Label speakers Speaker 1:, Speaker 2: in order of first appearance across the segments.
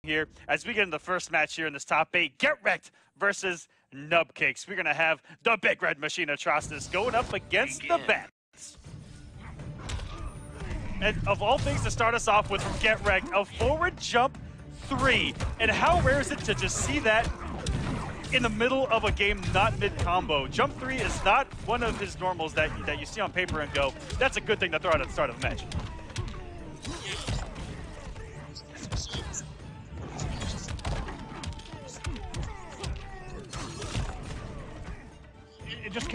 Speaker 1: here as we get into the first match here in this top 8. GetReked versus Nubcakes. We're going to have the Big Red Machine Atrocitus going up against the Bats. And of all things to start us off with from GetReked, a forward jump 3. And how rare is it to just see that in the middle of a game, not mid-combo? Jump 3 is not one of his normals that you see on paper and go, that's a good thing to throw out at the start of the match.
Speaker 2: It just...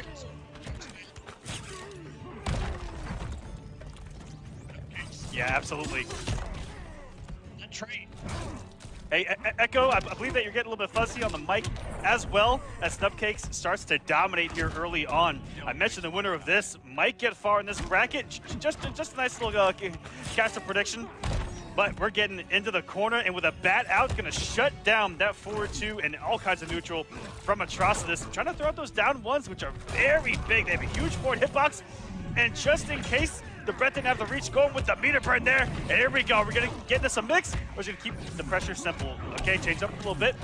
Speaker 1: Yeah, absolutely.
Speaker 2: Trade.
Speaker 1: Hey, Echo, I believe that you're getting a little bit fuzzy on the mic as well as Nubcakes starts to dominate here early on. I mentioned the winner of this might get far in this bracket. Just a nice little caster prediction. But we're getting into the corner, and with a bat out, going to shut down that forward 2 and all kinds of neutral from Atrocitus. Trying to throw out those down ones, which are very big. They have a huge forward hitbox. And just in case the Brett didn't have the reach, going with the meter burn there. And here we go. We're going to get into some mix. We're going to keep the pressure simple. Okay, change up a little bit.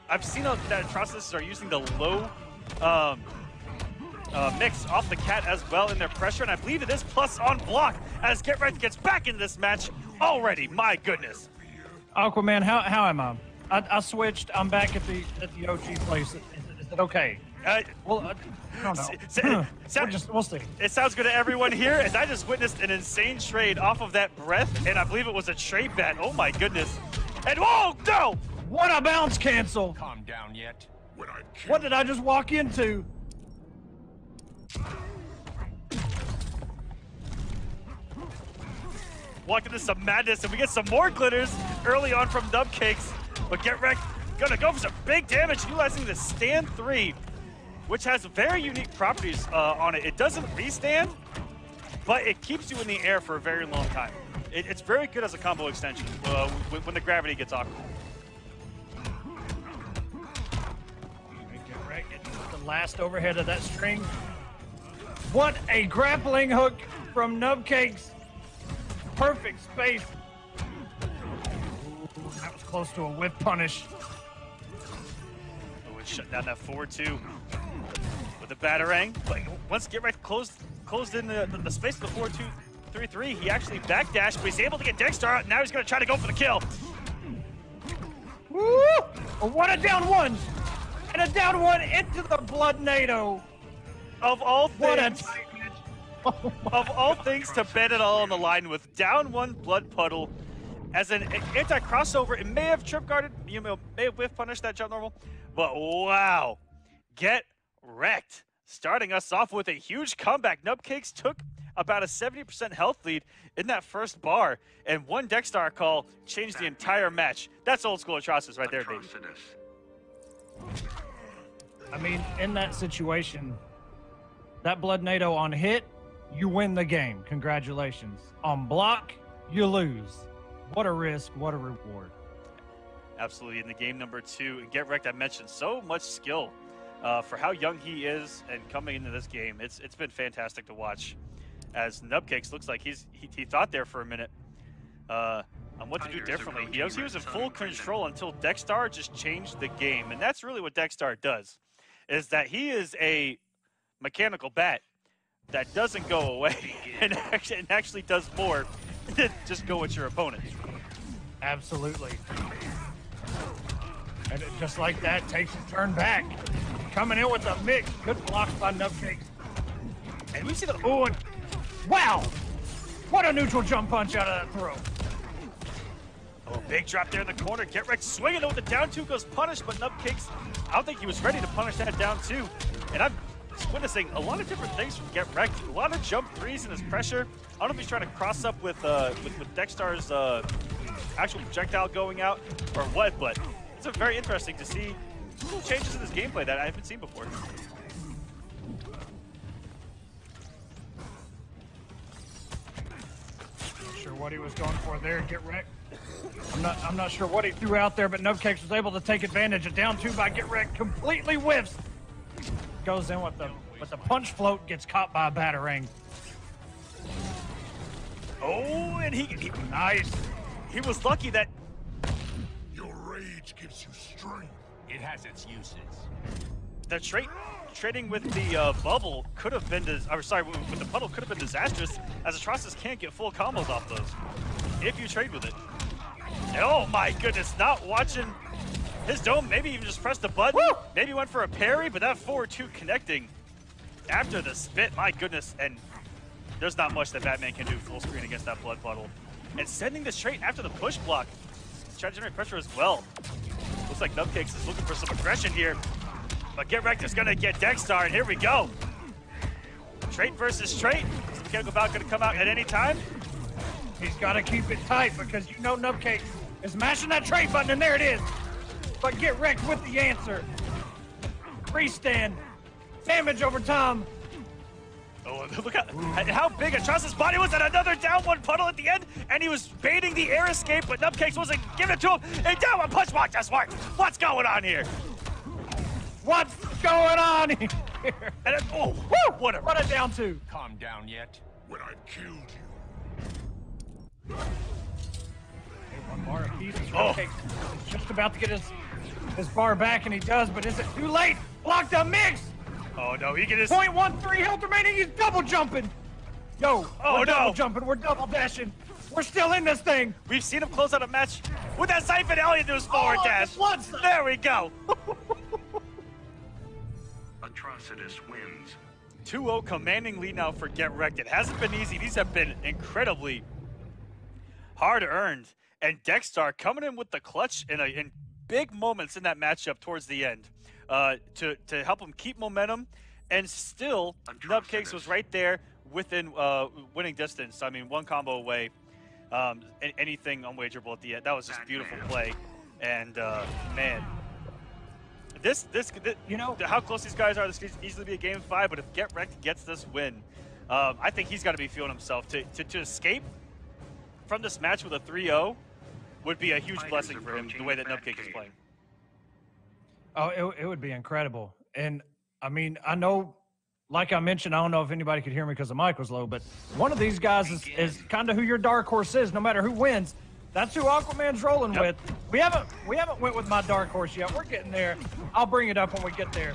Speaker 1: I've seen that Atrocitus are using the low mix off the cat as well in their pressure. And I believe it is plus on block as GetReked gets back into this match already. My goodness.
Speaker 2: Aquaman, how am I? I switched. I'm back at the OG place. Is it okay? I don't know. We'll see.
Speaker 1: It sounds good to everyone here, as I just witnessed an insane trade off of that breath, and I believe it was a trade bat. Oh my goodness. And whoa, no!
Speaker 2: What a bounce cancel!
Speaker 3: Calm down yet.
Speaker 2: What did I just walk into?
Speaker 1: Walk into some madness, and we get some more glitters early on from Nubcakes. But GetReked gonna go for some big damage, utilizing the stand 3. Which has very unique properties on it. It doesn't restand, but it keeps you in the air for a very long time. It's very good as a combo extension when the gravity gets awkward.
Speaker 2: GetReked getting the last overhead of that string. What a grappling hook from Nubcakes. Perfect space. That was close to a whip punish.
Speaker 1: Oh, it shut down that forward 2. The batarang, but once GetReked closed in the space of the 4-2-3-3, he actually backdashed, but he's able to get Dexter out. Now he's going to try to go for the kill.
Speaker 2: Woo! What a down 1! And a down 1 into the blood NATO.
Speaker 1: Of all things,
Speaker 2: what a tight match. Oh
Speaker 1: of all things to bet it all on the line with down 1 blood puddle. As an anti-crossover, it may have trip guarded, may have whiff punished that jump normal, but wow, GetReked starting us off with a huge comeback. Nubcakes took about a 70% health lead in that first bar, and one Dexter call changed the entire match. That's old school Atrocitus right there, baby.
Speaker 2: I mean, in that situation, that blood NATO on hit, you win the game. Congratulations. On block, you lose. What a risk, what a reward.
Speaker 1: Absolutely. In the game number 2, and GetReked, I mentioned so much skill. For how young he is and coming into this game, it's been fantastic to watch. As Nubcakes looks like he thought there for a minute on what to do differently. He was in full control until Dexter just changed the game, and that's really what Dexter does. Is that he is a mechanical bat that doesn't go away and actually does more than just go at your opponent.
Speaker 2: Absolutely. And it, just like that, takes a turn back. Coming in with a mix. Good blocks by Nubcakes.
Speaker 1: And we see the...
Speaker 2: Oh, and wow! What a neutral jump punch out of that throw.
Speaker 1: Oh, big drop there in the corner. GetReked swinging with the down 2 goes punished, but Nubcakes, I don't think he was ready to punish that down 2. And I'm witnessing a lot of different things from GetReked. A lot of jump 3s in his pressure. I don't know if he's trying to cross up with Dexter's actual projectile going out or what, but it's very interesting to see little changes in his gameplay that I haven't seen before.
Speaker 2: Not sure what he was going for there, GetReked. I'm not sure what he threw out there, but Nubcakes was able to take advantage. A down 2 by GetReked, completely whiffs. Goes in with the punch float, gets caught by a batarang.
Speaker 1: Oh, and he
Speaker 2: nice.
Speaker 1: He was lucky that
Speaker 3: gives you strength. It has its uses.
Speaker 1: The trading with the bubble could have been, with the puddle could have been disastrous, as Atrocitus can't get full combos off those if you trade with it. And oh my goodness, not watching his dome, maybe even just pressed the button, maybe went for a parry, but that forward 2 connecting after the spit, my goodness, and there's not much that Batman can do full screen against that blood puddle. And sending the straight after the push block, he's trying to generate pressure as well. Looks like Nubcakes is looking for some aggression here, but GetReked is gonna get Dexstar, and here we go. Trait versus trait. Is the mechanical bout gonna come out at any time?
Speaker 2: He's got to keep it tight because you know Nubcakes is mashing that trade button, and there it is. But GetReked with the answer. Freestand. Damage over time.
Speaker 1: Oh, look at how big Atrocitus' body was, and another down one puddle at the end, and he was baiting the air escape, but Nubcakes wasn't giving it to him. And down one punch block just worked. What's going on here?
Speaker 2: What's going on here?
Speaker 1: And it, oh, what
Speaker 2: a down 2.
Speaker 3: Calm down yet? When I've killed you.
Speaker 2: One bar apiece. Nubcakes is just about to get his bar back, and he does, but is it too late? Block the mix!
Speaker 1: Oh no, he get his
Speaker 2: 0.13 health remaining, he's double jumping! Yo, we're double jumping, we're double dashing. We're still in this thing!
Speaker 1: We've seen him close out a match with that Siphon Elliott to his forward dash. There we go!
Speaker 4: Atrocitus wins.
Speaker 1: 2-0 commanding lead now for GetReked. It hasn't been easy. These have been incredibly hard earned. And Dexstar coming in with the clutch in big moments in that matchup towards the end to help him keep momentum. And still, Nubcakes was right there within winning distance. I mean, one combo away. Anything unwagerable at the end. That was just a beautiful play. And man, this you know how close these guys are. This could easily be a game 5. But if GetReked gets this win, I think he's got to be feeling himself to escape from this match with a 3-0 would be a huge blessing for him, the way that Nubcakes is playing.
Speaker 2: Oh, it would be incredible. And, I mean, I know, like I mentioned, I don't know if anybody could hear me because the mic was low, but one of these guys is kind of who your dark horse is, no matter who wins. That's who Aquaman's rolling with. We haven't went with my dark horse yet. We're getting there. I'll bring it up when we get there.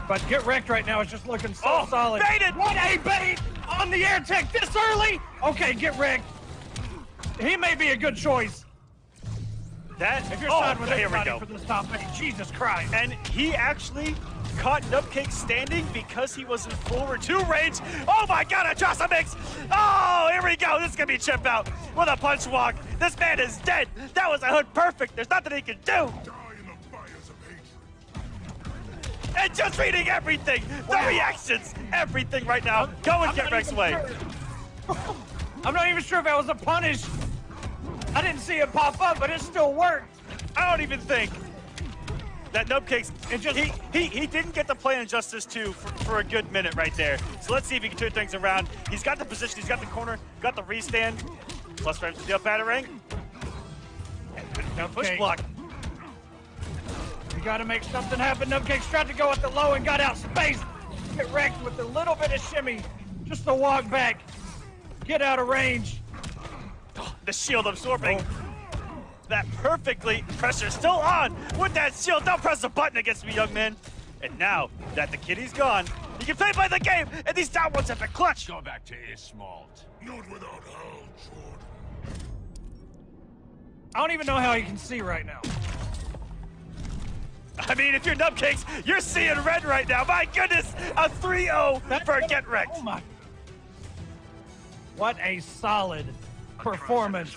Speaker 2: But GetReked right now is just looking so solid.
Speaker 1: Baited!
Speaker 2: What a bait on the air tech this early! Okay, GetReked. He may be a good choice. If you're siding with anybody for this top 8, Jesus Christ.
Speaker 1: And he actually caught Nubcakes standing because he was in forward 2 range. Oh my God, Atrocitus! Oh, here we go. This is gonna be chip out with a punch walk. This man is dead. That was a hood perfect. There's nothing he can do. And just reading everything, the reactions, everything right now. Going GetReked's way.
Speaker 2: I'm not even sure if that was a punish. I didn't see it pop up, but it still worked.
Speaker 1: I don't even think that Nubcakes, he didn't get the play on Justice 2 for a good minute right there. So let's see if he can turn things around. He's got the position, he's got the corner, got the restand. Plus frames to the up battering. Now push block.
Speaker 2: You gotta make something happen. Nubcakes tried to go at the low and got out spaced. GetReked with a little bit of shimmy. Just to walk back. Get out of range.
Speaker 1: The shield absorbing that perfectly. Pressure still on with that shield. Don't press the button against me, young man. And now that the kitty's gone, he can play by the game, and these down ones have been clutch.
Speaker 3: Go back to Ismalt. Not without help, Jordan.
Speaker 2: I don't even know how he can see right now.
Speaker 1: I mean, if you're Nubcakes, you're seeing red right now. My goodness, a 3-0 for GetReked.
Speaker 2: Oh my. What a solid performance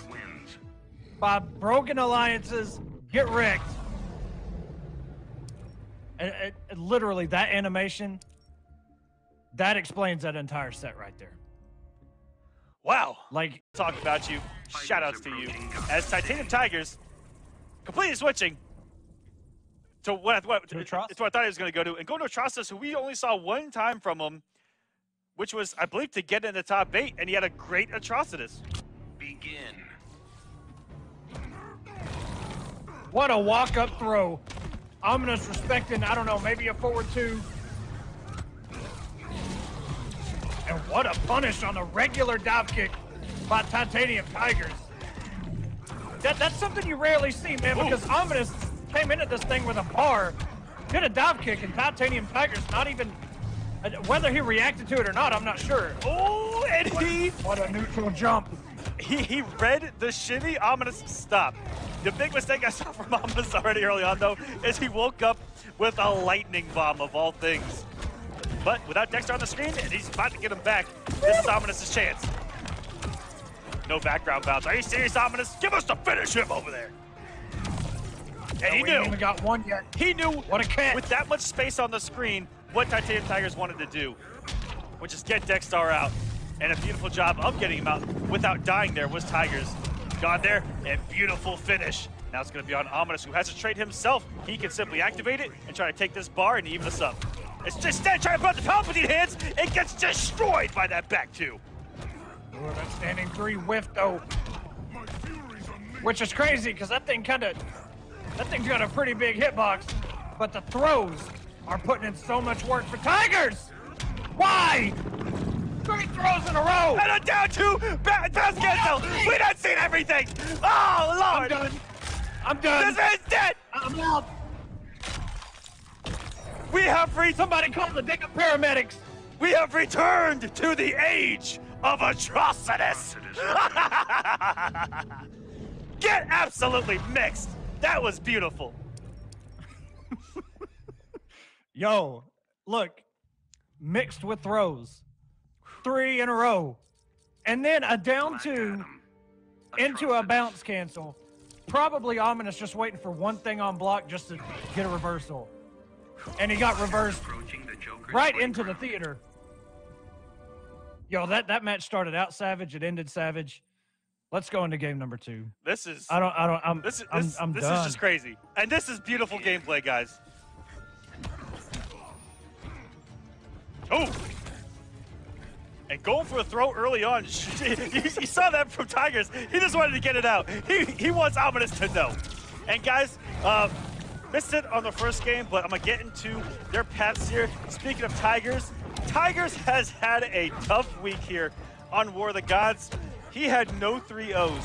Speaker 2: by Broken Alliance's GetReked. And literally, that animation, that explains that entire set right there.
Speaker 1: Wow.
Speaker 2: Like,
Speaker 1: talk about you. Shoutouts to you. As TitaniumTigerzz completely switching to what I thought he was going to go to, and going to Atrocitus, who we only saw one time from him, which was, I believe, to get in the top 8, and he had a great Atrocitus.
Speaker 4: Begin.
Speaker 2: What a walk-up throw. Ominous respecting, I don't know, maybe a forward 2. And what a punish on a regular dive kick by TitaniumTigerzz. That's something you rarely see, man, because Ominous came into this thing with a bar, did a dive kick, and TitaniumTigerzz not even, whether he reacted to it or not, I'm not sure.
Speaker 1: Oh, and
Speaker 2: what a neutral jump.
Speaker 1: He read the shimmy. Ominous stop. The big mistake I saw from Ominous already early on, though, is he woke up with a lightning bomb of all things. But without Dexter on the screen, and he's about to get him back, this is Ominous' chance. No background bounce. Are you serious, Ominous? Give us the finish him over there. And he
Speaker 2: We
Speaker 1: knew.
Speaker 2: ain't even got one yet.
Speaker 1: He knew
Speaker 2: What a cat.
Speaker 1: with that much space on the screen what TitaniumTigerzz wanted to do, which is get Dexter out. And a beautiful job of getting him out without dying there was Tigers. Got there, and beautiful finish. Now it's going to be on Ominous, who has a trade himself. He can simply activate it and try to take this bar and even us up. It's just instead trying to put the Palpatine hands, it gets destroyed by that back two.
Speaker 2: Ooh, that standing 3 whiff though. Which is crazy, because that thing's got a pretty big hitbox, but the throws are putting in so much work for Tigers. Why? 3 throws in a row.
Speaker 1: And a down two, bounce cancel. We done seen everything. Oh, Lord.
Speaker 2: I'm done.
Speaker 1: This man's dead.
Speaker 2: I'm out.
Speaker 1: We have
Speaker 2: Somebody call the damn paramedics.
Speaker 1: We have returned to the age of atrocitus. Get absolutely mixed. That was beautiful.
Speaker 2: Yo, look, mixed with throws. 3 in a row. And then a down 2 into a bounce cancel. Probably Ominous just waiting for one thing on block just to get a reversal. And he got reversed right into the theater. Yo, that match started out savage, it ended savage. Let's go into game number 2.
Speaker 1: This is
Speaker 2: I'm
Speaker 1: this
Speaker 2: done.
Speaker 1: is just crazy. And this is beautiful gameplay, guys. Oh! And going for a throw early on. You saw that from Tigers. He just wanted to get it out. He wants Ominous to know. And guys, missed it on the first game, but I'm gonna get into their paths here. Speaking of Tigers has had a tough week here on War of the Gods. He had no 3-0s.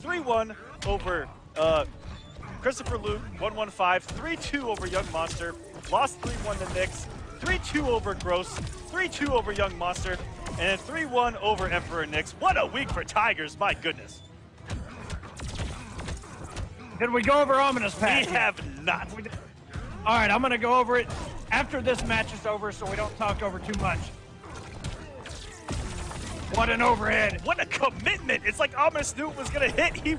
Speaker 1: 3-1 over Christopher Luke, 1-1-5, 3-2 over Young Monster, lost 3-1 to Nyx, 3-2 over Gross, 3-2 over Young Monster, and 3-1 over Emperor Nyx. What a week for Tigers, my goodness.
Speaker 2: Did we go over Ominous path?
Speaker 1: We have not.
Speaker 2: All right, I'm gonna go over it after this match is over so we don't talk over too much. What an overhead.
Speaker 1: What a commitment. It's like Ominous knew it was gonna hit. He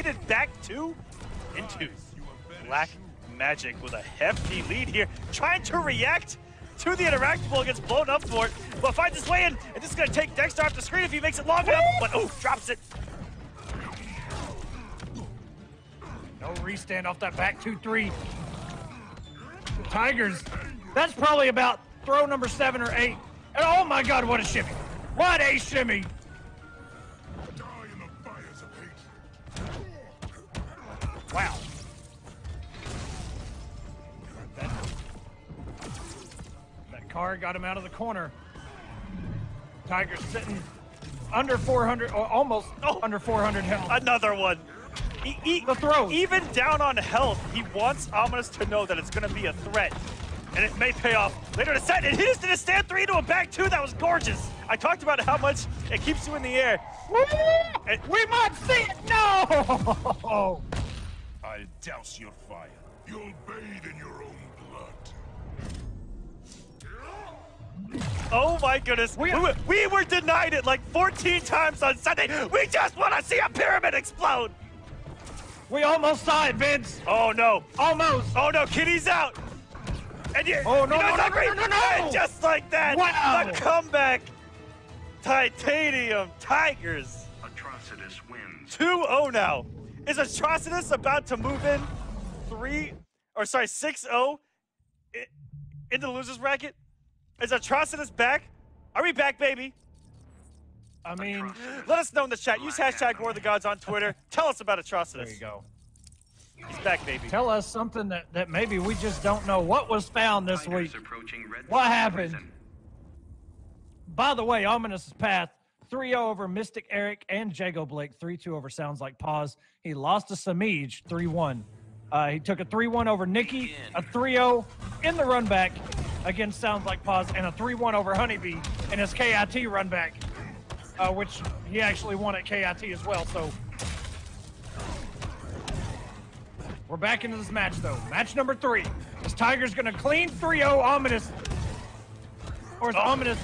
Speaker 1: did back 2 into Black Magic with a hefty lead here. Trying to react to the interactable, gets blown up for it, but finds his way in, and this is gonna take Dexter off the screen if he makes it long enough, but oh, drops it.
Speaker 2: No restand off that back 2-3. Tigers, that's probably about throw number 7 or 8. And oh my God, what a shimmy. What a shimmy.
Speaker 3: Die in the fires of hate.
Speaker 2: Wow. That car got him out of the corner. Tigers sitting under 400, or almost under 400 health.
Speaker 1: Another one.
Speaker 2: The throws.
Speaker 1: Even down on health, he wants Ominous to know that it's going to be a threat. And it may pay off later in the set. And he just did a stand 3 to a back 2. That was gorgeous. I talked about how much it keeps you in the air. And
Speaker 2: We might see it. No.
Speaker 3: I'll douse your fire. You'll bathe in your own blood.
Speaker 1: oh my goodness. We were denied it like 14 times on Sunday. We just want to see a pyramid explode.
Speaker 2: We almost saw it, Vince.
Speaker 1: Oh no.
Speaker 2: Almost.
Speaker 1: Oh no, Kitty's out. And you,
Speaker 2: Oh, no,
Speaker 1: you know,
Speaker 2: no,
Speaker 1: it's
Speaker 2: no,
Speaker 1: like,
Speaker 2: no, no, no.
Speaker 1: and just like that,
Speaker 2: Wow.
Speaker 1: the comeback. TitaniumTigerzz.
Speaker 4: Atrocitus wins.
Speaker 1: 2-0 now. Is Atrocitus about to move in 6-0 into the losers bracket? Is Atrocitus back? Are we back, baby?
Speaker 2: I mean,
Speaker 1: Let us know in the chat. Use hashtag War of the Gods on Twitter. Tell us about Atrocitus.
Speaker 2: there you go.
Speaker 1: He's back, baby.
Speaker 2: Tell us something that maybe we just don't know. What was found this
Speaker 4: Tigers
Speaker 2: week?
Speaker 4: approaching Red
Speaker 2: What
Speaker 4: Zone
Speaker 2: happened?
Speaker 4: prison.
Speaker 2: By the way, Ominous' path, 3-0 over Mystic Eric and Jago Blake, 3-2 over Sounds Like Pause. He lost to Semiij, 3-1. He took a 3-1 over Nikki, a 3-0 in the run back against Sounds Like Pause, and a 3-1 over Honeybee in his KIT run back, which he actually won at KIT as well. So we're back into this match, though. Match number 3. Is Tiger's going to clean 3-0 Ominous? Or is Ominous...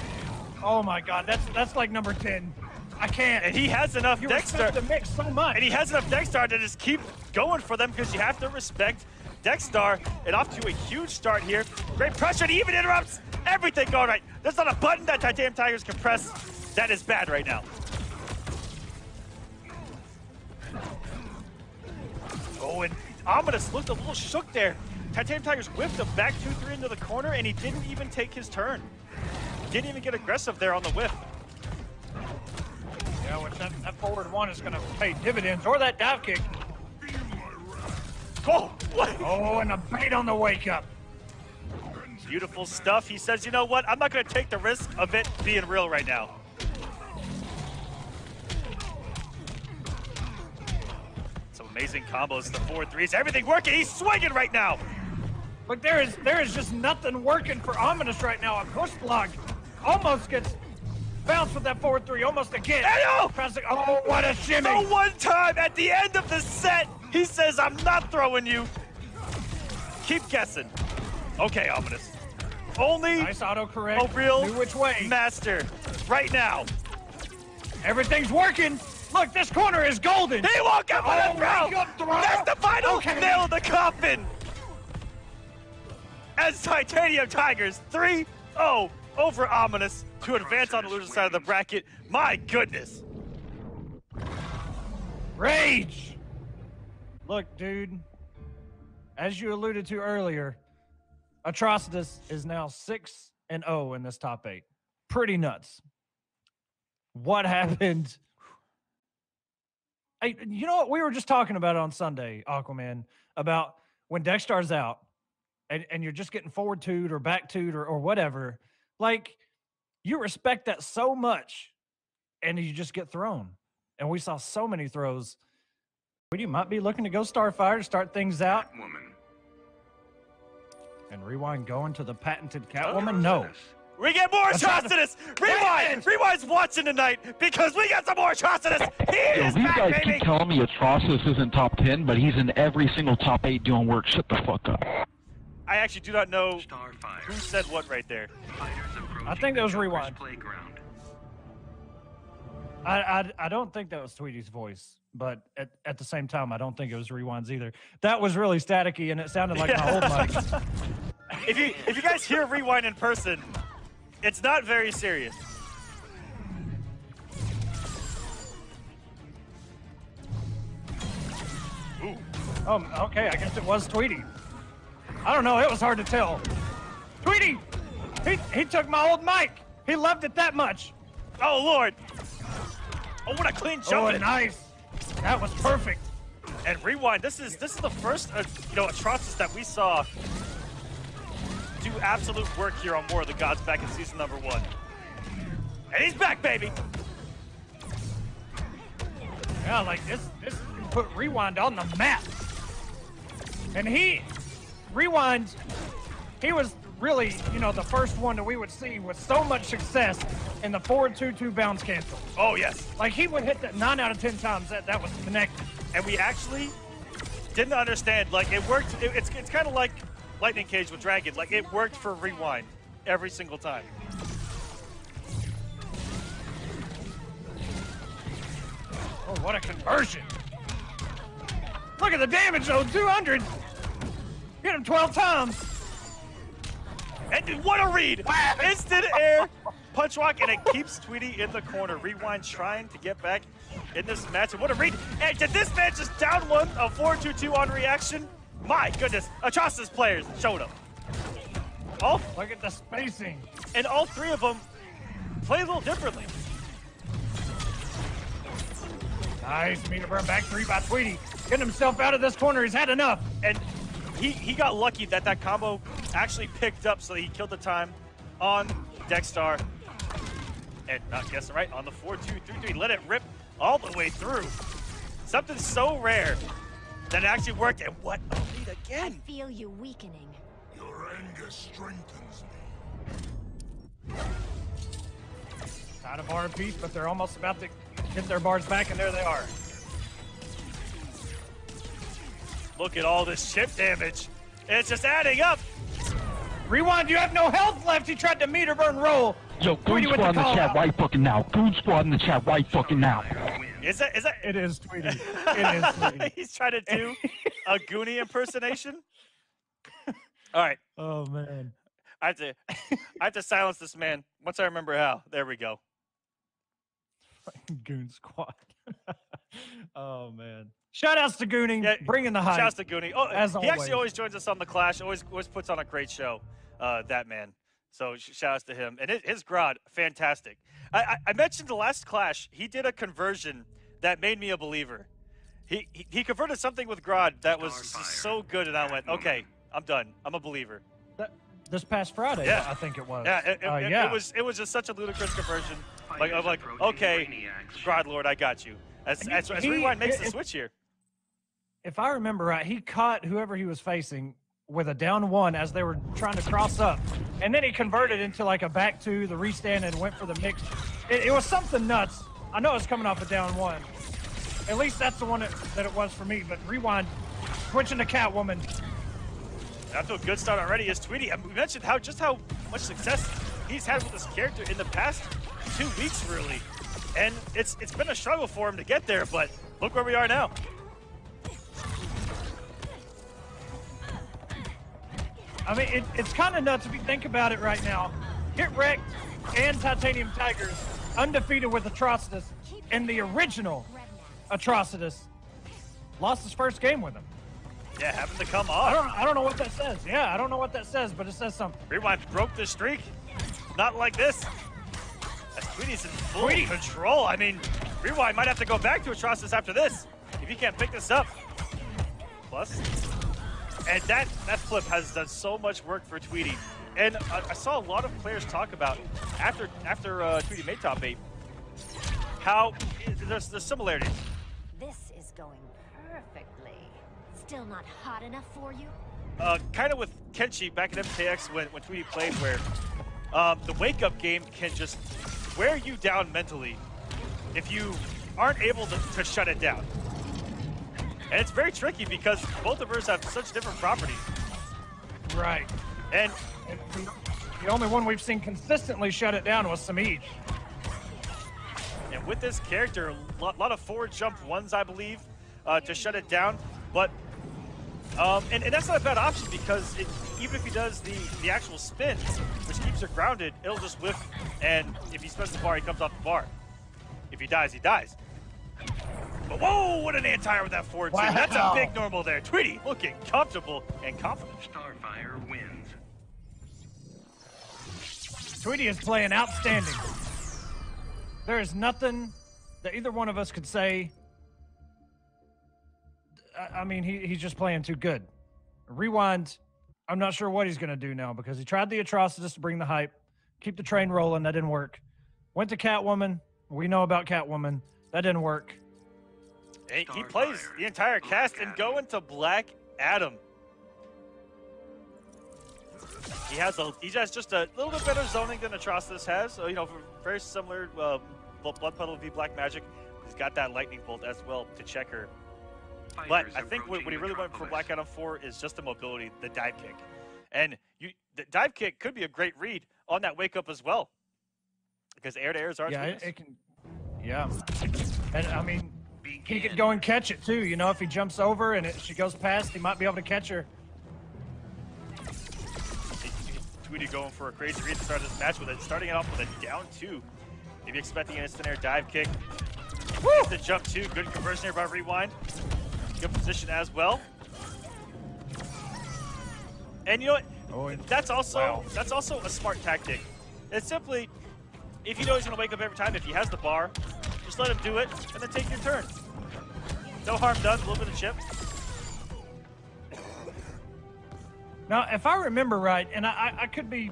Speaker 2: Oh, my God. That's like number 10. I can't.
Speaker 1: And he has enough
Speaker 2: You
Speaker 1: Dexter.
Speaker 2: respect the mix so much.
Speaker 1: And he has enough Dexter to just keep going for them because you have to respect Dexter. And off to a huge start here. Great pressure. And he even interrupts everything going right. There's not a button that TitaniumTigerzz can press. That is bad right now. Oh, and Ominous looked a little shook there. TitaniumTigerzz whipped him back 2-3 into the corner, and he didn't even take his turn. Didn't even get aggressive there on the whiff.
Speaker 2: Yeah, which that forward one is going to pay dividends, or that dive kick.
Speaker 1: Oh, what?
Speaker 2: Oh, and a bait on the wake up.
Speaker 1: Beautiful stuff. He says, you know what? I'm not going to take the risk of it being real right now. Some amazing combos, the 4-3s, everything working. He's swinging right now.
Speaker 2: Look, there is just nothing working for Ominous right now. A push block almost gets bounced with that 4-3, almost again.
Speaker 1: Hello!
Speaker 2: Oh, what a shimmy!
Speaker 1: The one time at the end of the set, he says, I'm not throwing you. Keep guessing. Okay, Ominous. Only
Speaker 2: nice autocorrect.
Speaker 1: a real
Speaker 2: Knew which way.
Speaker 1: master right now.
Speaker 2: Everything's working. Look, this corner is golden.
Speaker 1: He won't come on a throw.
Speaker 2: good throw.
Speaker 1: That's the final
Speaker 2: Okay.
Speaker 1: nail in the coffin. As TitaniumTigerzz 3-0 over Ominous to advance on the loser side of the bracket. My goodness.
Speaker 2: Rage. Look, dude, as you alluded to earlier, Atrocitus is now 6-0 in this top 8. Pretty nuts. What happened? Hey, you know what? We were just talking about it on Sunday, Aquaman, about when Dexter's out and you're just getting forward toed or back toed or whatever. Like, you respect that so much and you just get thrown. And we saw so many throws. You might be looking to go Starfire to start things out.
Speaker 4: Woman.
Speaker 2: And Rewind going to the patented Catwoman? No.
Speaker 1: We get more Atrocitus! Rewind! Rewind's watching tonight because we got some more Atrocitus! He
Speaker 5: Yo,
Speaker 1: is
Speaker 5: these
Speaker 1: back,
Speaker 5: guys
Speaker 1: baby!
Speaker 5: keep telling me Atrocitus isn't top 10, but he's in every single top 8 doing work. Shut the fuck up.
Speaker 1: I actually do not know
Speaker 4: Starfire.
Speaker 1: who said what right there.
Speaker 2: I think that was Rewind.
Speaker 4: Playground.
Speaker 2: I don't think that was Tweedy's voice, but at the same time, I don't think it was Rewind's either. That was really staticky, and it sounded like my old mic.
Speaker 1: If you guys hear Rewind in person, it's not very serious. Ooh.
Speaker 2: Oh, okay, I guess it was Tweedy. I don't know, it was hard to tell. Tweedy! He took my old mic. He loved it that much.
Speaker 1: Oh, Lord. Oh, what a clean jump.
Speaker 2: Oh,
Speaker 1: in.
Speaker 2: nice. That was perfect.
Speaker 1: And Rewind, this is the first Atrocitus that we saw do absolute work here on War of the Gods back in season number 1. And he's back, baby.
Speaker 2: Yeah, like this put Rewind on the map. And Rewind, he was really, the first one that we would see with so much success in the forward 2-2 bounce cancel.
Speaker 1: Oh, yes.
Speaker 2: Like, he would hit that 9 out of 10 times that was connected.
Speaker 1: And we actually didn't understand. Like, it worked. It's kind of like Lightning Cage with Dragon. Like, it worked for Rewind every single time.
Speaker 2: Oh, what a conversion. Look at the damage, though, 200. Hit him 12 times.
Speaker 1: And what a read! Instant air punch walk, and it keeps Tweedy in the corner. Rewind trying to get back in this match. And what a read! And did this man just down one a 4-2-2 on reaction? My goodness, Atrocitus players showed up.
Speaker 2: Look at the spacing.
Speaker 1: And all 3 of them play a little differently.
Speaker 2: Nice meter burn back 3 by Tweedy. Getting himself out of this corner. He's had enough.
Speaker 1: And he got lucky that combo actually picked up, so he killed the time on Dexter. And not guessing right, on the 4-2-3-3, let it rip all the way through. Something so rare that it actually worked, and what a lead again.
Speaker 6: I feel you weakening.
Speaker 3: Your anger strengthens me.
Speaker 2: Out of bar apiece, but they're almost about to get their bars back, and there they are.
Speaker 1: Look at all this chip damage. It's just adding up.
Speaker 2: Rewind, you have no health left. He tried to meter burn roll.
Speaker 5: Yo, Goon Squad in the chat right fucking now. Goon Squad in the chat right fucking now.
Speaker 1: Is that?
Speaker 2: It is Tweedy. It is Tweedy.
Speaker 1: He's trying to do a Goonie impersonation. All right.
Speaker 2: Oh man.
Speaker 1: I have to silence this man once I remember how. There we go.
Speaker 2: Goon Squad. Oh man. Shout outs to Gooning,
Speaker 1: Yeah,
Speaker 2: bringing the hype.
Speaker 1: Shout outs to Goonie. Oh,
Speaker 2: as
Speaker 1: he
Speaker 2: always.
Speaker 1: actually always joins us on the Clash. Always puts on a great show. That man. So shout outs to him. And his Grod, fantastic. I mentioned the last Clash. He did a conversion that made me a believer. He converted something with Grod that was so good, and I went, okay, I'm done. I'm a believer.
Speaker 2: This past Friday,
Speaker 1: Yeah.
Speaker 2: I think it was.
Speaker 1: Yeah, it was just such a ludicrous conversion. Like I'm like, okay, Grod Lord, I got you. As Rewind makes the switch here.
Speaker 2: If I remember right, he caught whoever he was facing with a down one as they were trying to cross up, and then he converted into like a back two, the restand, and went for the mix. It was something nuts. I know it's coming off a down one. At least that's the one that it was for me. But Rewind switching to Catwoman.
Speaker 1: After a good start already is Tweedy. We mentioned how much success he's had with this character in the past 2 weeks, really. And it's been a struggle for him to get there, but look where we are now.
Speaker 2: I mean, it's kind of nuts if you think about it right now. GetReked and TitaniumTigerzz undefeated with Atrocitus, and the original Atrocitus lost his first game with him.
Speaker 1: Yeah, having to come off.
Speaker 2: I don't know what that says. Yeah, I don't know what that says, but it says something.
Speaker 1: Rewind broke the streak. Not like this. As Tweedy's in full control. I mean, Rewind might have to go back to Atrocitus after this if he can't pick this up. Plus, and that flip has done so much work for Tweedy. And I saw a lot of players talk about after Tweedy made top 8 how there's similarities.
Speaker 6: This is going perfectly. Still not hot enough for you?
Speaker 1: Kind of with Kenshi back at MKX when Tweedy played, where the wake-up game can just wear you down mentally if you aren't able to shut it down. And it's very tricky because both of us have such different properties.
Speaker 2: Right.
Speaker 1: And
Speaker 2: the only one we've seen consistently shut it down was Semiij.
Speaker 1: And with this character, a lot of forward jump ones, I believe, to shut it down. But and that's not a bad option because even if he does the actual spin, which keeps it grounded, it'll just whiff. And if he spins the bar, he comes off the bar. If he dies, he dies. But whoa, what an anti-air with that forward two. That's a big normal there. Tweedy looking comfortable and confident.
Speaker 4: Starfire wins.
Speaker 2: Tweedy is playing outstanding. There is nothing that either one of us could say. I mean, he's just playing too good. Rewind, I'm not sure what he's going to do now because he tried the Atrocitus to bring the hype, keep the train rolling. That didn't work. Went to Catwoman. We know about Catwoman. That didn't work.
Speaker 1: He plays the entire cast and going to Black Adam. He has just a little bit better zoning than Atrocitus has. So, you know, very similar Blood Puddle v Black Magic. He's got that lightning bolt as well to check her. But I think what he really went for Black Adam for is just the mobility, the dive kick. And the dive kick could be a great read on that wake up as well. Because air-to-air is our
Speaker 2: it can. Yeah. And, I mean, he could go and catch it, too. You know, if he jumps over and she goes past, he might be able to catch her.
Speaker 1: Tweedy going for a crazy read to start this match with it. Starting it off with a down 2. Maybe expecting an instant air dive kick. Woo! The jump 2. Good conversion here by Rewind. Good position as well. And you know what? That's also a smart tactic. It's simply, if you know he's going to wake up every time, if he has the bar, just let him do it, and then take your turn. No harm done, a little bit of chip.
Speaker 2: Now, if I remember right, and I could be,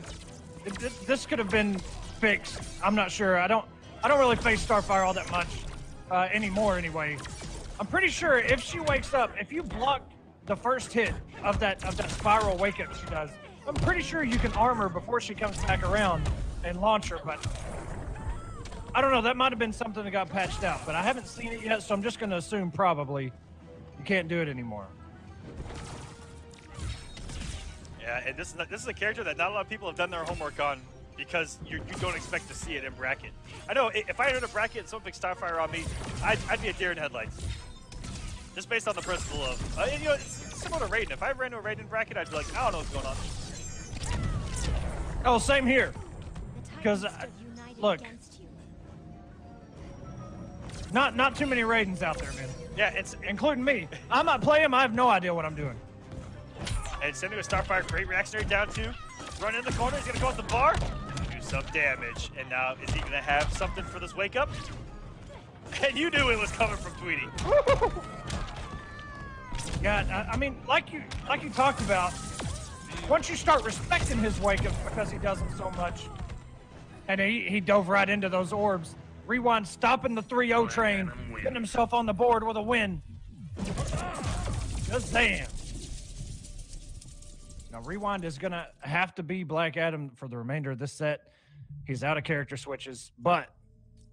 Speaker 2: this could have been fixed. I'm not sure. I don't really face Starfire all that much anymore. Anyway, I'm pretty sure if she wakes up, if you block the first hit of that spiral wake up she does. I'm pretty sure you can arm her before she comes back around and launch her, but I don't know. That might have been something that got patched out, but I haven't seen it yet, so I'm just going to assume probably you can't do it anymore.
Speaker 1: Yeah, and this is a character that not a lot of people have done their homework on because you don't expect to see it in bracket. I know if I entered a bracket and someone picked Starfire on me, I'd be a deer in headlights. Just based on the principle of, you know, it's similar to Raiden. If I ran to a Raiden bracket, I'd be like, I don't know what's going on.
Speaker 2: Oh, same here. Because, look, not too many Raidens out there, man.
Speaker 1: Yeah, it's
Speaker 2: including me. I'm not playing. I have no idea what I'm doing.
Speaker 1: And Semiij with Starfire, great reactionary down two. Run in the corner, he's gonna go at the bar, do some damage. And now, is he gonna have something for this wake up? And you knew it was coming from Tweedy.
Speaker 2: Yeah, I mean, like you talked about, once you start respecting his wake ups because he does them so much, and he dove right into those orbs. Rewind stopping the 3-0 train, getting himself on the board with a win. Just damn. Now, Rewind is going to have to be Black Adam for the remainder of this set. He's out of character switches, but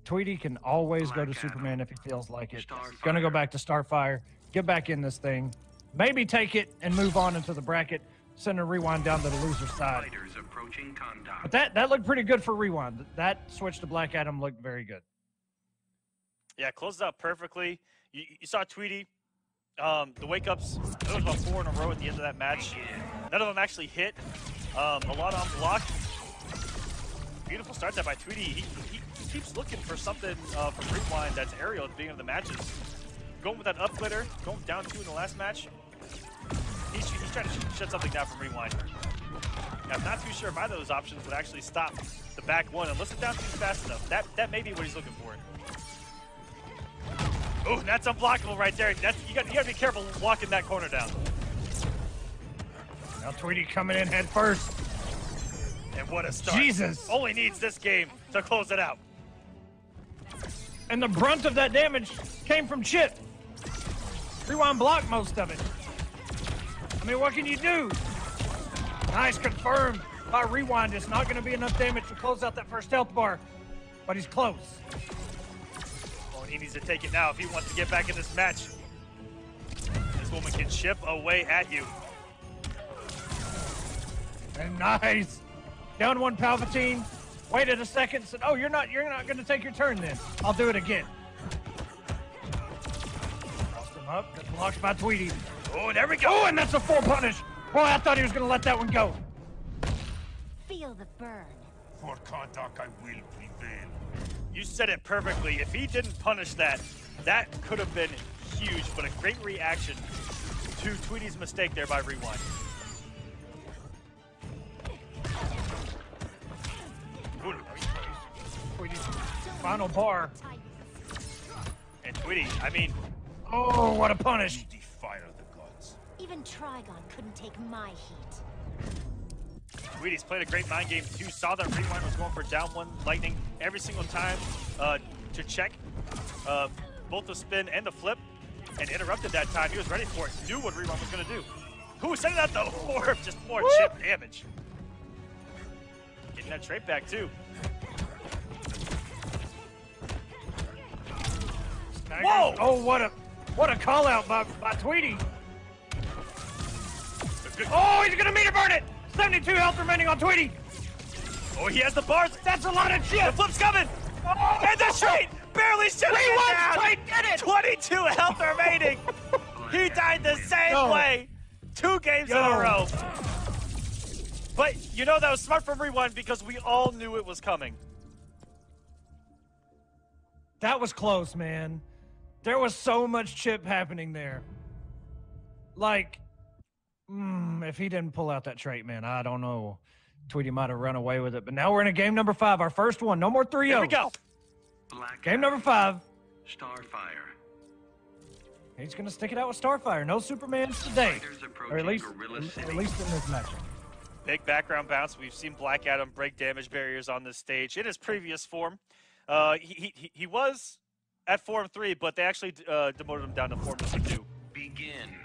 Speaker 2: Tweedy can always go to Superman if he feels like it. Going to go back to Starfire, get back in this thing, maybe take it and move on into the bracket, send a Rewind down to the loser side. But that looked pretty good for Rewind. That switch to Black Adam looked very good.
Speaker 1: Yeah, closed out perfectly. You saw Tweedy. The wake-ups, there was about 4 in a row at the end of that match. None of them actually hit. A lot on block. Beautiful start there by Tweedy. He keeps looking for something from Rewind that's aerial at the beginning of the matches. Going with that up glitter, going down 2 in the last match. He's trying to shut something down from Rewind. Now, I'm not too sure if either of those options would actually stop the back one unless the down 2 is fast enough. That may be what he's looking for. Oh, that's unblockable right there. You got to be careful walking that corner down.
Speaker 2: Now Tweedy coming in head first.
Speaker 1: And what a start.
Speaker 2: Jesus.
Speaker 1: Only needs this game to close it out.
Speaker 2: And the brunt of that damage came from Chip. Rewind blocked most of it. I mean, what can you do? Nice, confirmed by Rewind. It's not going to be enough damage to close out that first health bar, but he's close.
Speaker 1: Well, he needs to take it now if he wants to get back in this match. This woman can chip away at you.
Speaker 2: And nice. Down 1 Palpatine. Waited a second. Said, "Oh, you're not going to take your turn then. I'll do it again." Crossed him up. That's blocked by Tweedy.
Speaker 1: Oh, there we go.
Speaker 2: Oh, and that's a full punish. Boy, I thought he was going to let that one go.
Speaker 6: Feel the burn.
Speaker 3: For contact, I will prevail.
Speaker 1: You said it perfectly. If he didn't punish that, that could have been huge, but a great reaction to Tweedy's mistake there by Rewind.
Speaker 2: Tweedy's final bar.
Speaker 1: And Tweedy, I mean...
Speaker 2: Oh, what a punish.
Speaker 3: Defire the gods.
Speaker 6: Even Trigon couldn't take my heat.
Speaker 1: Tweedy's played a great mind game too. Saw that Rewind was going for down 1 lightning every single time to check both the spin and the flip, and interrupted that time. He was ready for it. Knew what Rewind was going to do. Who sending out the orb? Just more chip damage. Getting that trait back too.
Speaker 2: Whoa! Oh, what a call out by Tweedy. Oh, he's gonna meter burn it. 72 health remaining on Tweedy.
Speaker 1: Oh, he has the bars.
Speaker 2: That's a lot of chip.
Speaker 1: The flip's coming. Oh, and the straight barely shooting it down.
Speaker 2: Straight did it.
Speaker 1: 22 health remaining. He died the same way. 2 games in a row. But you know that was smart from Rewind because we all knew it was coming.
Speaker 2: That was close, man. There was so much chip happening there. Like, if he didn't pull out that trait, man, I don't know. Tweedy might have run away with it. But now we're in a game number 5, our first one. No more 3-0.
Speaker 1: Here we go.
Speaker 2: Game number 5.
Speaker 4: Starfire.
Speaker 2: He's going to stick it out with Starfire. No Supermans today. Or at least in this matchup.
Speaker 1: Big background bounce. We've seen Black Adam break damage barriers on this stage in his previous form. He was at Form 3, but they actually demoted him down to Form 2.
Speaker 4: Begin.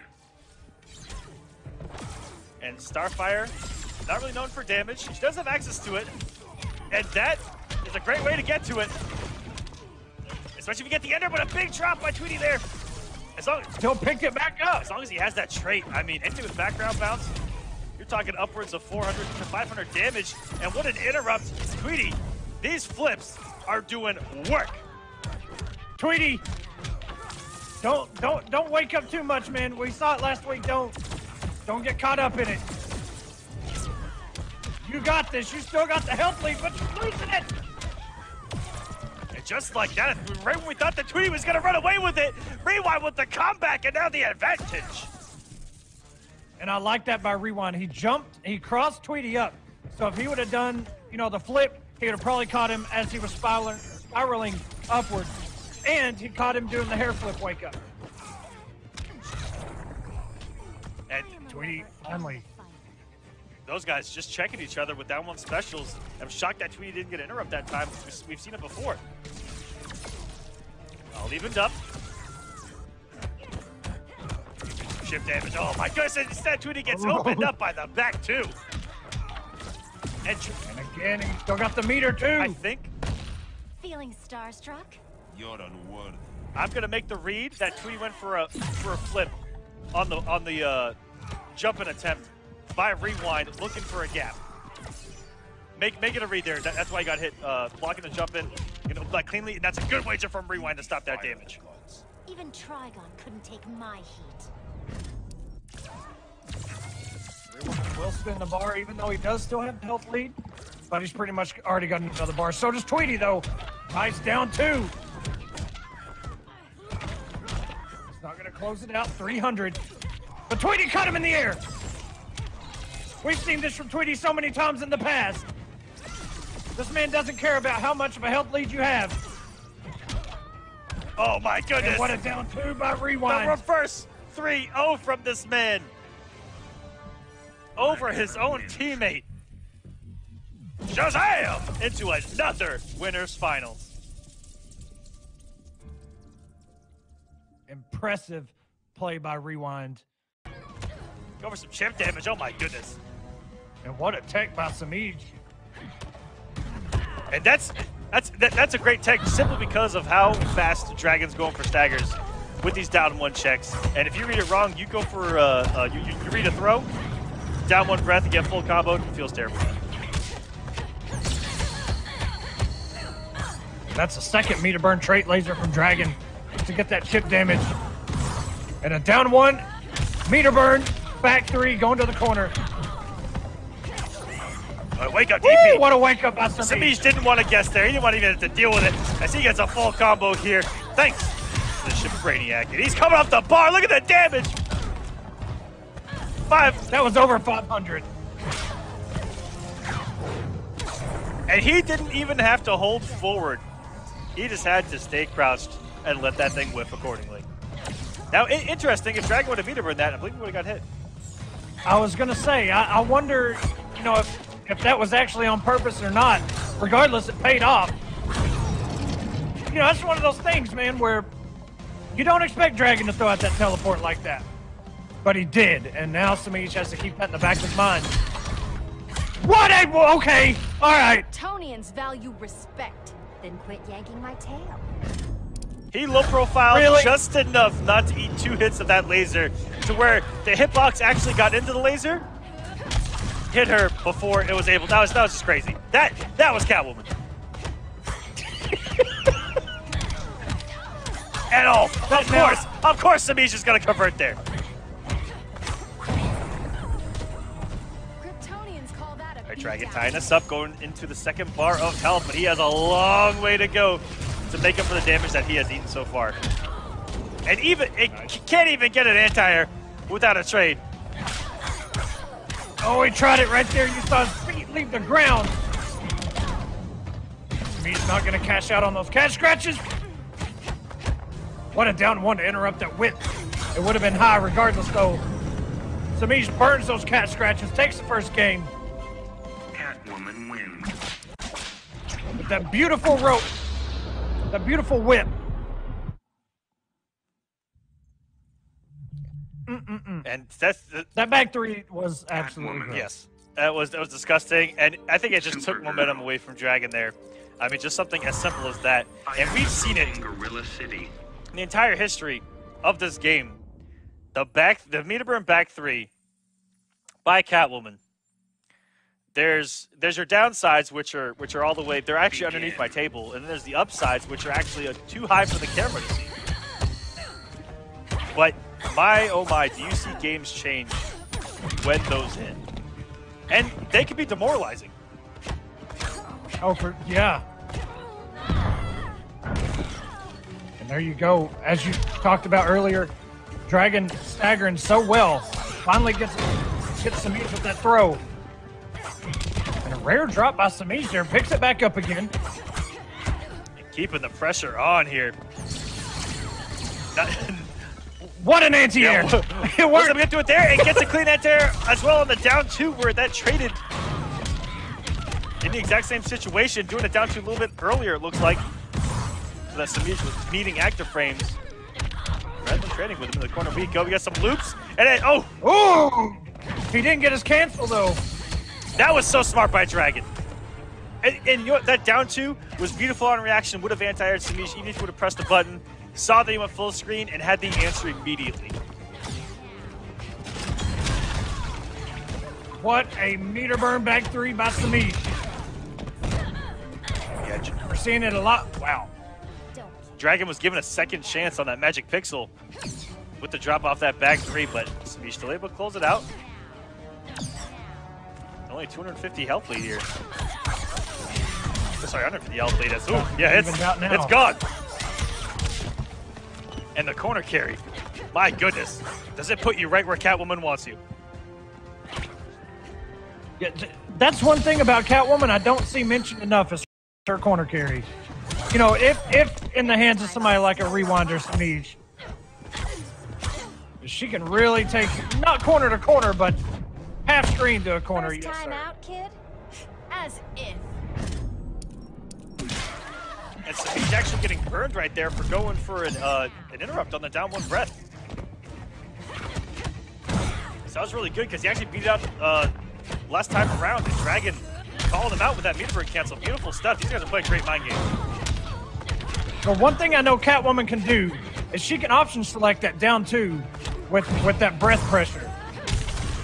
Speaker 1: And Starfire, not really known for damage. She does have access to it. And that is a great way to get to it. Especially if you get the ender, but a big drop by Tweedy there.
Speaker 2: Still picked it back up.
Speaker 1: As long as he has that trait. I mean, anything with background bounce, you're talking upwards of 400 to 500 damage. And what an interrupt. Tweedy, these flips are doing work.
Speaker 2: Tweedy, don't wake up too much, man. We saw it last week. Don't get caught up in it. You got this. You still got the health lead, but you're losing it.
Speaker 1: And just like that, right when we thought that Tweedy was going to run away with it, Rewind with the comeback and now the advantage.
Speaker 2: And I like that by Rewind. He jumped, he crossed Tweedy up. So if he would have done, you know, the flip, he would have probably caught him as he was spiraling upward. And he caught him doing the hair flip wake up.
Speaker 1: And
Speaker 2: Tweedy finally.
Speaker 1: Those guys just checking each other with down one specials. I'm shocked that Tweedy didn't get an interrupt that time. We've seen it before. All evened up. Shift damage. Oh my goodness, instead Tweedy gets opened up by the back too. And
Speaker 2: again, he still got the meter too.
Speaker 1: I think.
Speaker 6: Feeling starstruck?
Speaker 3: You're unworthy.
Speaker 1: I'm gonna make the read that Tweedy went for a flip on the jumping attempt by Rewind, looking for a gap. Make it a read there. That's why he got hit. Blocking the jump in, like cleanly, and that's a good wager from Rewind to stop that damage.
Speaker 6: Even Dragon couldn't take my heat.
Speaker 2: Rewind will spin the bar, even though he does still have the health lead. But he's pretty much already got another bar. So does Tweedy, though. Nice down two. He's not going to close it out. 300. But Tweedy caught him in the air. We've seen this from Tweedy so many times in the past. This man doesn't care about how much of a health lead you have.
Speaker 1: Oh my goodness.
Speaker 2: And what a down two by Rewind.
Speaker 1: The reverse 3-0 from this man. Over his own teammate. Shazam! Into another winner's finals.
Speaker 2: Impressive play by Rewind.
Speaker 1: Go for some chip damage. Oh my goodness.
Speaker 2: And what a tech by Semiij.
Speaker 1: And that's a great tech simply because of how fast Dragon's going for staggers with these down one checks. And if you read it wrong, you go for you read a throw, down one breath, and get full combo. It feels terrible.
Speaker 2: That's a second meter burn trait laser from Dragon to get that chip damage. And a down one, meter burn, back three, going to the corner.
Speaker 1: Wake up, DP.
Speaker 2: Woo, what a wake up by Semiij.
Speaker 1: Semiij didn't want to guess there. He didn't want to even have to deal with it as he gets a full combo here. Thanks to the ship Brainiac. And he's coming off the bar. Look at the damage.
Speaker 2: That was over 500.
Speaker 1: And he didn't even have to hold forward. He just had to stay crouched and let that thing whiff accordingly. Now, interesting, if Dragon would have meter burned that, I believe he would have got hit.
Speaker 2: I was going to say, I wonder, you know, if that was actually on purpose or not. Regardless, it paid off. You know, that's one of those things, man, where you don't expect Dragon to throw out that teleport like that. But he did, and now Semiij has to keep that in the back of his mind. What a... Okay, all right.
Speaker 6: Tonians value respect, then quit yanking my tail.
Speaker 1: He low profiled
Speaker 2: Really?
Speaker 1: just enough not to eat 2 hits of that laser to where the hitbox actually got into the laser, hit her before it was able. That was just crazy. That was Catwoman. And of course, Semiij is gonna convert there. All right, Dragon tying us up, going into the second bar of health, but he has a long way to go to make up for the damage that he has eaten so far. And can't even get an anti-air without a trade.
Speaker 2: Oh, he tried it right there. You saw his feet leave the ground. Semiij's not going to cash out on those cat scratches. What a down one to interrupt that whip. It would have been high regardless, though. Semiij burns those cat scratches, takes the first game.
Speaker 4: Catwoman wins.
Speaker 2: With that beautiful rope, that beautiful whip.
Speaker 1: And that's
Speaker 2: That back three was absolutely gross.
Speaker 1: yes, that was disgusting, and I think it just took momentum away from Dragon there. I mean, just something as simple as that, and we've seen it
Speaker 4: Gorilla City.
Speaker 1: in the entire history of this game. The meter burn back three by Catwoman. There's your downsides, which are all the way. They're actually underneath my table, and then there's the upsides, which are actually too high for the camera to see. But my oh my, do you see games change when those hit? And they can be demoralizing.
Speaker 2: Oh, yeah. And there you go. As you talked about earlier, Dragon staggering so well. Finally gets Semiij with that throw. And a rare drop by Semiij there. Picks it back up again.
Speaker 1: And keeping the pressure on here.
Speaker 2: What an anti-air!
Speaker 1: Yeah,
Speaker 2: It
Speaker 1: worked.
Speaker 2: worked.
Speaker 1: Get to it there. It gets a clean anti-air as well on the down two, where that traded in the exact same situation, doing it down two a little bit earlier, it looks like. So that Semiij was meeting active frames. Rather than trading with him in the corner, we go. We got some loops, and then,
Speaker 2: Oh! He didn't get his cancel, though.
Speaker 1: that was so smart by Dragon. And you know what? That down two was beautiful on reaction. Would have anti-aired Semiij, even if he would have pressed the button. Saw that he went full screen and had the answer immediately.
Speaker 2: What a meter burn back three by Semiij.
Speaker 1: Yeah,
Speaker 2: We're seeing it a lot. Wow.
Speaker 1: Dragon was given a second chance on that Magic Pixel with the drop off that back three, but Semiij still able to close it out. Only 250 health lead here. Sorry, 150 health lead. Yeah, it's gone. And the corner carry. My goodness. Does it put you right where Catwoman wants you?
Speaker 2: Yeah, that's one thing about Catwoman I don't see mentioned enough is her corner carry. You know, if in the hands of somebody like a Rewind or Semiij, she can really take, not corner to corner, but half screen to a corner.
Speaker 6: First
Speaker 2: Yes,
Speaker 6: time
Speaker 2: sir.
Speaker 6: out, kid? As if.
Speaker 1: And Semiij actually getting burned right there for going for an interrupt on the down one breath. So that was really good because he actually beat it out last time around. And Dragon called him out with that meter burn cancel. Beautiful stuff. These guys are playing great mind games.
Speaker 2: The one thing I know Catwoman can do is she can option select that down two with that breath pressure.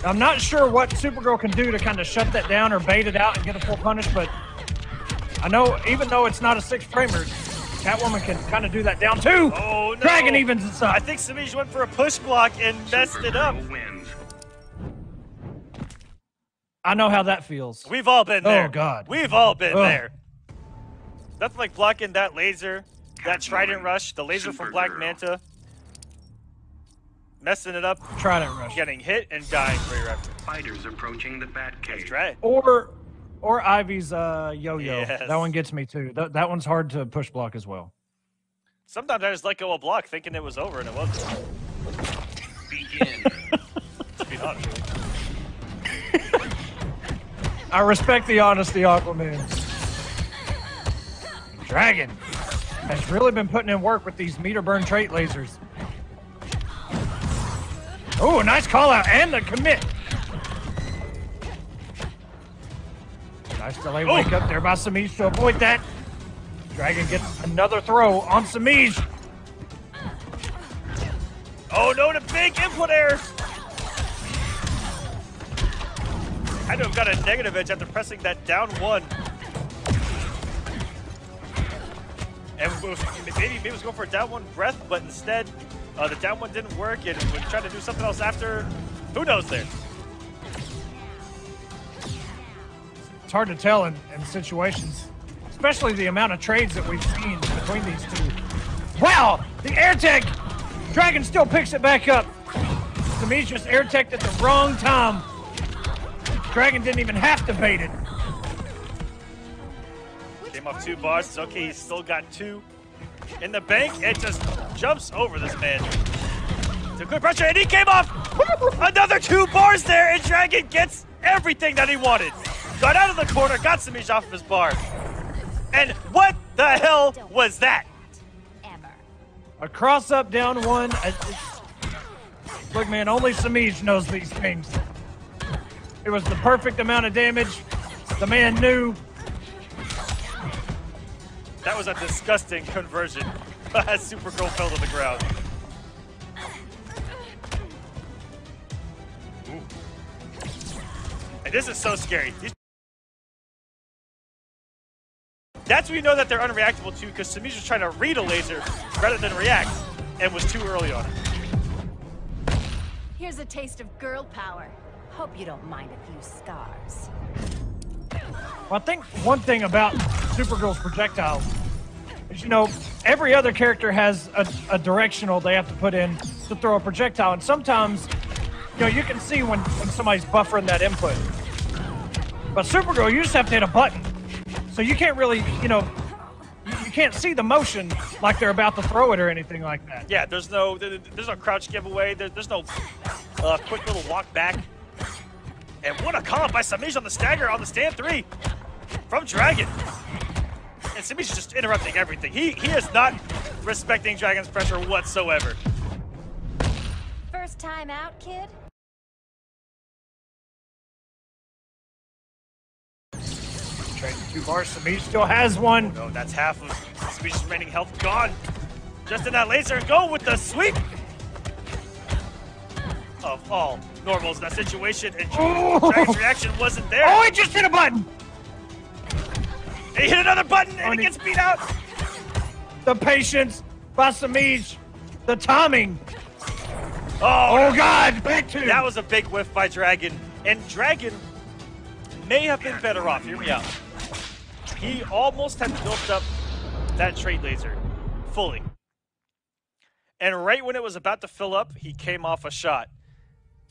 Speaker 2: I'm not sure what Supergirl can do to kind of shut that down or bait it out and get a full punish, but I know even though it's not a six-framer, Catwoman can kind of do that down two.
Speaker 1: Oh, no.
Speaker 2: Dragon evens it up.
Speaker 1: I think Semiij went for a push block and messed it up.
Speaker 4: Wins.
Speaker 2: I know how that feels.
Speaker 1: We've all been there.
Speaker 2: Oh, God.
Speaker 1: We've all been
Speaker 2: Ugh.
Speaker 1: there. Nothing like blocking that laser, that Trident Rush, the laser from Black
Speaker 4: Supergirl.
Speaker 1: Manta. Messing it up,
Speaker 2: Trident Rush.
Speaker 1: getting hit and dying for your effort.
Speaker 4: Fighters approaching the Batcave.
Speaker 1: Right.
Speaker 2: Or Ivy's yo-yo.
Speaker 1: Yes.
Speaker 2: That one gets me too. That one's hard to push block as well.
Speaker 1: Sometimes I just let go of a block thinking it was over and it wasn't.
Speaker 4: Begin.
Speaker 1: To be honest with you.
Speaker 2: I respect the honesty, Aquaman. Dragon has really been putting in work with these meter burn trait lasers. Oh, nice call out and the commit. Nice delay wake up there by Semiij to avoid that. Dragon gets another throw on Semiij.
Speaker 1: Oh no, the big input error! Had to have got a negative edge after pressing that down one. And maybe he was going for a down one breath, but instead the down one didn't work and we tried to do something else after. Who knows there?
Speaker 2: It's hard to tell in situations, especially the amount of trades that we've seen between these two. Wow, the air tech! Dragon still picks it back up. Semiij just air teched at the wrong time. Dragon didn't even have to bait it.
Speaker 1: Came off 2 bars. It's okay, he's still got 2 in the bank. It just jumps over this man. It's a good pressure, and he came off. Another 2 bars there, and Dragon gets everything that he wanted. Got out of the corner, got Semiij off of his bar. And what the hell was that?
Speaker 6: Ever.
Speaker 2: A cross up down one. Look, man, only Semiij knows these things. It was the perfect amount of damage. The man knew.
Speaker 1: That was a disgusting conversion as Supergirl fell to the ground. Ooh. And this is so scary. That's when you know that they're unreactable too, because Semiij was trying to read a laser rather than react, and was too early on it.
Speaker 6: Here's a taste of girl power. Hope you don't mind a few scars.
Speaker 2: Well, I think one thing about Supergirl's projectiles is, you know, every other character has a directional they have to put in to throw a projectile, and sometimes, you know, you can see when somebody's buffering that input. But Supergirl, you just have to hit a button. So you can't really, you know, you can't see the motion like they're about to throw it or anything like that.
Speaker 1: Yeah, there's no crouch giveaway. There's no quick little walk back. And what a call by Semiij on the stagger on the stand 3 from Dragon. And Semiij is just interrupting everything. He is not respecting Dragon's pressure whatsoever.
Speaker 6: First time out, kid?
Speaker 2: Trade 2 bars. Semiij still has one.
Speaker 1: No, that's half of Semiij's remaining health gone. Just in that laser, go with the sweep of all normals in that situation, and Dragon's reaction wasn't there.
Speaker 2: Oh, he just hit a button.
Speaker 1: He hit another button, and it gets beat out.
Speaker 2: The patience by Semiij. The timing.
Speaker 1: Oh
Speaker 2: God, back to
Speaker 1: that was a big whiff by Dragon, and Dragon may have been better off. Hear me out. He almost had built up that trade laser fully. And right when it was about to fill up, he came off a shot.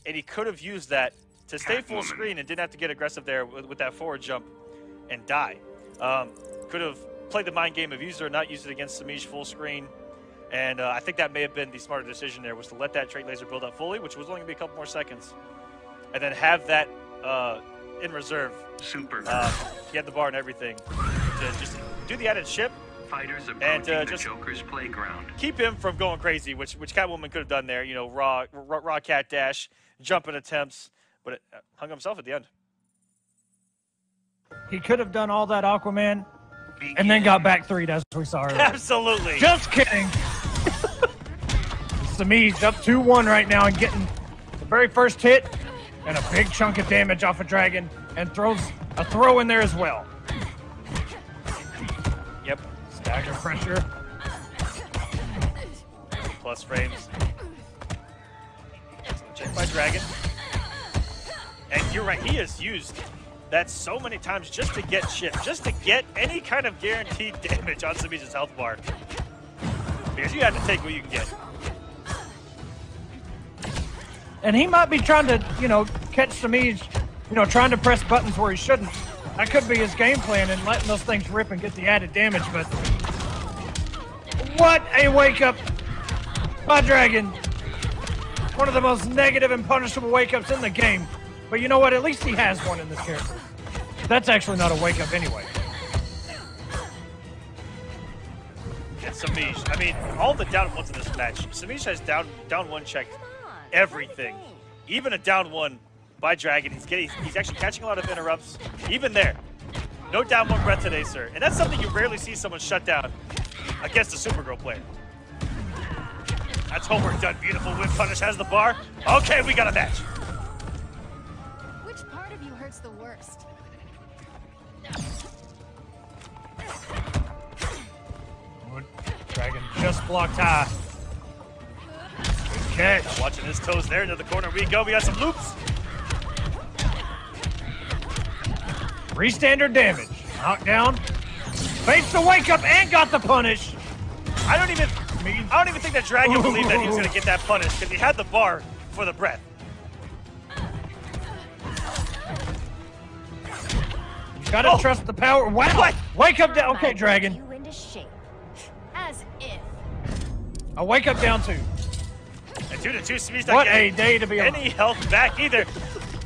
Speaker 1: And he could have used that to stay full screen and didn't have to get aggressive there with that forward jump and die. Could have played the mind game of use it or not use it against Semiij full screen. And I think that may have been the smarter decision there, was to let that trade laser build up fully, which was only going to be a couple more seconds. And then have that in reserve.
Speaker 4: Super.
Speaker 1: He had the bar and everything to just do the added ship
Speaker 4: Fighters
Speaker 1: and
Speaker 4: approaching the
Speaker 1: just
Speaker 4: Joker's playground.
Speaker 1: keep him from going crazy, which Catwoman could have done there. You know, raw cat dash, jumping attempts, but it hung himself at the end.
Speaker 2: He could have done all that, Aquaman, and then got back 3'd as we saw earlier.
Speaker 1: Absolutely.
Speaker 2: Just kidding. Semiij up 2-1 right now and getting the very first hit and a big chunk of damage off of Dragon, and throws a throw in there as well.
Speaker 1: Yep.
Speaker 2: Stagger pressure.
Speaker 1: Plus frames. Check by Dragon. And you're right, he has used that so many times just to get chip, just to get any kind of guaranteed damage on Semiij's health bar. Because you have to take what you can get.
Speaker 2: And he might be trying to, you know, catch Semiij, you know, trying to press buttons where he shouldn't. That could be his game plan, and letting those things rip and get the added damage, but what a wake-up by Dragon. One of the most negative and punishable wake-ups in the game. But you know what? At least he has one in this character. That's actually not a wake-up anyway.
Speaker 1: And Semiij, I mean, all the down ones in this match, Semiij has down one checked everything. Even a down one by Dragon, he's actually catching a lot of interrupts. Even there, no down one breath today, sir. And that's something you rarely see someone shut down against a Supergirl player. That's homework done. Beautiful whip punish, has the bar. Okay, we got a match.
Speaker 6: Which part of you hurts the worst?
Speaker 2: Dragon just blocked high. Good catch.
Speaker 1: Watching his toes there into the corner we go. We got some loops.
Speaker 2: Standard damage. Knockdown. Fakes the wake up and got the punish.
Speaker 1: I don't even think that Dragon believed that he was going to get that punish, because he had the bar for the breath.
Speaker 2: Gotta trust the power. Wow.
Speaker 1: What?
Speaker 2: Wake up down. Okay, Dragon.
Speaker 6: You into shape. As if.
Speaker 2: A wake up down 2.
Speaker 1: And 2-2, Semiij's not
Speaker 2: What a
Speaker 1: getting
Speaker 2: day to be alive.
Speaker 1: any health back either.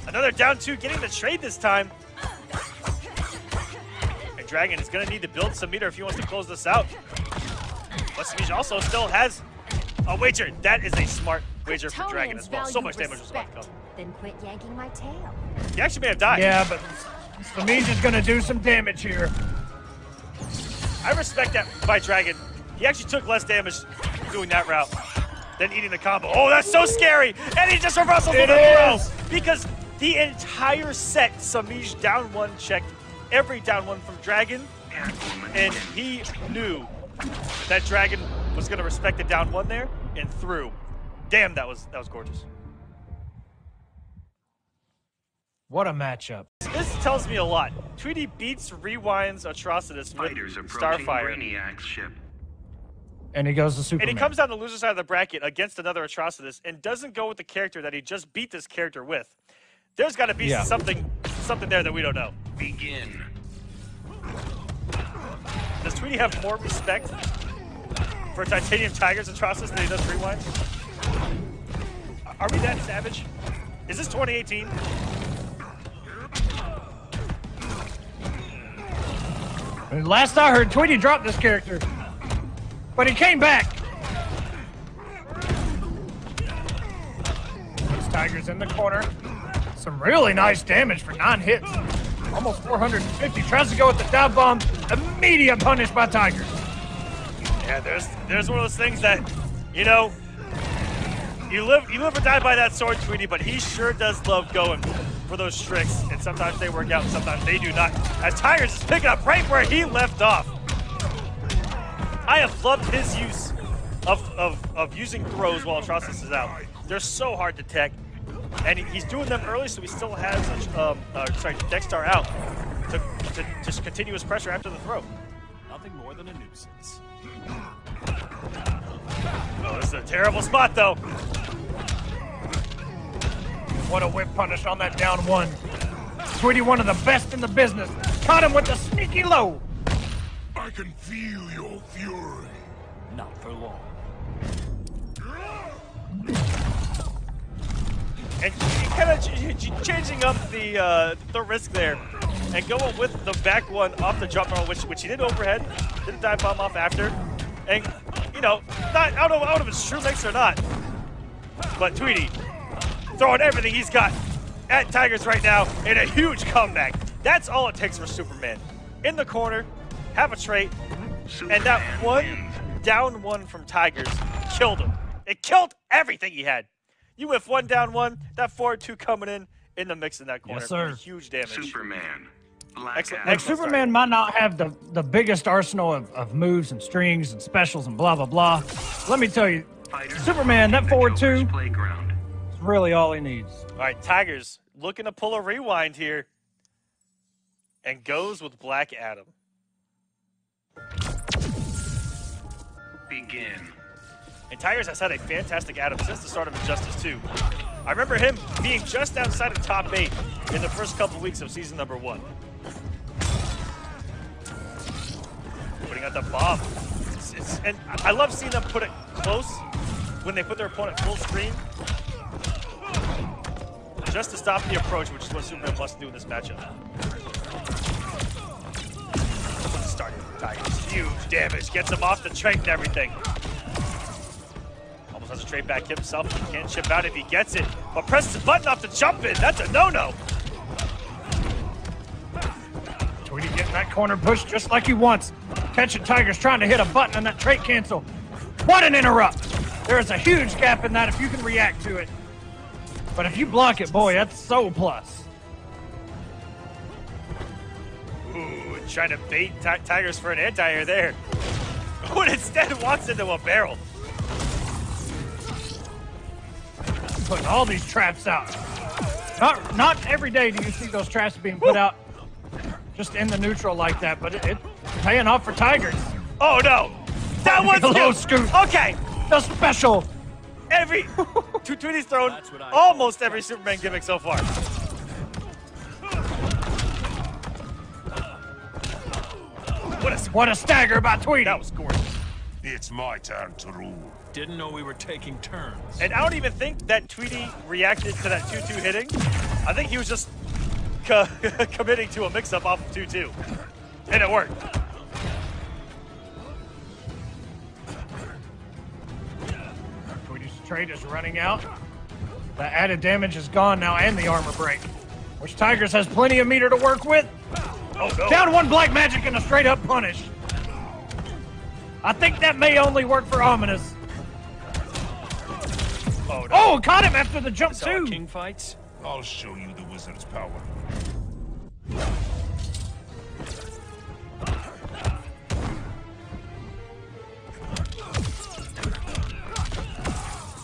Speaker 1: Another down 2, getting the trade this time. And Dragon is going to need to build some meter if he wants to close this out. But Semiij also still has a wager. That is a smart wager for Dragon as well. So much damage was about to come.
Speaker 6: Then quit yanking my tail.
Speaker 1: He actually may have died.
Speaker 2: Yeah, but Semiij is going to do some damage here.
Speaker 1: I respect that by Dragon. He actually took less damage doing that route than eating the combo. Oh, that's so scary! And he just reversals with a throw! Because the entire set, Semiij down one checked every down one from Dragon, and he knew that Dragon was going to respect the down one there and threw. Damn, that was gorgeous.
Speaker 2: What a matchup.
Speaker 1: This tells me a lot. Tweedy beats Rewind's Atrocitus with Starfire.
Speaker 4: Brainiac's ship.
Speaker 2: And he goes to Superman.
Speaker 1: And he comes down the loser side of the bracket against another Atrocitus and doesn't go with the character that he just beat this character with. There's got to be something there that we don't know.
Speaker 4: Begin.
Speaker 1: Does Tweedy have more respect for TitaniumTigerzz Atrocitus than he does Rewind? Are we that savage? Is this 2018?
Speaker 2: Last I heard, Tweedy dropped this character, but he came back. This Tiger's in the corner. Some really nice damage for 9 hits. Almost 450. Tries to go with the dive bomb. Immediate punish by Tiger.
Speaker 1: Yeah, there's one of those things that, you know, you live or die by that sword, Tweedy, but he sure does love going for those tricks, and sometimes they work out and sometimes they do not. As Tigerzz is picking up right where he left off. I have loved his use of using throws while Atrocitus is out. They're so hard to tech, and he's doing them early, so he still has Dexter out to just continue his pressure after the throw.
Speaker 7: Nothing more than a nuisance.
Speaker 1: Oh, this is a terrible spot, though.
Speaker 2: What a whip punish on that down one. Tweedy, one of the best in the business. Caught him with the sneaky low.
Speaker 3: I can feel your fury.
Speaker 7: Not for long.
Speaker 1: And kind of changing up the risk there and going with the back one off the jump roll, which he did overhead, didn't dive bomb off after. And, you know, I don't know if it's true mix or not, but Tweedy throwing everything he's got at Tigerzz right now in a huge comeback. That's all it takes for Superman. In the corner, have a trait, and that one down one from Tigerzz killed him. It killed everything he had. You whiff one down one, that 4-2 coming in the mix in that corner.
Speaker 2: Yes, sir.
Speaker 1: Huge damage.
Speaker 4: Superman.
Speaker 1: Excellent.
Speaker 2: Like, Superman might not have the biggest arsenal of moves and strings and specials and blah, blah, blah. Let me tell you, Superman, that 4-2 is really all he needs.
Speaker 1: All right, Tigerzz looking to pull a rewind here and goes with Black Adam.
Speaker 4: Begin.
Speaker 1: And Tigerzz has had a fantastic Adam since the start of Injustice 2. I remember him being just outside of top 8 in the first couple weeks of season number 1. Putting out the bomb. And I love seeing them put it close when they put their opponent full screen, just to stop the approach, which is what Superman must do in this matchup. Starting Tigerzz, huge damage, gets him off the trait and everything. Almost has a trade back himself, he can't chip out if he gets it, but presses the button off the jump in, that's a no-no.
Speaker 2: Tweedy getting that corner push just like he wants. Catching Tigerzz trying to hit a button and that trait cancel. What an interrupt! There is a huge gap in that if you can react to it. But if you block it, boy, that's so plus.
Speaker 1: Ooh, trying to bait Tigerzz for an anti-air there. But instead walks into a barrel.
Speaker 2: Putting all these traps out. Not every day do you see those traps being put out just in the neutral like that, but it's paying off for Tigerzz.
Speaker 1: Oh no! That one's
Speaker 2: Low
Speaker 1: good!
Speaker 2: scoop.
Speaker 1: Okay!
Speaker 2: The special.
Speaker 1: Tweedy's thrown almost every Superman gimmick so far.
Speaker 2: What a stagger by Tweedy.
Speaker 1: That was gorgeous.
Speaker 3: It's my turn to rule.
Speaker 7: Didn't know we were taking turns.
Speaker 1: And I don't even think that Tweedy reacted to that 2-2 hitting. I think he was just committing to a mix-up off of 2-2. And it worked.
Speaker 2: Trade is running out. The added damage is gone now and the armor break, which Tigers has plenty of meter to work with.
Speaker 1: Oh, no.
Speaker 2: Down one black magic and a straight up punish. I think that may only work for Ominous.
Speaker 1: Oh, no.
Speaker 2: Oh, caught him after the jump
Speaker 7: Is our
Speaker 2: too.
Speaker 7: king fights?
Speaker 3: I'll show you the wizard's power.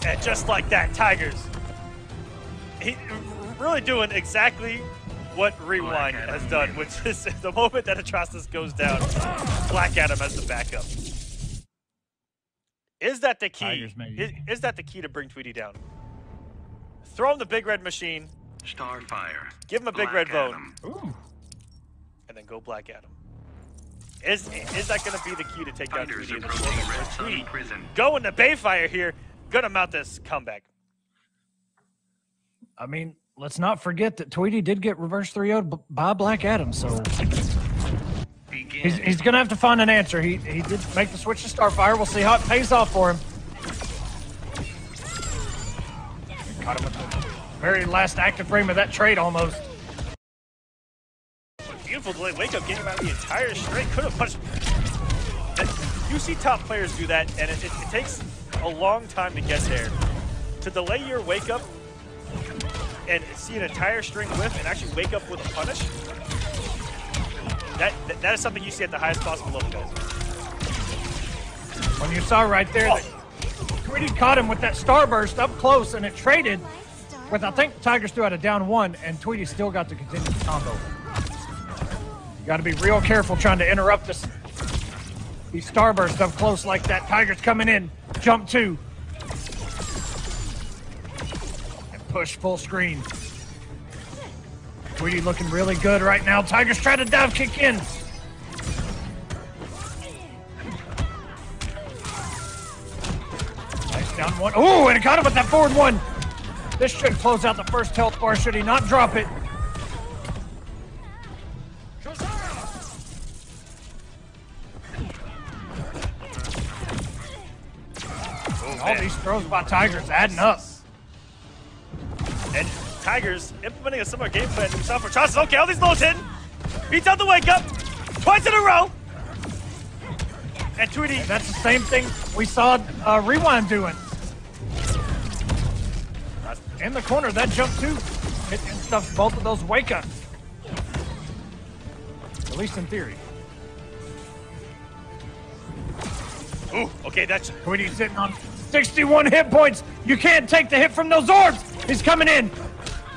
Speaker 1: And just like that, Tigers. He really doing exactly what Rewind has done, which is the moment that Atrocitus goes down, Black Adam as the backup. Is that the key?
Speaker 2: Tigers, maybe.
Speaker 1: Is that the key to bring Tweedy down? Throw him the big red machine,
Speaker 4: Starfire.
Speaker 1: give him a big
Speaker 4: Black
Speaker 1: red vote,
Speaker 4: Adam.
Speaker 2: Ooh.
Speaker 1: and then go Black Adam. Is that going to be the key to take down
Speaker 4: Fighters
Speaker 1: Tweedy?
Speaker 4: approaching Red Sun
Speaker 1: Tweedy
Speaker 4: Prison.
Speaker 1: going to Bayfire here, gonna mount this comeback.
Speaker 2: I mean, let's not forget that Tweedy did get reverse 3-0'd by Black Adam, so
Speaker 4: Begin.
Speaker 2: he's going to have to find an answer. He did make the switch to Starfire. We'll see how it pays off for him. Caught him with the very last active frame of that trade almost.
Speaker 1: Beautiful delay wake up, getting him out of the entire string. Could have punched. You see top players do that, and it takes a long time to get there. To delay your wake up and see an entire string whiff and actually wake up with a punish, that is something you see at the highest possible level, guys.
Speaker 2: When you saw right there that Tweedy caught him with that starburst up close, and it traded with, I think Tigers threw out a down one, and Tweedy still got to continue the combo. You got to be real careful trying to interrupt this. These starbursts up close like that. Tigers coming in. Jump two. And push full screen. Tweedy looking really good right now. Tigers trying to dive kick in. Nice down one. Oh, and it got him with that forward one. This should close out the first health bar, should he not drop it. All these throws by Tigers adding up.
Speaker 1: And Tigers implementing a similar game plan himself for Chaucer. Okay, all these lows hitting. Beats out the wake up. Twice in a row. And Tweedy.
Speaker 2: And that's the same thing we saw Rewind doing. In the corner, that jump too. It stuffs both of those wake ups. At least in theory.
Speaker 1: Ooh, okay, that's.
Speaker 2: Tweedy's sitting on 61 hit points. You can't take the hit from those orbs. He's coming in.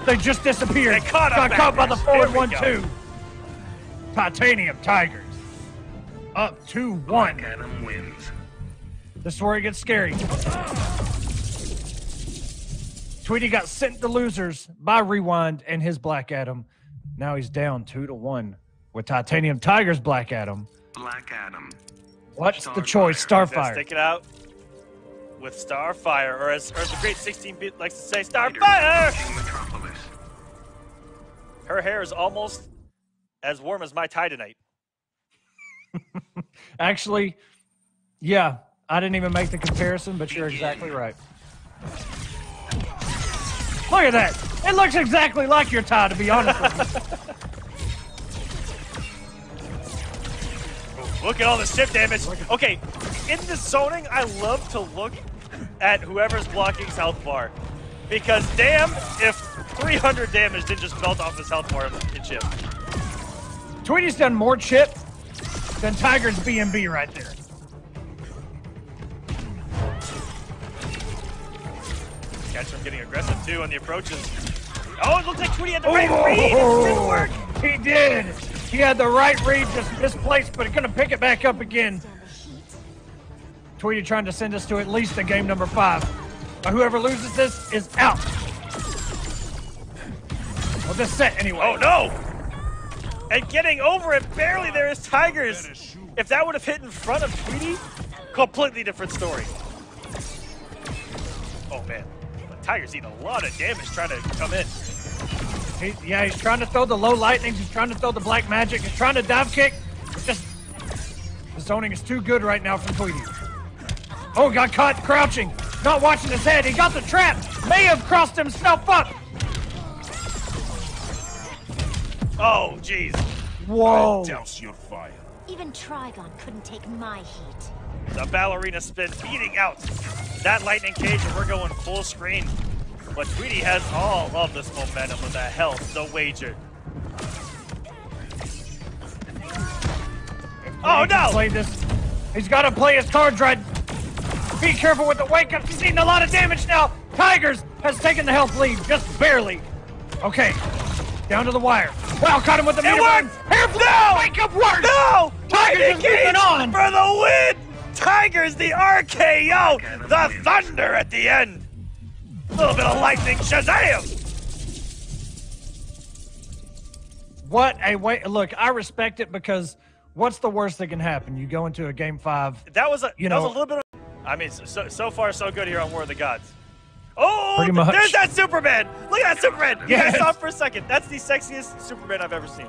Speaker 2: They just disappeared.
Speaker 1: They caught him
Speaker 2: Got caught by the forward
Speaker 1: There we
Speaker 2: 1-2. TitaniumTigerzz up 2-1.
Speaker 4: Black Adam wins.
Speaker 2: This is where it gets scary. Tweedy got sent to losers by Rewind and his Black Adam. Now he's down 2-1 with TitaniumTigerzz Black Adam.
Speaker 4: Black Adam.
Speaker 2: What's the
Speaker 4: Starfire.
Speaker 2: choice?
Speaker 1: Let's
Speaker 2: Starfire.
Speaker 1: take it out with Starfire, or as the great 16-bit likes to say,
Speaker 4: Fighters
Speaker 1: Starfire!
Speaker 4: approaching Metropolis.
Speaker 1: Her hair is almost as warm as my tie tonight.
Speaker 2: Actually, yeah, I didn't even make the comparison, but you're exactly right. Look at that. It looks exactly like your tie, to be honest with you.
Speaker 1: Look at all the chip damage. Okay, in the zoning, I love to look at whoever's blocking health bar. Because damn if 300 damage didn't just melt off his health bar in chip.
Speaker 2: Tweedy's done more chip than Tiger's B&B right there.
Speaker 1: Catch him getting aggressive too on the approaches. Oh, it looks like Tweedy had the right read. It didn't work.
Speaker 2: He did. He had the right read, just misplaced, but gonna pick it back up again. Tweedy trying to send us to at least a game number 5. Whoever loses this is out. Well, this set anyway.
Speaker 1: Oh no! And getting over it barely there is Tigers. If that would have hit in front of Tweedy, completely different story. Oh man, Tigers eating a lot of damage trying to come in.
Speaker 2: He's trying to throw the low lightnings. He's trying to throw the black magic. He's trying to dive kick. It's just the zoning is too good right now from Tweedy. Oh, got caught crouching. not watching his head. He got the trap. May have crossed himself up.
Speaker 1: Oh, jeez.
Speaker 2: Whoa.
Speaker 3: Douse your fire.
Speaker 6: Even Trigon couldn't take my heat.
Speaker 1: The ballerina spin beating out that lightning cage, and we're going full screen. But Tweedy has all of this momentum with the health, the wager. Oh no!
Speaker 2: Play this. He's got to play his cards right. Be careful with the wake up. He's eating a lot of damage now. Tigers has taken the health lead, just barely. Okay, down to the wire. Wow, caught him with the meter burn.
Speaker 1: No!
Speaker 2: Wake up work!
Speaker 1: No!
Speaker 2: Tigers is moving on.
Speaker 1: For the win! Tigers, the RKO! The thunder at the end! A little bit of lightning Shazam!
Speaker 2: What a way. Look, I respect it because what's the worst that can happen? You go into a game 5.
Speaker 1: That was a
Speaker 2: You know,
Speaker 1: little bit of, I mean, so far so good here on War of the Gods. Oh,
Speaker 2: Pretty much.
Speaker 1: There's that Superman! Look at that Superman! You
Speaker 2: Yes.
Speaker 1: guys saw it for a second. That's the sexiest Superman I've ever seen.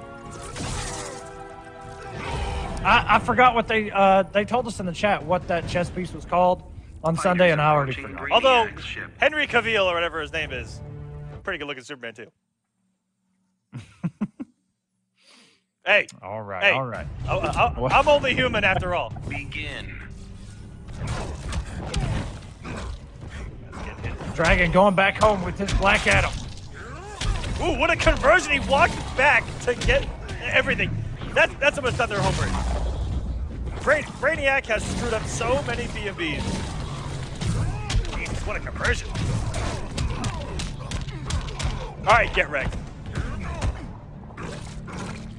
Speaker 2: I forgot what they told us in the chat what that chess piece was called on Sunday, and I already forgot.
Speaker 1: Although, Henry Cavill, or whatever his name is, pretty good looking Superman too. Hey.
Speaker 2: All right,
Speaker 1: Hey.
Speaker 2: all right.
Speaker 1: I'm only human after all.
Speaker 4: Begin.
Speaker 2: Dragon going back home with his Black Adam.
Speaker 1: Ooh, what a conversion. He walked back to get everything. That's almost done their homework. Brainiac has screwed up so many B&Bs. Jesus, what a conversion. All right, GetReked.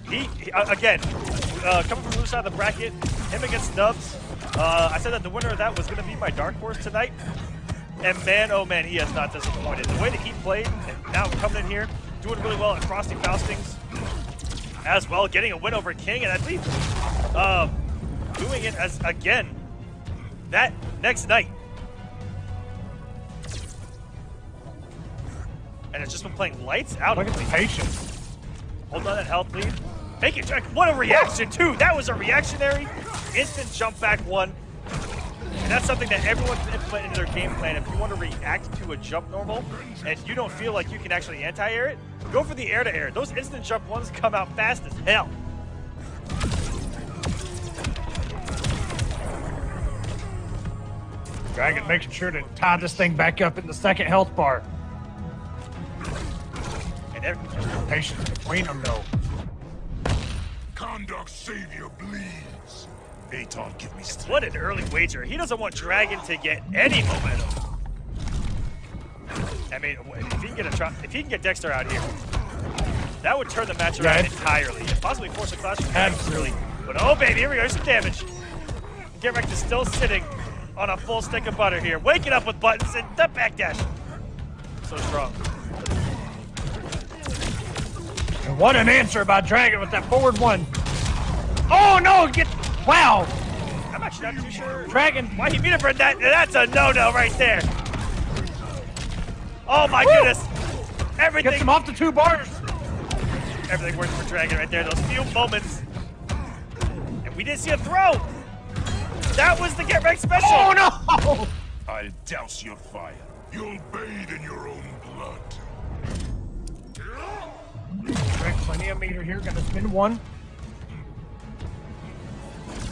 Speaker 1: He again, coming from the other side of the bracket, him against Nubs. I said that the winner of that was going to be my dark horse tonight. And man, oh man, he has not disappointed. The way that he played, and now coming in here, doing really well at Frosty Faustings as well, getting a win over King, and I believe doing it as, again, that next night. And it's just been playing lights out.
Speaker 2: Look at the patience.
Speaker 1: Hold on that health lead. Make it check. What a reaction, too. That was a reactionary instant jump back one. And that's something that everyone can implement into their game plan. If you want to react to a jump normal and you don't feel like you can actually anti-air it, go for the air-to-air. Those instant jump ones come out fast as hell.
Speaker 2: Dragon making sure to tie this thing back up in the second health bar.
Speaker 1: And
Speaker 2: patience between them, though.
Speaker 3: Conduct savior bleeds. Aton, give me strength.
Speaker 1: what an early wager. He doesn't want Dragon to get any momentum. I mean, if he can get Dexter out here, that would turn the match around entirely. And possibly force a clash.
Speaker 2: Absolutely.
Speaker 1: But oh baby, here we go, here's some damage. GetReked is still sitting on a full stick of butter here. Waking up with buttons and the backdash. So strong.
Speaker 2: And what an answer by Dragon with that forward one. Oh no, wow.
Speaker 1: I'm actually not too sure
Speaker 2: Dragon.
Speaker 1: why he meter burned that. That's a no-no right there. Oh my goodness. Everything.
Speaker 2: Gets him off the 2 bars.
Speaker 1: Everything worked for Dragon right there. Those few moments. And we didn't see a throw. That was the GetReked special.
Speaker 2: Oh no.
Speaker 3: I'll douse your fire. You'll bathe in your own blood.
Speaker 2: Dragon, plenty of meter here. Gonna spin one.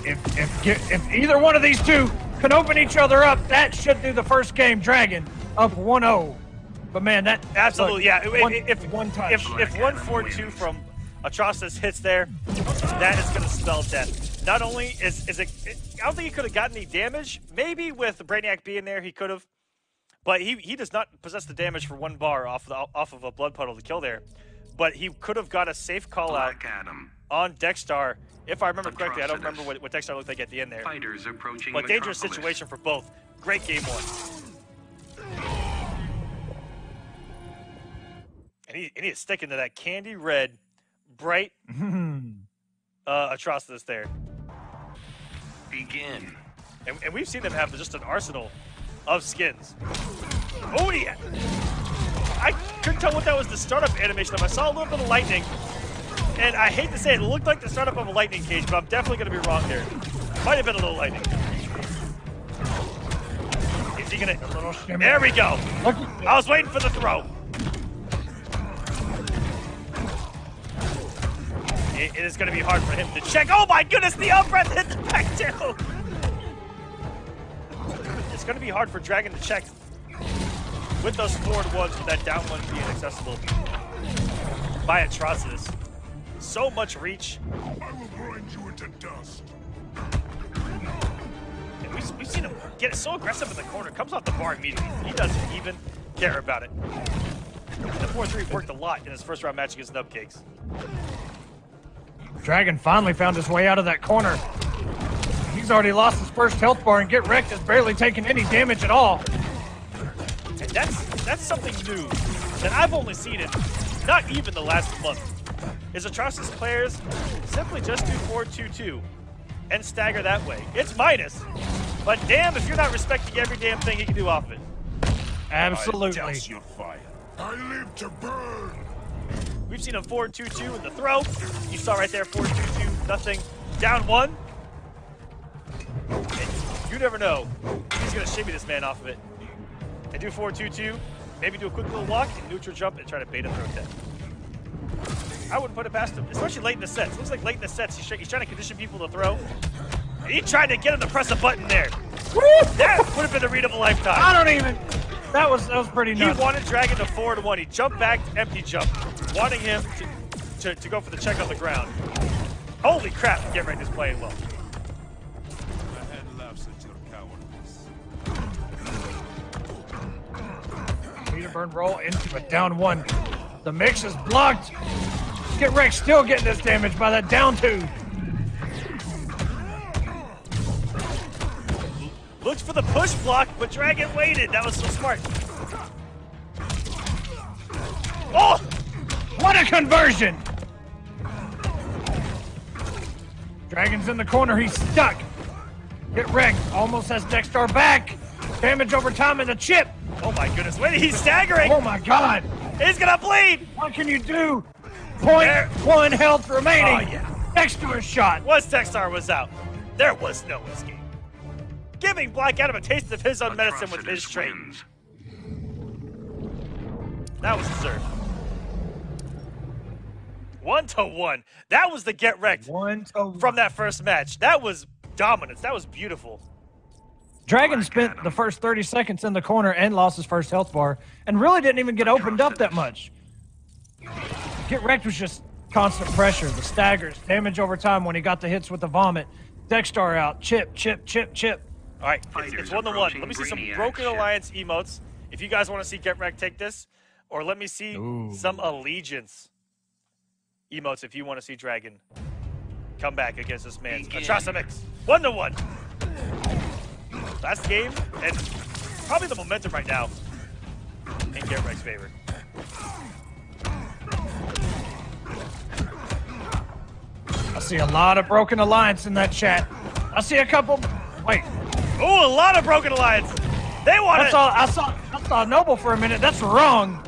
Speaker 2: If either one of these two can open each other up, that should do the first game. Dragon up 1-0. But man, that
Speaker 1: absolutely,
Speaker 2: look,
Speaker 1: yeah.
Speaker 2: If
Speaker 1: 1-4-2 from Atrocitus hits there, that is going to spell death. Not only is it, I don't think he could have gotten any damage. Maybe with Brainiac being there, he could have. But he does not possess the damage for 1 bar off of a blood puddle to kill there. But he could have got a safe call out on Dexter. If I remember correctly, I don't remember what Dexter looked like at the end there.
Speaker 4: Fighters approaching
Speaker 1: but dangerous situation for both. Great game one. And he is sticking to that candy red, bright Atrocitus there.
Speaker 4: Begin.
Speaker 1: And we've seen them have just an arsenal of skins. Oh yeah! I couldn't tell what that was the startup animation of. I saw a little bit of lightning. And I hate to say it looked like the startup of a lightning cage, but I'm definitely going to be wrong there. Might have been a little lightning. he gonna?
Speaker 2: A little shimmy.
Speaker 1: There we go.
Speaker 2: Look,
Speaker 1: I was waiting for the throw. It is gonna be hard for him to check. Oh my goodness, the up breath hit the back too. It's gonna be hard for Dragon to check with those forward ones with that down one being accessible by Atrocitus. So much reach.
Speaker 3: I will grind you into dust.
Speaker 1: And we've seen him get so aggressive in the corner. Comes off the bar immediately. He doesn't even care about it. The 4-3 worked a lot in his first round match against Nubcakes.
Speaker 2: Dragon finally found his way out of that corner. He's already lost his first health bar, and GetReked has barely taken any damage at all.
Speaker 1: And that's something new that I've only seen it, not even the last month. Is Atrocitus players simply just do 4-2-2 and stagger that way. It's minus, but damn if you're not respecting every damn thing he can do off it.
Speaker 2: Absolutely.
Speaker 3: I douse your fire. I live to burn.
Speaker 1: We've seen him 4-2-2 in the throw. You saw right there, 4-2-2, nothing. Down one. And you never know. He's gonna shimmy this man off of it. And do 4-2-2, maybe do a quick little walk and neutral jump and try to bait a throw 10. I wouldn't put it past him, especially late in the sets. Looks like late in the sets, he's trying to condition people to throw. And he tried to get him to press a button there. Woo! That would have been the read of a lifetime.
Speaker 2: I don't even. That was pretty nuts.
Speaker 1: He wanted Dragon to forward one. He jumped back, empty jump, wanting him to go for the check on the ground. Holy crap, GetReked is playing well.
Speaker 3: My head laughs at your cowardice.
Speaker 2: Peter burn roll into a down one. The mix is blocked. GetReked still getting this damage by that down two.
Speaker 1: Looked for the push block, but Dragon waited. That was so smart. Oh!
Speaker 2: What a conversion! Dragon's in the corner. He's stuck. GetReked almost has Dexstar back. Damage over time in the chip.
Speaker 1: Oh my goodness, wait, he's staggering!
Speaker 2: Oh my god!
Speaker 1: He's gonna bleed!
Speaker 2: What can you do? .1 health remaining.
Speaker 1: Oh yeah.
Speaker 2: Dexstar shot.
Speaker 1: Once Dexstar was out, there was no escape. Giving Black Adam a taste of his own medicine with his trade.
Speaker 4: Wins.
Speaker 1: That was deserved. 1-1. That was the GetReked
Speaker 2: 1-1
Speaker 1: from that first match. That was dominance. That was beautiful.
Speaker 2: Dragon spent the first 30 seconds in the corner and lost his first health bar and really didn't even get opened up that much. GetReked was just constant pressure, the staggers, damage over time when he got the hits with the vomit. Dexstar out, chip, chip, chip, chip.
Speaker 1: All right, it's 1-1. Let me see some Broken Alliance emotes. If you guys want to see GetReked take this, or let me see some Allegiance emotes if you want to see Dragon come back against this man's Atrocitus. 1-1. Last game, and probably the momentum right now in GetReked's favor.
Speaker 2: I see a lot of Broken Alliance in that chat. I see a couple. Wait.
Speaker 1: Oh, a lot of Broken Alliance. They want it.
Speaker 2: I saw Noble for a minute. That's wrong.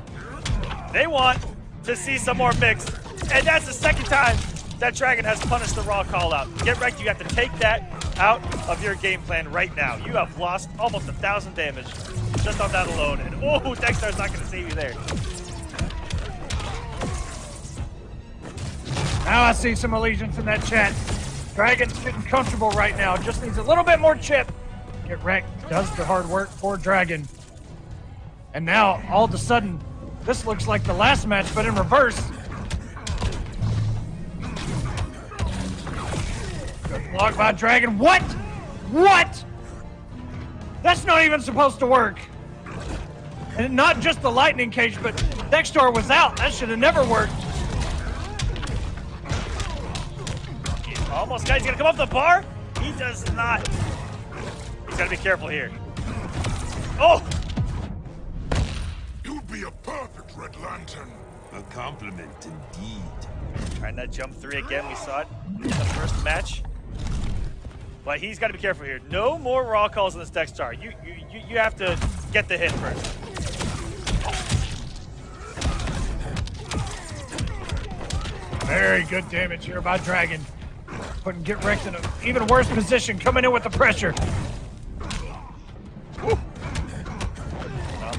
Speaker 1: They want to see some more mix, and that's the second time that Dragon has punished the raw call out. GetReked, you have to take that out of your game plan right now. You have lost almost 1,000 damage just on that alone, and oh, Dexstar's not going to save you there.
Speaker 2: Now I see some Allegiance in that chat. Dragon's getting comfortable right now. Just needs a little bit more chip. GetReked does the hard work for Dragon. And now, all of a sudden, this looks like the last match, but in reverse. Good block by Dragon. What? What? That's not even supposed to work. And not just the lightning cage, but Dexstar was out. That should have never worked.
Speaker 1: Almost, guys, he's gonna come off the bar. He does not. He's gotta be careful here. Oh!
Speaker 3: You'd be a perfect Red Lantern. A compliment indeed.
Speaker 1: Trying that jump 3 again. We saw it in the first match. But he's gotta be careful here. No more raw calls on this Dexstar. You have to get the hit first.
Speaker 2: Very good damage here by Dragon. Putting GetReked in an even worse position, coming in with the pressure.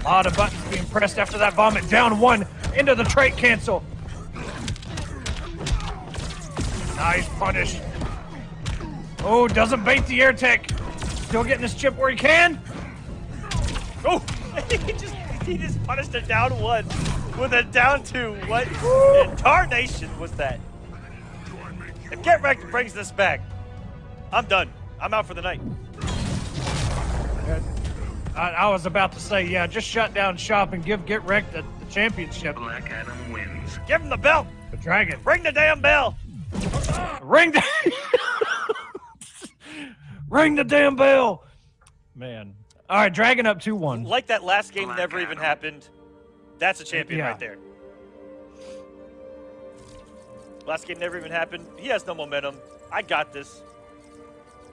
Speaker 2: A lot of buttons being pressed after that vomit. Down one into the trait cancel. Nice punish. Oh, doesn't bait the air tech. Still getting his chip where he can.
Speaker 1: Oh, he just punished a down one with a down two. What in tarnation was that? If GetReked brings this back, I'm done. I'm out for the night.
Speaker 2: I was about to say, yeah, just shut down shop and give GetReked the championship.
Speaker 4: Black Adam wins.
Speaker 1: Give him the belt.
Speaker 2: The Dragon.
Speaker 1: Ring the damn bell.
Speaker 2: Ring the ring the damn bell. Man. All right, Dragon up 2-1.
Speaker 1: Like that last game
Speaker 4: Black
Speaker 1: never even
Speaker 4: Adam.
Speaker 1: happened. That's a champion
Speaker 2: Yeah.
Speaker 1: right there. Last game never even happened. He has no momentum. I got this.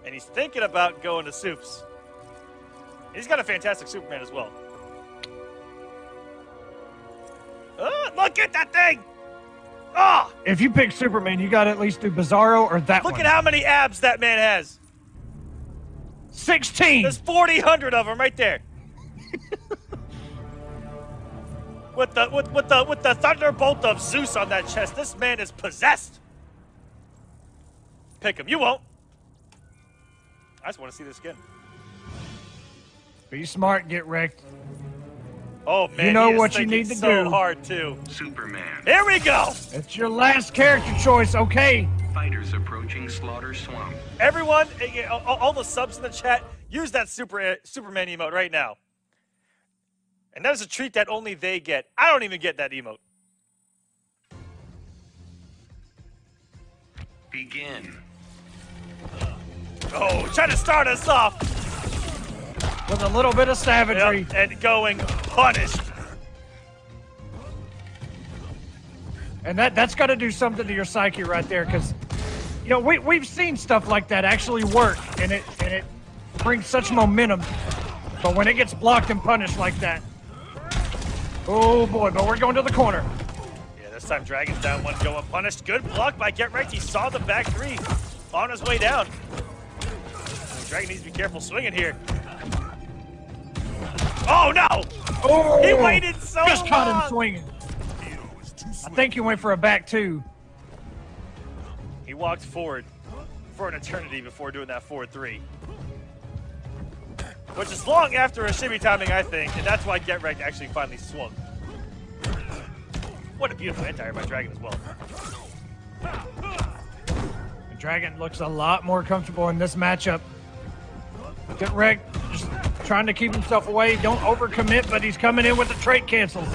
Speaker 1: And he's thinking about going to Soups. He's got a fantastic Superman as well. Look at that thing! Ah!
Speaker 2: If you pick Superman, you got to at least do Bizarro or that
Speaker 1: Look
Speaker 2: one.
Speaker 1: at how many abs that man has.
Speaker 2: 16.
Speaker 1: There's 4,000 of them right there. with the thunderbolt of Zeus on that chest, this man is possessed. Pick him. You won't. I just want to see this again.
Speaker 2: Be smart, GetReked.
Speaker 1: Oh man,
Speaker 2: You know
Speaker 1: he is
Speaker 2: what you
Speaker 1: thinking
Speaker 2: need to
Speaker 1: so
Speaker 2: do.
Speaker 1: hard too.
Speaker 4: Superman.
Speaker 1: Here we go.
Speaker 2: It's your last character choice, okay?
Speaker 4: Fighters approaching Slaughter Swamp.
Speaker 1: Everyone, all the subs in the chat, use that Superman emote right now. And that is a treat that only they get. I don't even get that emote.
Speaker 4: Begin.
Speaker 1: Oh, trying to start us off.
Speaker 2: With a little bit of savagery.
Speaker 1: Yep, and going punished.
Speaker 2: And that's got to do something to your psyche right there, because, you know, we've seen stuff like that actually work, and it brings such momentum. But when it gets blocked and punished like that, oh boy! But we're going to the corner.
Speaker 1: Yeah, this time Dragon's down one, going punished. Good block by GetReked. He saw the back three on his way down. Dragon needs to be careful swinging here. Oh no!
Speaker 2: Oh,
Speaker 1: He waited so
Speaker 2: just caught
Speaker 1: long.
Speaker 2: him swinging. I think he went for a back two.
Speaker 1: He walked forward for an eternity before doing that 4-3. Which is long after a shimmy timing, I think, and that's why GetReked actually finally swung. What a beautiful anti-air by Dragon as well.
Speaker 2: The Dragon looks a lot more comfortable in this matchup. GetReked just trying to keep himself away. Don't overcommit, but he's coming in with the trait cancels.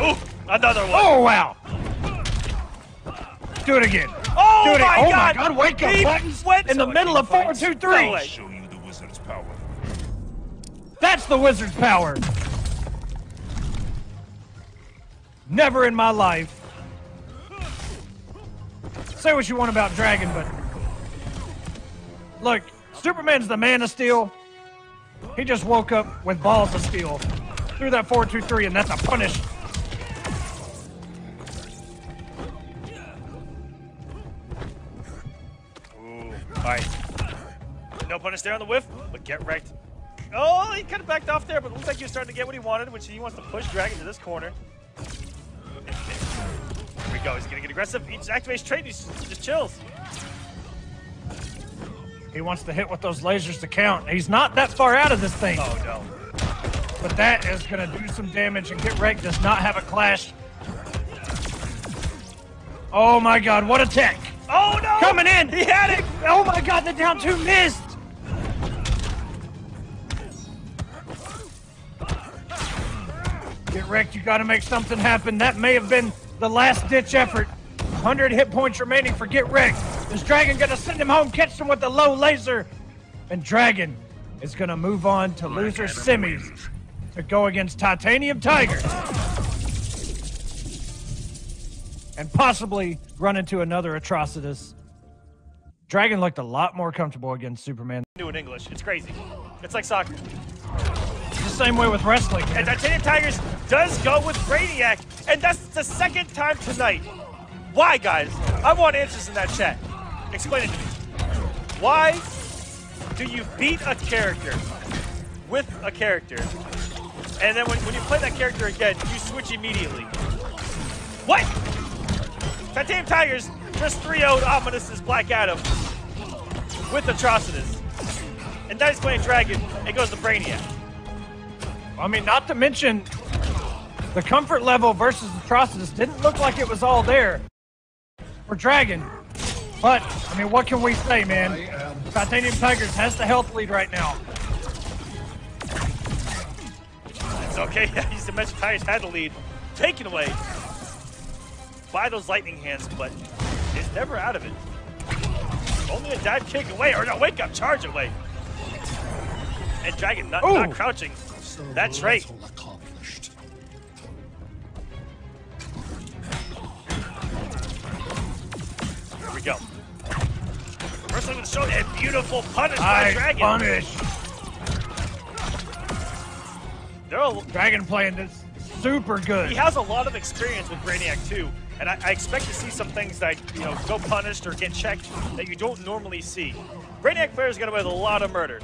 Speaker 1: Ooh, another one.
Speaker 2: Oh, wow. Do it again.
Speaker 1: Oh,
Speaker 2: Do it
Speaker 1: my
Speaker 2: again.
Speaker 1: God.
Speaker 2: Oh, my God. Wake up
Speaker 1: He
Speaker 2: buttons
Speaker 1: went
Speaker 2: in the
Speaker 1: to
Speaker 2: middle of
Speaker 1: No
Speaker 2: 4-2-3.
Speaker 1: way.
Speaker 3: Show you the wizard's power.
Speaker 2: That's the wizard's power. Never in my life. Say what you want about Dragon, but look, Superman's the man of steel. He just woke up with balls of steel. Threw that 4-2-3, and that's a punish.
Speaker 1: Ooh, all right. No punish there on the whiff, but GetReked. Oh, he kind of backed off there, but it looks like he was starting to get what he wanted, which he wants to push Dragon to this corner. Here we go. He's going to get aggressive. He just activates trait. He just chills.
Speaker 2: He wants to hit with those lasers to count. He's not that far out of this thing.
Speaker 1: Oh, no.
Speaker 2: But that is going to do some damage, and GetReked does not have a clash. Oh, my God. What a tech.
Speaker 1: Oh, no.
Speaker 2: Coming in.
Speaker 1: He had it.
Speaker 2: Oh, my God. The down two missed. GetReked, you got to make something happen. That may have been the last-ditch effort. 100 hit points remaining for GetReked. Is Dragon going to send him home, catch him with the low laser? And Dragon is going to move on to loser
Speaker 4: Adam
Speaker 2: semis
Speaker 4: wins.
Speaker 2: to go against TitaniumTigerzz. And possibly run into another Atrocitus. Dragon looked a lot more comfortable against Superman.
Speaker 1: Do in English. It's crazy. It's like soccer.
Speaker 2: It's the same way with wrestling.
Speaker 1: And TitaniumTigerzz does go with Brainiac, and that's the second time tonight. Why, guys? I want answers in that chat. Explain it to me. Why do you beat a character with a character, and then when you play that character again, you switch immediately. What? TitaniumTigerzz just 3-0'd Ominous's Black Adam with Atrocitus. And now he's playing Dragon, and goes to Brainiac.
Speaker 2: I mean, not to mention, the comfort level versus Atrocitus didn't look like it was all there for Dragon. But, I mean, what can we say, man? TitaniumTigerzz has the health lead right now.
Speaker 1: It's okay, yeah, he's mentioned Tigers had the lead. Taken away by those lightning hands, but is never out of it. Only a dive kick away, or no, wake up charge away. And Dragon not crouching. That trait. There we go. First one to show a beautiful punish by Dragon.
Speaker 2: Punish.
Speaker 1: They're
Speaker 2: Dragon playing this super good.
Speaker 1: He has a lot of experience with Brainiac too, and I expect to see some things that, you know, go punished or get checked that you don't normally see. Brainiac players get away with a lot of murder.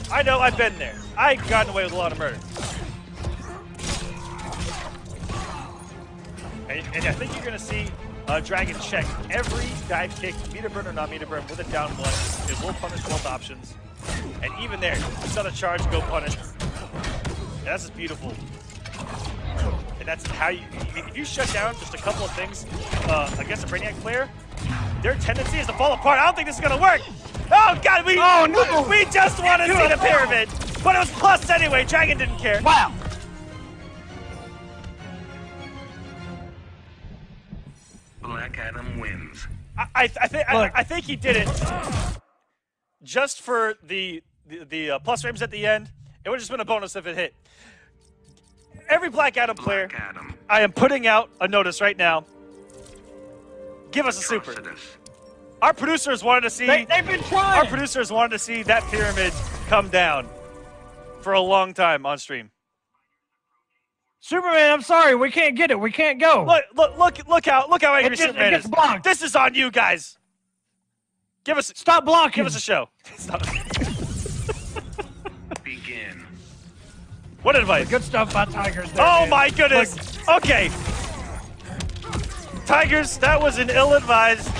Speaker 1: I know, I've been there. I've gotten away with a lot of murder. And I think you're going to see Dragon check every dive kick, meter burn or not meter burn, with a down one. It will punish both options. And even there, you saw the charge go punished. And that's just beautiful. And that's how you, if you shut down just a couple of things against a Brainiac player, their tendency is to fall apart. I don't think this is going to work. Oh, God, we just want to see the pyramid. But it was plus anyway. Dragon didn't care.
Speaker 2: Wow.
Speaker 4: Black Adam wins.
Speaker 1: I think he did it just for the plus frames at the end. It would have just been a bonus if it hit. Every Black Adam player, I am putting out a notice right now. Give us a super. Our producers wanted to see.
Speaker 2: They've been trying.
Speaker 1: Our producers wanted to see that pyramid come down for a long time on stream.
Speaker 2: Superman, I'm sorry, we can't get it. We can't go.
Speaker 1: Look how angry Superman is.
Speaker 2: Blocked.
Speaker 1: This is on you guys.
Speaker 2: Stop blocking.
Speaker 1: Give us a show.
Speaker 4: Begin.
Speaker 1: What advice?
Speaker 2: Good stuff about Tigers there,
Speaker 1: Oh
Speaker 2: man.
Speaker 1: my goodness. Okay. Tigers, that was an ill-advised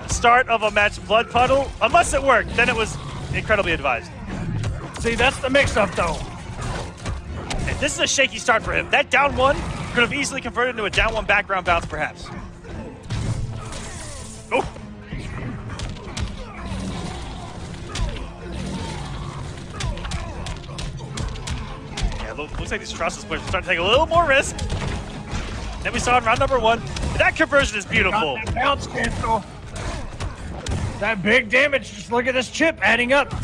Speaker 1: start of a match. Blood puddle. Unless it worked, then it was incredibly advised.
Speaker 2: See, that's the mix-up, though.
Speaker 1: And this is a shaky start for him. That down one could have easily converted into a down one background bounce, perhaps. Oh. Yeah, looks like these Atrocitus players are starting to take a little more risk than we saw in round number one. But that conversion is beautiful.
Speaker 2: Got that bounce cancel. That big damage. Just look at this chip adding up.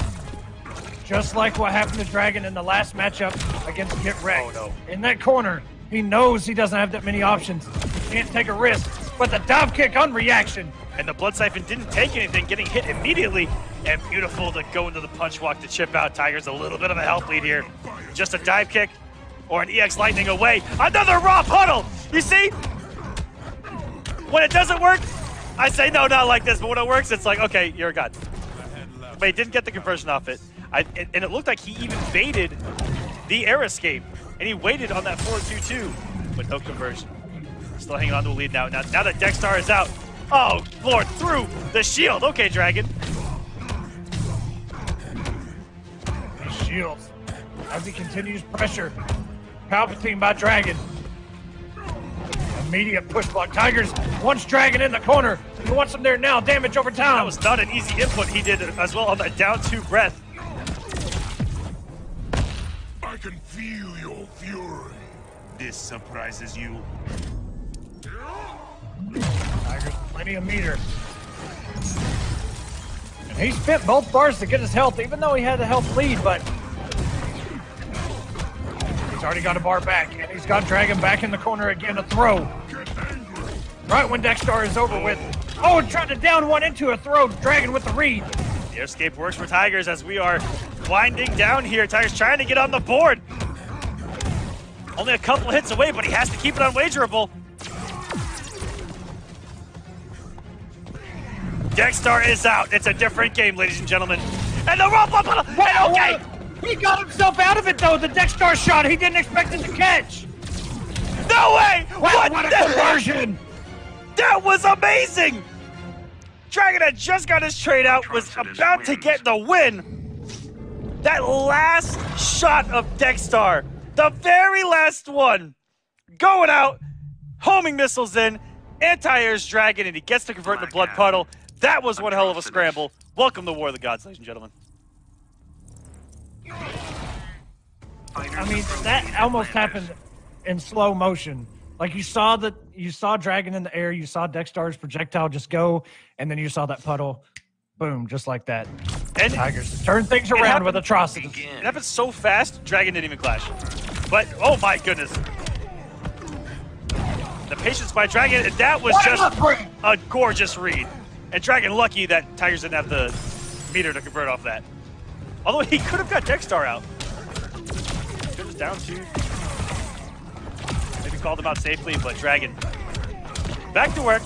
Speaker 2: Just like what happened to Dragon in the last matchup against GetReked.
Speaker 1: Oh, no.
Speaker 2: In that corner, he knows he doesn't have that many options. Can't take a risk. But the dive kick on reaction.
Speaker 1: And the Blood Siphon didn't take anything, getting hit immediately. And beautiful to go into the punch walk to chip out. Tigers a little bit of a health lead here. Just a dive kick or an EX Lightning away. Another raw puddle. You see? When it doesn't work, I say no, not like this. But when it works, it's like, okay, you're a god. But he didn't get the conversion off it. And it looked like he even baited the air escape. And he waited on that 4-2-2, but no conversion. Still hanging on to a lead now. Now that Dexstar is out. Oh, Lord, through the shield. Okay, Dragon.
Speaker 2: Shields as he continues pressure. Palpatine by Dragon. Immediate push block. Tigers wants Dragon in the corner. He wants him there now. Damage over time.
Speaker 1: That was not an easy input he did as well on that down two breath.
Speaker 3: I can feel your fury. This surprises you.
Speaker 2: Tigers plenty of meter. And he spent both bars to get his health, even though he had a health lead, but he's already got a bar back, and he's got Dragon back in the corner again, a throw. Right when Dexstar is over with. Oh, and trying to down one into a throw. Dragon with the read.
Speaker 1: The escape works for Tigers as we are winding down here. Tigers trying to get on the board. Only a couple hits away, but he has to keep it unwagerable. Dexstar is out. It's a different game, ladies and gentlemen. And the rope up. Okay.
Speaker 2: He got himself out of it though. The Dexstar shot he didn't expect it to catch.
Speaker 1: No way!
Speaker 2: Wow, what a conversion!
Speaker 1: That was amazing! Dragon had just got his trade out, was about to get the win. That last shot of Dexstar, the very last one, going out, homing missiles in, anti-airs Dragon, and he gets to convert the Blood Puddle. That was one hell of a scramble. Welcome to War of the Gods, ladies and gentlemen.
Speaker 2: I mean, that almost happened in slow motion. Like you saw Dragon in the air, you saw Dexstar's projectile just go, and then you saw that puddle, boom, just like that.
Speaker 1: And
Speaker 2: Tigers turn things around with atrocities.
Speaker 1: It happened so fast, Dragon didn't even clash. But, oh my goodness. The patience by Dragon, and that was just a gorgeous read. And Dragon lucky that Tigers didn't have the meter to convert off that. Although he could have got Dexstar out. It was down to... Maybe called him out safely, but Dragon back to work.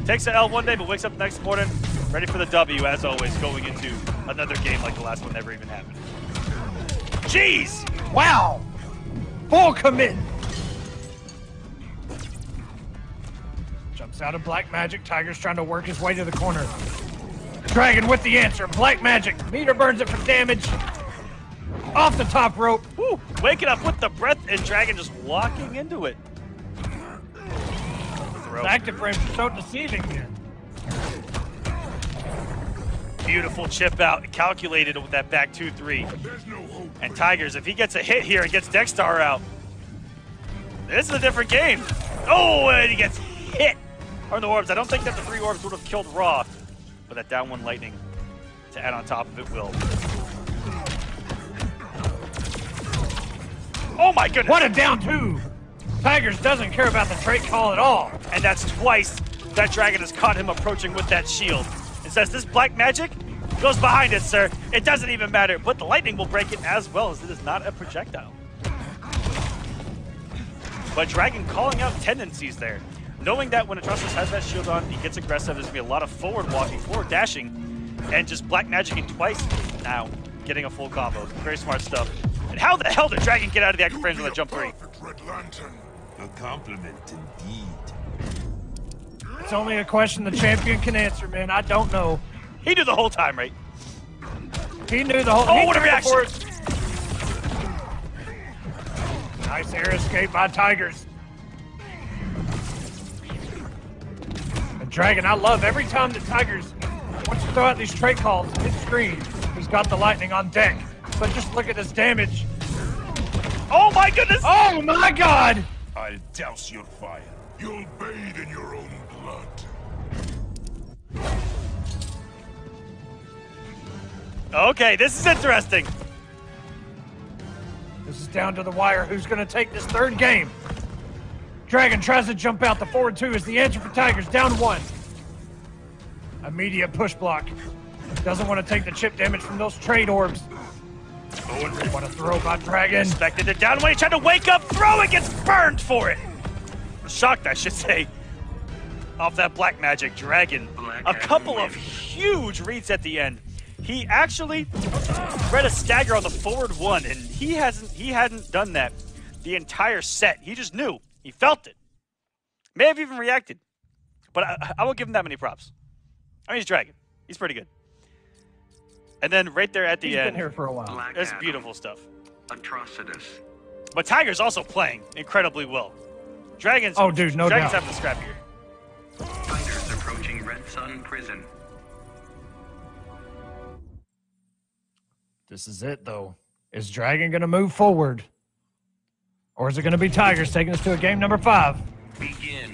Speaker 1: Takes an L one day, but wakes up the next morning, ready for the W, as always, going into another game like the last one never even happened. Jeez!
Speaker 2: Wow! Full commit! Jumps out of Black Magic. Tigers trying to work his way to the corner. Dragon with the answer. Black Magic. Meter burns it for damage. Off the top rope.
Speaker 1: Woo! Waking up with the breath, and Dragon just walking into it.
Speaker 2: The active frames are so deceiving, man.
Speaker 1: Beautiful chip out, calculated with that back 2-3. And Tigers, if he gets a hit here and gets Dexstar out, this is a different game. Oh, and he gets hit on the orbs. I don't think that the 3 orbs would have killed Raw, but that down 1 lightning to add on top of it will. Oh my goodness!
Speaker 2: What a down 2! Tigers doesn't care about the trait call at all.
Speaker 1: And that's twice that Dragon has caught him approaching with that shield. It says this Black Magic goes behind it, sir. It doesn't even matter, but the lightning will break it as well, as it is not a projectile. But Dragon calling out tendencies there. Knowing that when Atrocitus has that shield on, he gets aggressive, there's gonna be a lot of forward walking, forward dashing, and just Black Magicking twice now, getting a full combo. Very smart stuff. And how the hell did Dragon get out of the active frames on that jump 3?
Speaker 3: A compliment indeed.
Speaker 2: It's only a question the champion can answer, man. I don't know.
Speaker 1: He knew the whole time, right?
Speaker 2: He knew the whole...
Speaker 1: Oh, what a reaction!
Speaker 2: Nice air escape by Tigers. And Dragon, I love every time that Tigers wants to throw out these trait calls, his screen, he's got the lightning on deck. But just look at this damage.
Speaker 1: Oh my goodness!
Speaker 2: Oh my god!
Speaker 3: I'll douse your fire. You'll bathe in your own blood.
Speaker 1: Okay, this is interesting.
Speaker 2: This is down to the wire. Who's going to take this 3rd game? Dragon tries to jump out. The forward 2 is the answer for Tigers. Down 1. Immediate push block. Doesn't want to take the chip damage from those trade orbs. Oh, what a throw by Dragon.
Speaker 1: Expected it down when he tried to wake up, throw it, gets burned for it. Shocked, I should say, off that Black Magic. Dragon, a couple of huge reads at the end. He actually read a stagger on the forward 1, and he hadn't done that the entire set. He just knew. He felt it. May have even reacted. But I won't give him that many props. I mean, he's Dragon. He's pretty good. And then right there at the end,
Speaker 2: been here for a while.
Speaker 1: That's beautiful stuff.
Speaker 4: Atrocitus.
Speaker 1: But Tiger's also playing incredibly well. Dragons,
Speaker 2: oh, dude, no
Speaker 1: Dragons
Speaker 2: doubt.
Speaker 1: having the scrap here.
Speaker 4: Fighters approaching Red Sun Prison.
Speaker 2: This is it, though. Is Dragon going to move forward? Or is it going to be Tigers taking us to a game number 5?
Speaker 4: Begin.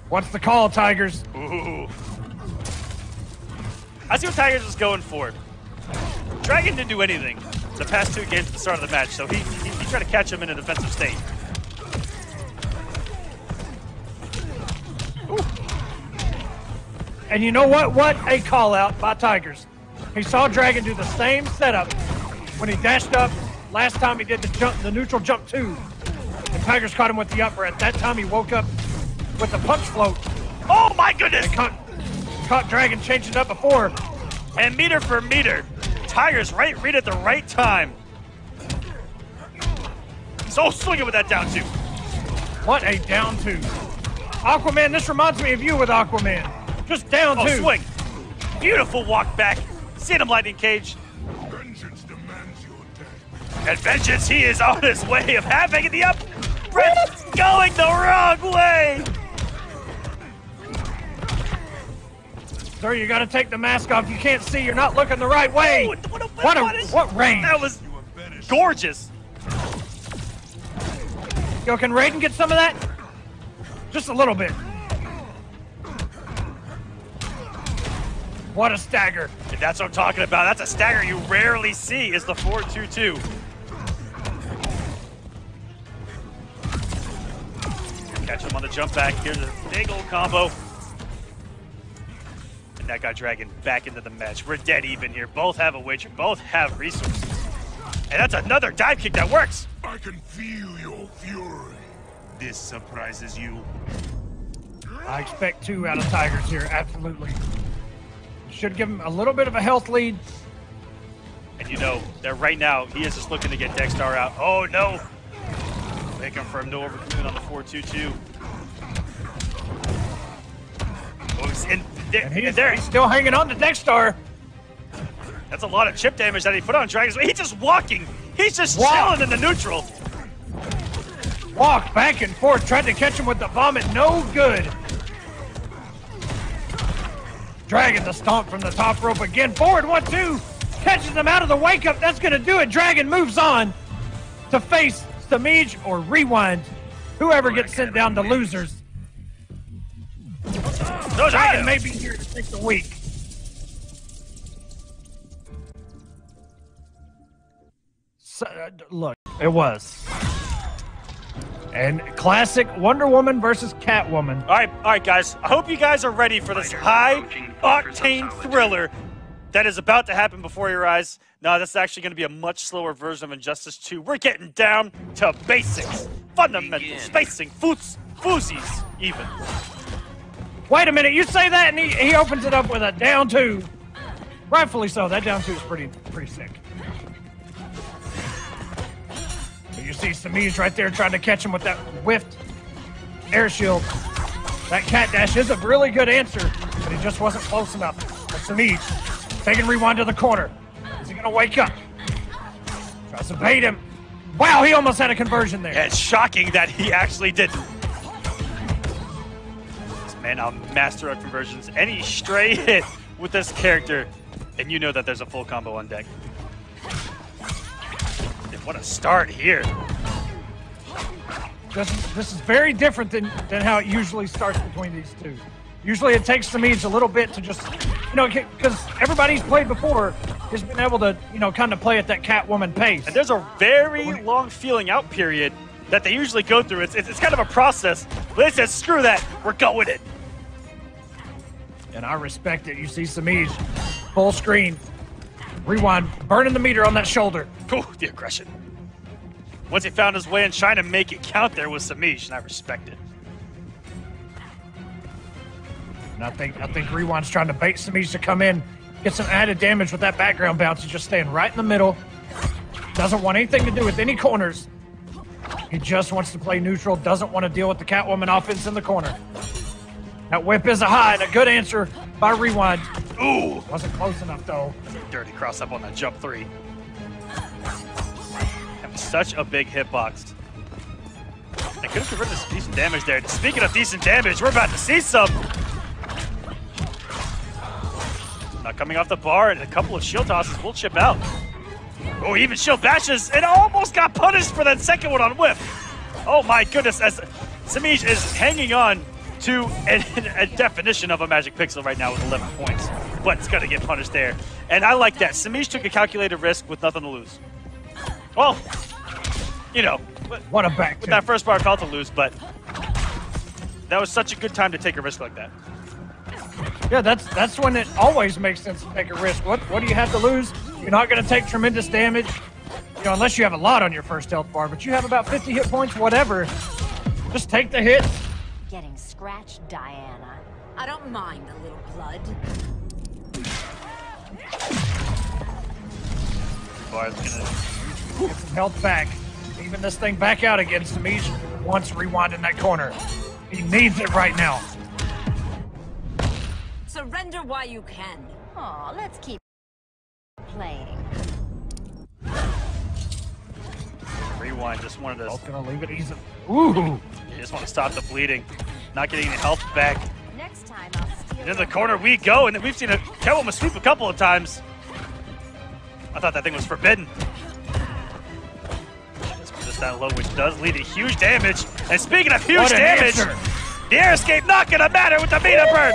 Speaker 2: What's the call, Tigers?
Speaker 1: Ooh. I see what Tigers was going for. Dragon didn't do anything the past 2 games at the start of the match, so he tried to catch him in a defensive state.
Speaker 2: Ooh. And you know what? What a call out by Tigers. He saw Dragon do the same setup when he dashed up last time he did the neutral jump 2. And Tigers caught him with the upper. At that time, he woke up with the punch float.
Speaker 1: Oh my goodness!
Speaker 2: And caught Dragon changing up before.
Speaker 1: And meter for meter, Tiger's read at the right time. So swinging with that down two.
Speaker 2: What a down two. Aquaman, this reminds me of you with Aquaman. Just down two.
Speaker 1: Swing. Beautiful walk back. Seen him lightning cage.
Speaker 3: Vengeance demands your death.
Speaker 1: And vengeance, he is on his way of having the up. Brett's going the wrong way.
Speaker 2: Sir, you gotta take the mask off. You can't see. You're not looking the right way. What range?
Speaker 1: That was gorgeous.
Speaker 2: Yo, can Raiden get some of that? Just a little bit. What a stagger.
Speaker 1: And that's what I'm talking about. That's a stagger you rarely see is the 4-2-2. Catch him on the jump back. Here's a big old combo. And that got Dragon back into the match. We're dead even here. Both have a wager. Both have resources. And that's another dive kick that works.
Speaker 3: I can feel your fury. This surprises you.
Speaker 2: I expect 2 out of Tigers here, absolutely. Should give him a little bit of a health lead.
Speaker 1: And you know that right now he is just looking to get Dexstar out. Oh no! They confirm no overcommit on the 4-2-2.
Speaker 2: And he's still hanging on to Dexstar.
Speaker 1: That's a lot of chip damage that he put on Dragon. He's just walking. He's just chilling in the neutral.
Speaker 2: Walk back and forth, tried to catch him with the vomit, no good. Dragon the stomp from the top rope again. Forward 1-2, catches him out of the wake up. That's gonna do it. Dragon moves on to face Semiij or Rewind. Whoever gets sent down to losers. Dragon may be here to take the week. So, look, it was. And classic Wonder Woman versus Catwoman.
Speaker 1: All right, guys. I hope you guys are ready for this high-octane thriller that is about to happen before your eyes. No, this is actually going to be a much slower version of Injustice 2. We're getting down to basics, fundamentals, spacing, foozies, even.
Speaker 2: Wait a minute, you say that and he opens it up with a down 2. Rightfully so, that down 2 is pretty sick. You see Semiij right there trying to catch him with that whiffed air shield. That cat dash is a really good answer, but he just wasn't close enough. But Semiij taking Rewind to the corner. Is he gonna wake up? Tries to bait him. Wow, he almost had a conversion there.
Speaker 1: Yeah, it's shocking that he actually didn't. This man, a master of conversions. Any stray hit with this character, and you know that there's a full combo on deck. What a start here.
Speaker 2: This is very different than how it usually starts between these two. Usually it takes Semiij a little bit to just, because everybody's played before has been able to, kind of play at that Catwoman pace.
Speaker 1: And there's a very long feeling out period that they usually go through. It's kind of a process. But they said, screw that, we're going it.
Speaker 2: And I respect it. You see Semiij, full screen. Rewind, burning the meter on that shoulder.
Speaker 1: Ooh, the aggression. Once he found his way and trying to make it count there with Semiij, and I respect it.
Speaker 2: And I think Rewind's trying to bait Semiij to come in, get some added damage with that background bounce. He's just staying right in the middle. Doesn't want anything to do with any corners. He just wants to play neutral, doesn't want to deal with the Catwoman offense in the corner. That whip is a high and a good answer by Rewind.
Speaker 1: Ooh!
Speaker 2: Wasn't close enough, though.
Speaker 1: Dirty cross up on that jump 3. That was such a big hitbox. They could have converted some decent damage there. Speaking of decent damage, we're about to see some. Not coming off the bar, and a couple of shield tosses will chip out. Oh, even shield bashes, and almost got punished for that second one on whip. Oh my goodness, as Semiij is hanging on to a definition of a magic pixel right now with 11 points. But it's going to get punished there. And I like that. Semiij took a calculated risk with nothing to lose. Well,
Speaker 2: what a back
Speaker 1: with that first bar, I felt to lose, but that was such a good time to take a risk like that.
Speaker 2: Yeah, that's when it always makes sense to take a risk. What do you have to lose? You're not going to take tremendous damage, unless you have a lot on your first health bar, but you have about 50 hit points, whatever. Just take the hit.
Speaker 6: Getting scratched, Diana. I don't mind a little blood.
Speaker 1: Bar's gonna
Speaker 2: Get some health back. Even this thing back out again. Semiij wants Rewind in that corner. He needs it right now.
Speaker 6: Surrender while you can. Aw, let's keep playing.
Speaker 1: Rewind just wanted to.
Speaker 2: Both gonna leave it easy. Ooh!
Speaker 1: He just want to stop the bleeding, not getting any health back.
Speaker 6: Next time I'll steal.
Speaker 1: And in the corner we go, and we've seen a Catwoman sweep a couple of times. I thought that thing was forbidden. Just that low, which does lead to huge damage. And speaking of huge damage, the air escape not gonna matter with the meter burn.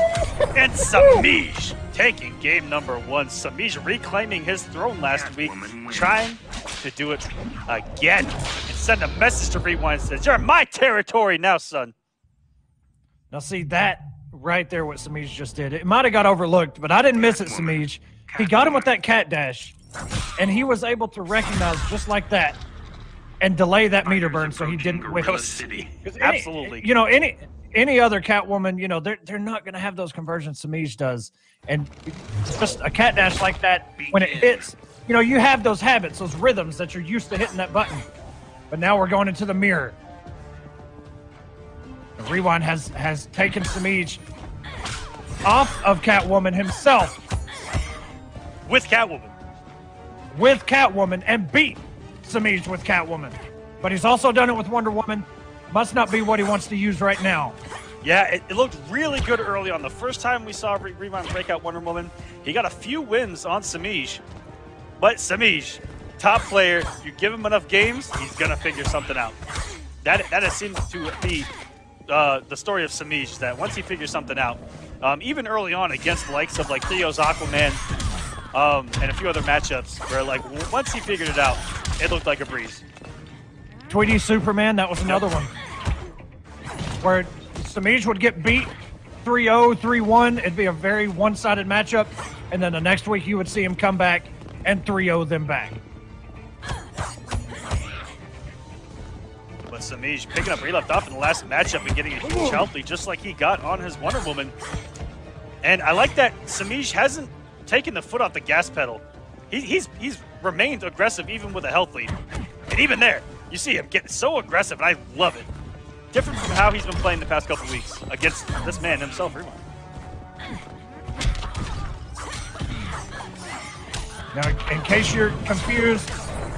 Speaker 1: And Semiij taking game number 1. Semiij reclaiming his throne last week, trying to do it again and send a message to Rewind says, "You're in my territory now, son."
Speaker 2: Now see that right there, what Semiij just did. It might have got overlooked, but I didn't miss it, Semiij. He got him with that cat dash, and he was able to recognize just like that and delay that meter burn so he didn't whiff it.
Speaker 1: Absolutely.
Speaker 2: You know, any other Catwoman, you know, they're not going to have those conversions Semiij does. And just a cat dash like that, when it hits, you know, you have those habits, those rhythms that you're used to hitting that button. But now we're going into the mirror. Rewind has taken Semiij off of Catwoman himself.
Speaker 1: With Catwoman.
Speaker 2: With Catwoman, and beat Semiij with Catwoman. But he's also done it with Wonder Woman. Must not be what he wants to use right now.
Speaker 1: Yeah, it looked really good early on. The first time we saw Rewind break out Wonder Woman, he got a few wins on Semiij. But Semiij, top player, you give him enough games, he's going to figure something out. That has seemed to be the story of Semiij, that once he figures something out, even early on against the likes of like Theo's Aquaman and a few other matchups, where like once he figured it out, it looked like a breeze.
Speaker 2: Tweedy Superman, that was another one. Where Semiij would get beat 3-0, 3-1. It'd be a very one-sided matchup. And then the next week you would see him come back and 3-0 them back.
Speaker 1: But Semiij picking up where he left off in the last matchup and getting a huge health lead just like he got on his Wonder Woman. And I like that Semiij hasn't taken the foot off the gas pedal. He's remained aggressive even with a health lead. And even there, you see him getting so aggressive, and I love it. Different from how he's been playing the past couple weeks against this man himself, Rewind.
Speaker 2: Now, in case you're confused,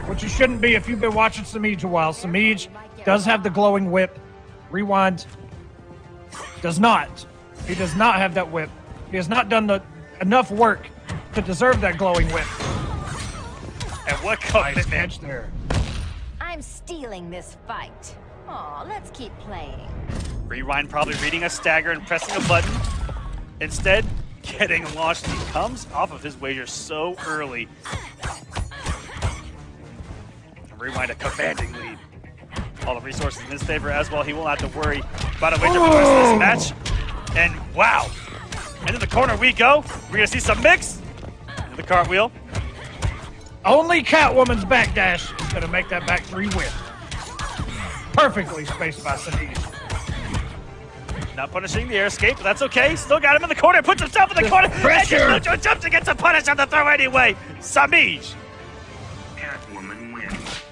Speaker 2: which you shouldn't be if you've been watching Semiij a while, Semiij does have the glowing whip. Rewind does not. He does not have that whip. He has not done enough work to deserve that glowing whip.
Speaker 1: And what commitment
Speaker 2: match there.
Speaker 6: I'm stealing this fight. Aw, let's keep playing.
Speaker 1: Rewind probably reading a stagger and pressing a button. Instead, getting launched. He comes off of his wager so early. And Rewind a commanding lead. All the resources in his favor as well. He will not have to worry about a wager for the rest of this match. And wow. And in the corner we go. We're going to see some mix. The cartwheel.
Speaker 2: Only Catwoman's backdash is going to make that back 3 win. Perfectly spaced by Semiij.
Speaker 1: Not punishing the air escape, but that's okay. Still got him in the corner. Puts himself in the corner.
Speaker 2: Pressure.
Speaker 1: And just jumps to get some punish on the throw anyway. Semiij
Speaker 4: Catwoman wins.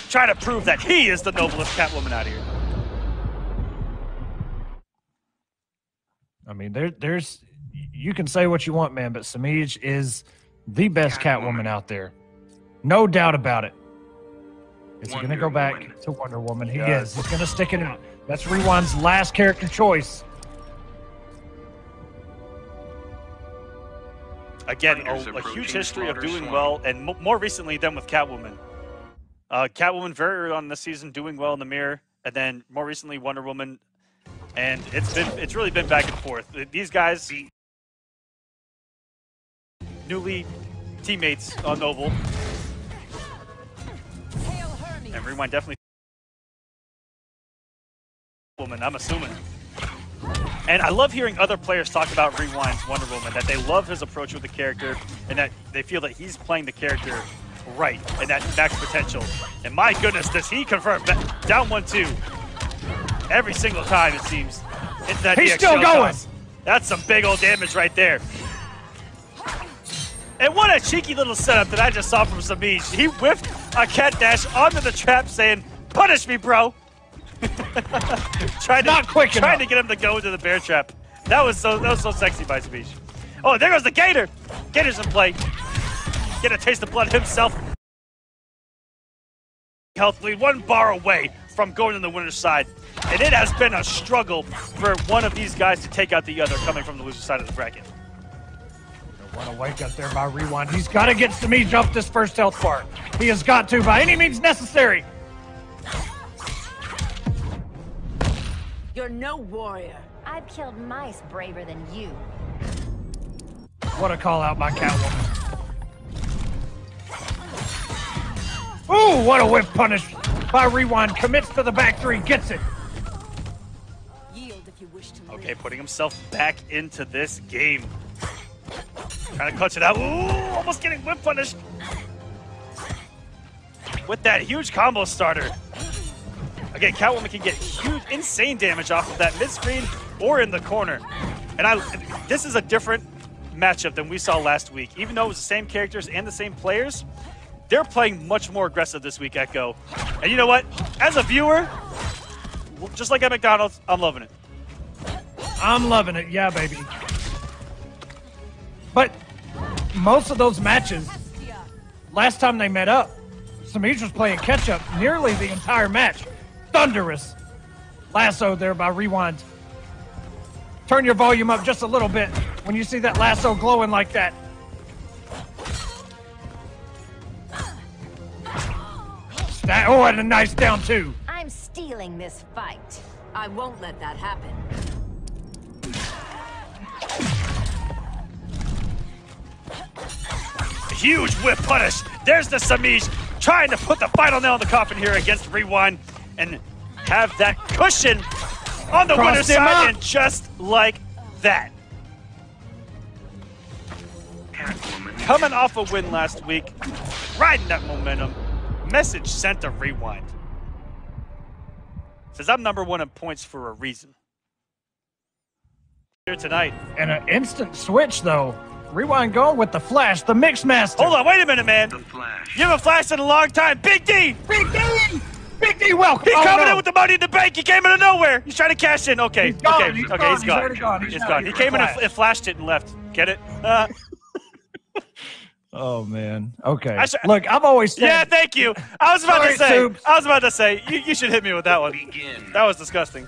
Speaker 1: trying to prove that he is the noblest Catwoman out here.
Speaker 2: I mean, there's you can say what you want, man, but Semiij is the best Catwoman out there. No doubt about it. Is he going to go back to Wonder Woman? He is. He's going to stick it out. That's Rewind's last character choice.
Speaker 1: Again, a huge history of doing well, and more recently than with Catwoman. Catwoman very early on this season doing well in the mirror, and then more recently Wonder Woman, and it's really been back and forth. These guys, newly teammates on Noble, and Rewind definitely Woman, I'm assuming. And I love hearing other players talk about Rewind's Wonder Woman, that they love his approach with the character, and that they feel that he's playing the character right, and that max potential. And my goodness, does he confirm down 1-2 every single time, it seems. Into that
Speaker 2: He's
Speaker 1: DX
Speaker 2: still going.
Speaker 1: Toss. That's some big old damage right there. And what a cheeky little setup that I just saw from Semiij. He whiffed a cat dash onto the trap saying, "Punish me, bro." trying to get him to go into the bear trap. That was so sexy by Semiij. Oh, there goes the Gator. Gator's in play. Get a taste of blood himself. Health lead, 1 bar away from going to the winner's side. And it has been a struggle for one of these guys to take out the other coming from the loser side of the bracket.
Speaker 2: What a wake up there by Rewind. He's got to get Semiij up this first health bar. He has got to by any means necessary.
Speaker 6: You're no warrior. I've killed mice braver than you.
Speaker 2: What a call out by Catwoman. Ooh, what a whip punish by Rewind. Commits to the back 3, gets it.
Speaker 6: Yield if you wish to live.
Speaker 1: Okay, putting himself back into this game. Trying to clutch it out. Ooh, almost getting whip punished. With that huge combo starter. Again, Catwoman can get huge, insane damage off of that mid-screen or in the corner. And this is a different matchup than we saw last week. Even though it was the same characters and the same players, they're playing much more aggressive this week, Echo. And you know what? As a viewer, just like at McDonald's, I'm loving it.
Speaker 2: I'm loving it, yeah, baby. But most of those matches, last time they met up, Semiij was playing catch-up nearly the entire match. Thunderous lasso there by Rewind. Turn your volume up just a little bit when you see that lasso glowing like that. Oh, and a nice down 2.
Speaker 6: I'm stealing this fight. I won't let that happen.
Speaker 1: Huge whip punish. There's the Semiij trying to put the final nail in the coffin here against Rewind and have that cushion on the winner's side, and just like that. Coming off a win last week, riding that momentum. Message sent to Rewind. Says, I'm #1 in points for a reason. Here tonight.
Speaker 2: And an instant switch, though. Rewind going with the flash, the mix master.
Speaker 1: Hold on, wait a minute, man.
Speaker 4: The flash.
Speaker 1: You haven't flashed in a long time. Big D!
Speaker 2: Big D! Big D, welcome.
Speaker 1: He's coming in with the money in the bank. He came out of nowhere. He's trying to cash in. Okay,
Speaker 2: he's gone.
Speaker 1: He's already gone. He's gone. He came in and flashed it and left. Get it?
Speaker 2: Oh man. Okay. Look, I've always said.
Speaker 1: Yeah, thank you. I was about to say. You should hit me with that one. That was disgusting.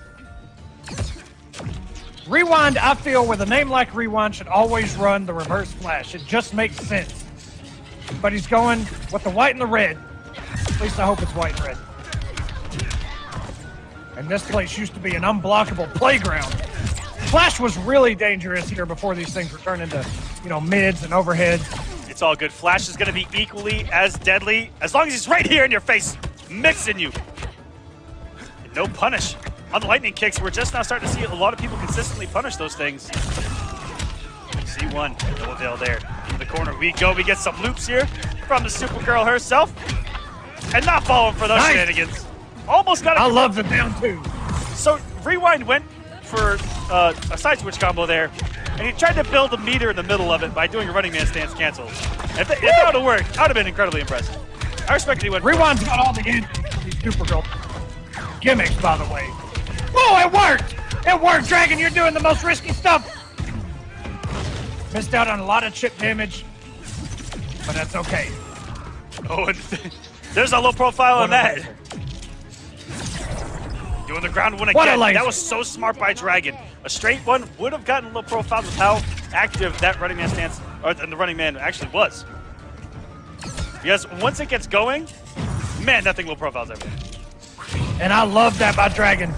Speaker 2: Rewind, I feel, with a name like Rewind, should always run the reverse flash. It just makes sense. But he's going with the white and the red. At least I hope it's white and red. And this place used to be an unblockable playground. Flash was really dangerous here before these things were turned into, mids and overheads.
Speaker 1: It's all good. Flash is going to be equally as deadly as long as he's right here in your face, mixing you. And no punish. On the lightning kicks, we're just now starting to see a lot of people consistently punish those things. C1, no avail there. In the corner we go. We get some loops here from the Supergirl herself. And not falling for those shenanigans. Almost got it.
Speaker 2: I love the down 2.
Speaker 1: So Rewind went for a side switch combo there. And he tried to build a meter in the middle of it by doing a running man stance cancels. If that would have worked, I would have been incredibly impressed. I respect that he went.
Speaker 2: Rewind's got all the Supergirl gimmicks, by the way. Oh, it worked! It worked, Dragon! You're doing the most risky stuff! Missed out on a lot of chip damage, but that's okay.
Speaker 1: Oh, and there's a low profile on that. Doing the ground one again. That was so smart by Dragon. A straight one would have gotten low profile with how active that running man stance, or the running man actually was. Because once it gets going, man, that thing low profiles everything.
Speaker 2: And I love that by Dragon.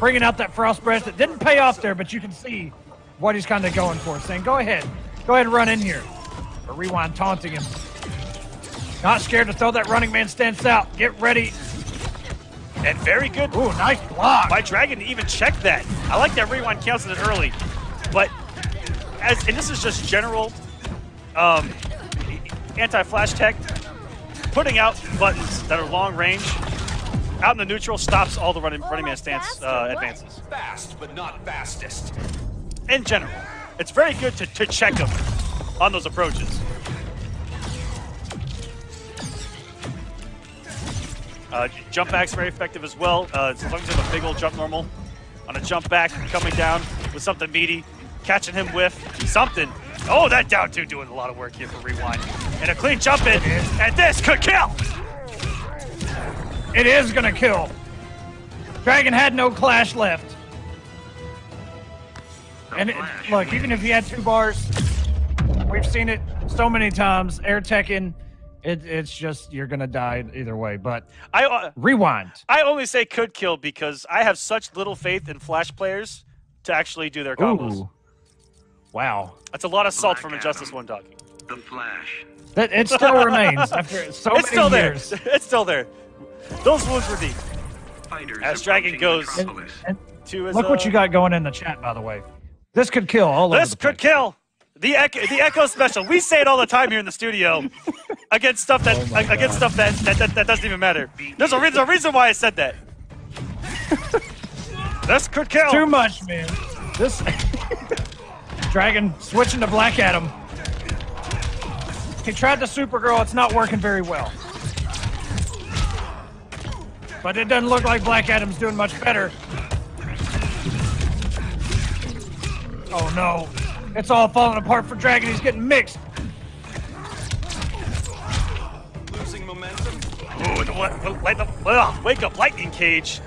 Speaker 2: Bringing out that frost breath. It didn't pay off there, but you can see what he's kind of going for. Saying, go ahead and run in here. But Rewind taunting him. Not scared to throw that running man stance out. Get ready.
Speaker 1: And very good.
Speaker 2: Ooh, nice block.
Speaker 1: By Dragon to even check that. I like that Rewind cancels it early. But, and this is just general anti-flash tech. Putting out buttons that are long range out in the neutral stops all the running man stance advances.
Speaker 7: Fast, but not fastest.
Speaker 1: In general, it's very good to check them on those approaches. Jump back's very effective as well. As long as you have a big old jump normal on a jump back, coming down with something meaty, catching him with something. Oh, that down two doing a lot of work here for Rewind. And a clean jump in, and this could kill.
Speaker 2: It is gonna kill. Dragon had no clash left. And look, even if he had 2 bars, we've seen it so many times. Air teching, it's just you're gonna die either way. But Rewind.
Speaker 1: I only say could kill because I have such little faith in Flash players to actually do their combos.
Speaker 2: Ooh. Wow.
Speaker 1: That's a lot of salt from Injustice 1 talking.
Speaker 4: The Flash.
Speaker 2: It still remains after so
Speaker 1: It's
Speaker 2: many
Speaker 1: still there.
Speaker 2: years.
Speaker 1: It's still there. Those wounds were deep.
Speaker 4: Fighters
Speaker 1: As Dragon goes
Speaker 2: And
Speaker 1: to his,
Speaker 2: look what you got going in the chat, by the way. This could kill all over
Speaker 1: This
Speaker 2: the
Speaker 1: could
Speaker 2: place.
Speaker 1: kill. The Echo special. We say it all the time here in the studio against stuff that that doesn't even matter. There's a reason why I said that. This could kill.
Speaker 2: Too much, man. This Dragon switching to Black Adam. He tried the Supergirl. It's not working very well. But it doesn't look like Black Adam's doing much better. Oh no. It's all falling apart for Dragon. He's getting mixed.
Speaker 7: Losing momentum.
Speaker 1: Ooh, the wake up lightning cage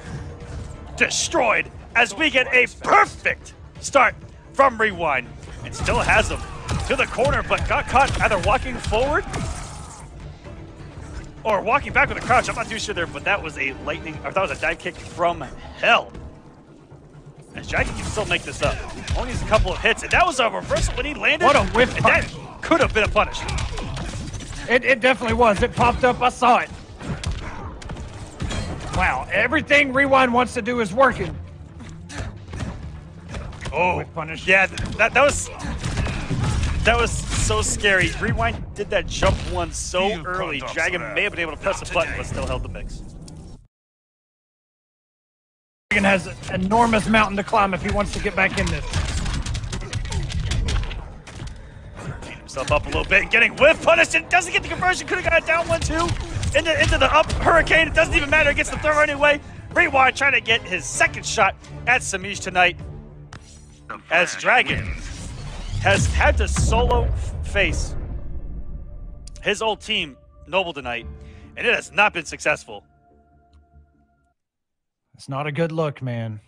Speaker 1: destroyed as we get a perfect start from Rewind. It still has him to the corner, but got caught either walking forward or walking back with a crouch. I'm not too sure there, but that was a lightning, or that was a dive kick from hell. As Dragon can still make this up. Only needs a couple of hits, and that was a reversal when he landed.
Speaker 2: What a whiff
Speaker 1: and
Speaker 2: punish.
Speaker 1: that could have been a punish.
Speaker 2: It definitely was. It popped up. I saw it. Wow. Everything Rewind wants to do is working.
Speaker 1: Oh,
Speaker 2: Whiff punish.
Speaker 1: yeah, that was so scary. Rewind did that jump one so early. Dragon may have been able to press the button, but still held the mix.
Speaker 2: Dragon has an enormous mountain to climb if he wants to get back in this.
Speaker 1: Cleaned himself up a little bit and getting whiff punished and doesn't get the conversion. Could have got it down 1-2 into the up hurricane. It doesn't even matter. It gets the throw anyway. Rewind trying to get his second shot at Semiij tonight as Dragon has had to solo face his old team, Noble, tonight, and it has not been successful.
Speaker 2: It's not a good look, man.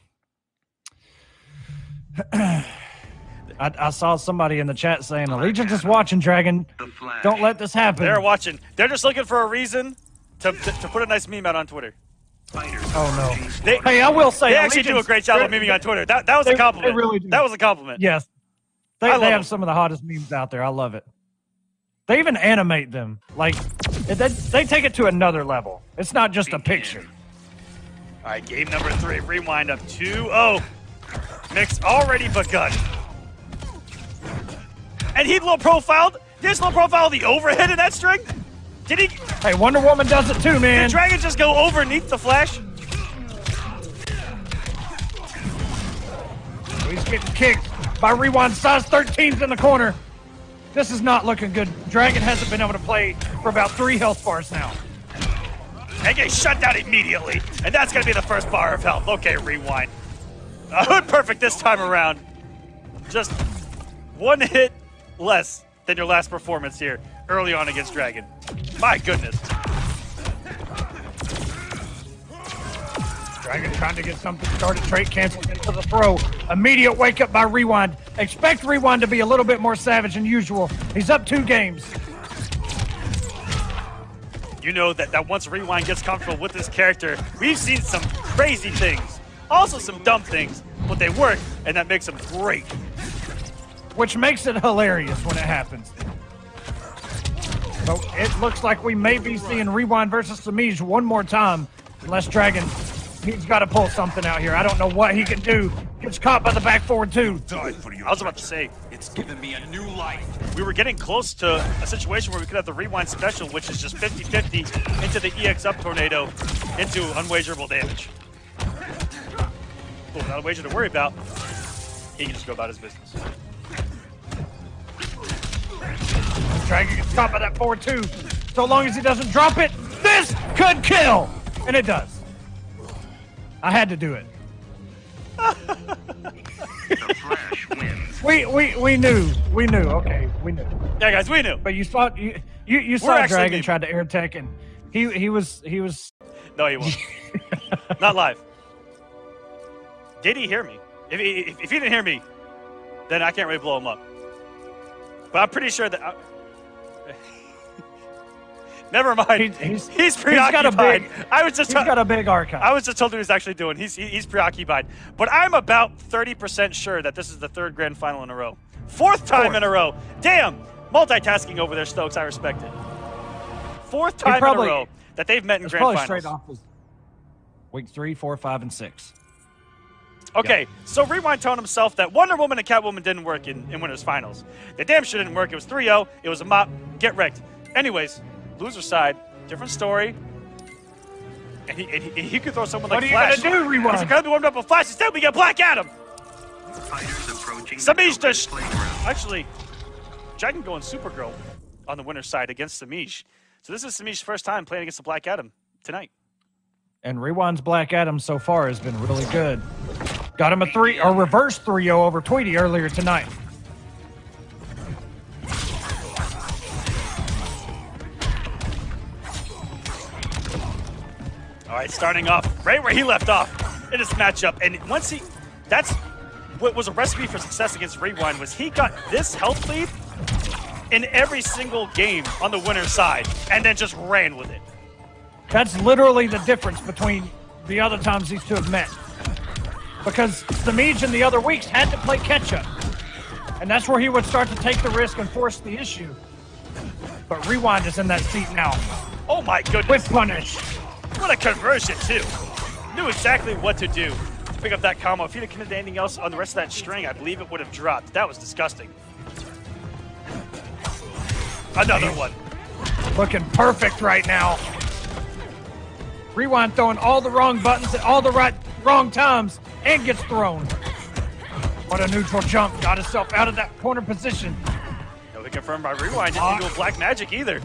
Speaker 2: I saw somebody in the chat saying, Allegiance is watching, Dragon. Don't let this happen.
Speaker 1: They're watching. They're just looking for a reason to put a nice meme out on Twitter.
Speaker 2: Oh, no. Hey, I will say,
Speaker 1: they actually do a great job of memeing on Twitter. That was a compliment.
Speaker 2: They really do.
Speaker 1: That was a compliment.
Speaker 2: Yes. They
Speaker 1: love
Speaker 2: have
Speaker 1: them.
Speaker 2: some of the hottest memes out there. I love it. They even animate them. Like, they take it to another level. It's not just a picture.
Speaker 1: All right, game number 3. Rewind up 2-0. Mix already begun. And he low profiled. There's low profile the overhead in that string. Did he?
Speaker 2: Hey, Wonder Woman does it too, man.
Speaker 1: Did Dragon just go overneath the Flash?
Speaker 2: He's getting kicked by Rewind. Size 13's in the corner. This is not looking good. Dragon hasn't been able to play for about 3 health bars now.
Speaker 1: And get shut down immediately. And that's going to be the first bar of health. Okay, Rewind. A hood perfect this time around. Just 1 hit less than your last performance here early on against Dragon. My goodness.
Speaker 2: Dragon trying to get something started. Trait canceled into the throw. Immediate wake up by Rewind. Expect Rewind to be a little bit more savage than usual. He's up 2 games.
Speaker 1: You know that once Rewind gets comfortable with this character, we've seen some crazy things. Also some dumb things, but they work, and that makes them great.
Speaker 2: Which makes it hilarious when it happens. So it looks like we may be seeing Rewind versus Semiij one more time. Unless Dragon, he's got to pull something out here. I don't know what he can do. Gets caught by the back forward too.
Speaker 1: I was about to say,
Speaker 7: It's given me a new life.
Speaker 1: we were getting close to a situation where we could have the Rewind special, which is just 50-50 into the EX up tornado into unwagerable damage. Cool, not a wager to worry about. He can just go about his business.
Speaker 2: Dragon gets caught by that 4-2. So long as he doesn't drop it, this could kill. And it does. I had to do it.
Speaker 4: The Flash wins.
Speaker 2: We knew. Okay, we knew.
Speaker 1: Yeah, guys, we knew.
Speaker 2: But you saw you saw
Speaker 1: actually
Speaker 2: Dragon
Speaker 1: mean.
Speaker 2: tried to air tech, and he was.
Speaker 1: No, he won't. Not live. Did he hear me? If he didn't hear me, then I can't really blow him up. But I'm pretty sure that. Never mind. He's preoccupied.
Speaker 2: He's got a big archive.
Speaker 1: I was just told what he was actually doing. He's preoccupied. But I'm about 30% sure that this is the third grand final in a row. Fourth time in a row. Damn. Multitasking over there, Stokes. I respect it. Fourth time in a row that they've met in grand finals.
Speaker 2: Straight off was week 3, 4, 5, and 6.
Speaker 1: Okay, so Rewind told himself that Wonder Woman and Catwoman didn't work in winners finals. They damn sure didn't work. It was 3-0. It was a mop. Get wrecked. Anyways, loser side, different story. And he could throw someone like Flash.
Speaker 2: What are you going to do, Rewind?
Speaker 1: He's going to be warmed up with Flash. Instead, we get Black Adam.
Speaker 4: Fighters approaching
Speaker 1: Semiij
Speaker 4: the
Speaker 1: just...
Speaker 4: playground.
Speaker 1: Actually, Dragon going Supergirl on the winner's side against Semiij. So this is Semiij's first time playing against the Black Adam tonight.
Speaker 2: And Rewind's Black Adam so far has been really good. Got him a reverse 3-0 over Tweedy earlier tonight.
Speaker 1: All right, starting off right where he left off in this matchup. And once that's what was a recipe for success against Rewind, was he got this health lead in every single game on the winner's side and then just ran with it.
Speaker 2: That's literally the difference between the other times these two have met. Because Semiij in the other weeks had to play catch-up. And that's where he would start to take the risk and force the issue. But Rewind is in that seat now.
Speaker 1: Oh my goodness.
Speaker 2: With punish.
Speaker 1: What a conversion, too. Knew exactly what to do to pick up that combo. If he'd have committed anything else on the rest of that string, I believe it would have dropped. That was disgusting. Another one.
Speaker 2: Looking perfect right now. Rewind throwing all the wrong buttons at all the wrong times and gets thrown. What a neutral jump. Got himself out of that corner position.
Speaker 1: No, we confirmed by Rewind didn't do a black magic either.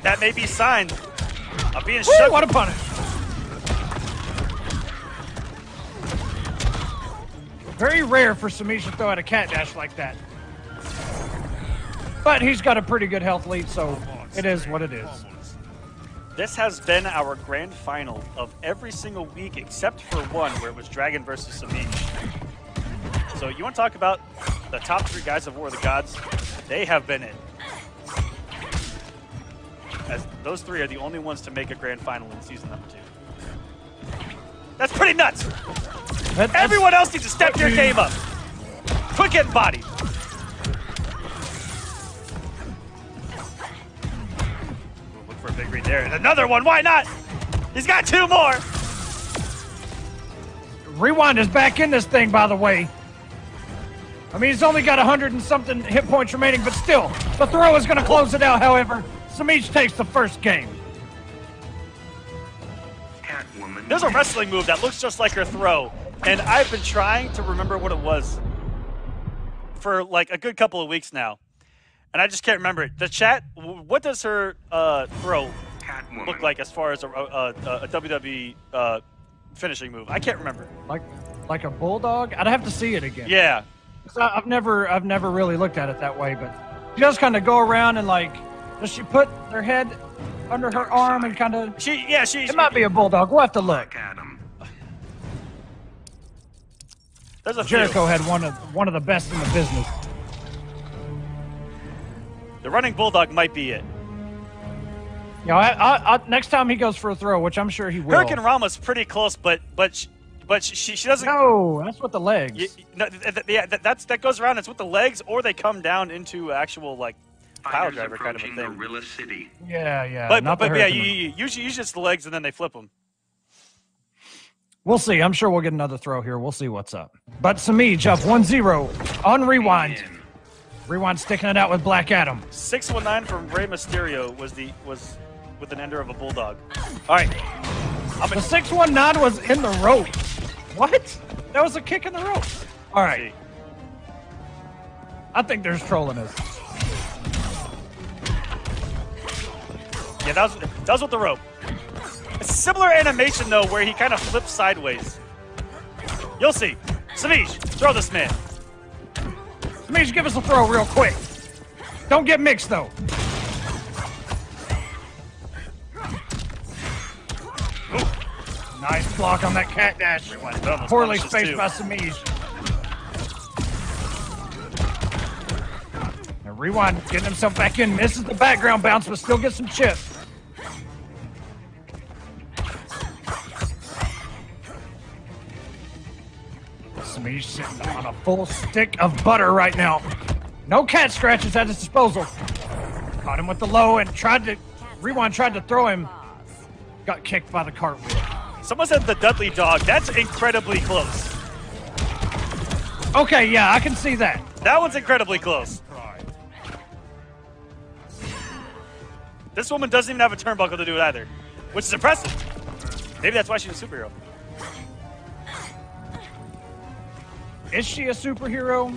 Speaker 1: That may be a sign of being shook.
Speaker 2: What a punish. Very rare for Semiij to throw out a cat dash like that. But he's got a pretty good health lead, so it is what it is.
Speaker 1: This has been our grand final of every single week except for one where it was Dragon versus Semiij. So you want to talk about the top 3 guys of War of the Gods? They have been in. As those 3 are the only ones to make a grand final in season number 2. That's pretty nuts. Everyone else needs to step your game up. Quit getting bodied. Look for a big read there. And another one. Why not? He's got 2 more.
Speaker 2: Rewind is back in this thing, by the way. I mean, he's only got 100 and something hit points remaining, but still, the throw is going to close it out. However, Semiij takes the first game.
Speaker 4: Catwoman.
Speaker 1: There's a wrestling move that looks just like her throw, and I've been trying to remember what it was for like a good couple of weeks now, and I just can't remember it. The chat, what does her throw
Speaker 4: Catwoman.
Speaker 1: look like as far as a WWE finishing move? I can't remember.
Speaker 2: Like a bulldog? I'd have to see it again.
Speaker 1: Yeah.
Speaker 2: I've never really looked at it that way, but she does kind of go around and like, does she put her head under her arm and kind of? It might be a bulldog. We'll have to look.
Speaker 4: Adam.
Speaker 1: There's a
Speaker 2: Jericho had one of the best in the business.
Speaker 1: The running bulldog might be it.
Speaker 2: You know, next time he goes for a throw, which I'm sure he will.
Speaker 1: Hurricane Rama's pretty close, but she doesn't.
Speaker 2: No, that's with the legs.
Speaker 1: That goes around. It's with the legs, or they come down into actual like pile
Speaker 4: Fighters
Speaker 1: driver kind of a
Speaker 4: approaching
Speaker 1: thing.
Speaker 4: Gorilla City.
Speaker 1: Yeah,
Speaker 2: Yeah.
Speaker 1: usually it's the legs and then they flip them.
Speaker 2: We'll see. I'm sure we'll get another throw here. We'll see what's up. But Semiij up 1-0 on Rewind. Rewind sticking it out with Black Adam.
Speaker 1: 619 from Rey Mysterio was with an ender of a bulldog. All right.
Speaker 2: The 619 was in the rope. What? That was a kick in the rope. All right. I think there's trolling us.
Speaker 1: Yeah, that was with the rope. A similar animation, though, where he kind of flips sideways. You'll see. Semiij, throw this man.
Speaker 2: Semiij, give us a throw real quick. Don't get mixed, though.
Speaker 1: Ooh.
Speaker 2: Nice block on that cat dash. Poorly spaced by Semiij. Now Rewind getting himself back in. Misses the background bounce, but still gets some chips. Semiij sitting on a full stick of butter right now. No cat scratches at his disposal. Caught him with the low and Rewind tried to throw him. Got kicked by the cartwheel.
Speaker 1: Someone said the Dudley dog. That's incredibly close.
Speaker 2: Okay, yeah, I can see that.
Speaker 1: That one's incredibly close. This woman doesn't even have a turnbuckle to do it either, which is impressive. Maybe that's why she's a superhero.
Speaker 2: Is she a superhero?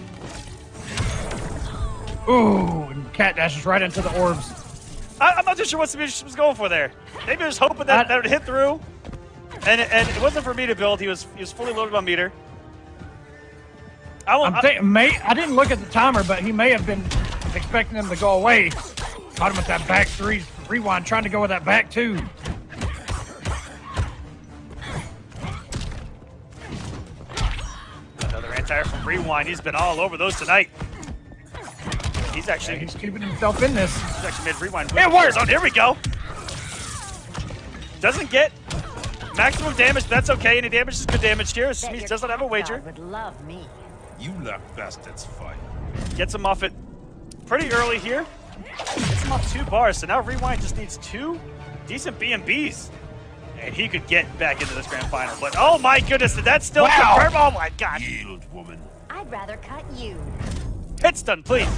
Speaker 2: Ooh, and cat dashes right into the orbs.
Speaker 1: I'm not too sure what Semiij was going for there. Maybe he was hoping that it would hit through. And it wasn't for me to build. He was fully loaded on meter. I didn't look at the timer, but he may have been expecting him to go away. Caught him with that back three. Rewind trying to go with that back two. Another anti-air from Rewind. He's been all over those tonight. He's actually
Speaker 2: he's keeping himself in this.
Speaker 1: He's actually made Rewind.
Speaker 2: It works.
Speaker 1: Oh, here we go. Doesn't get maximum damage, but that's okay. Any damage is good damage here. Semiij doesn't have a wager.
Speaker 6: Would love me.
Speaker 3: You left bastards fight.
Speaker 1: Gets him off it pretty early here. Gets him off 2 bars, so now Rewind just needs 2 decent B&Bs. And he could get back into this grand final. But oh my goodness, did that still confirm? Oh my god.
Speaker 3: Yield, woman.
Speaker 6: I'd rather cut you.
Speaker 1: Hit stun, please.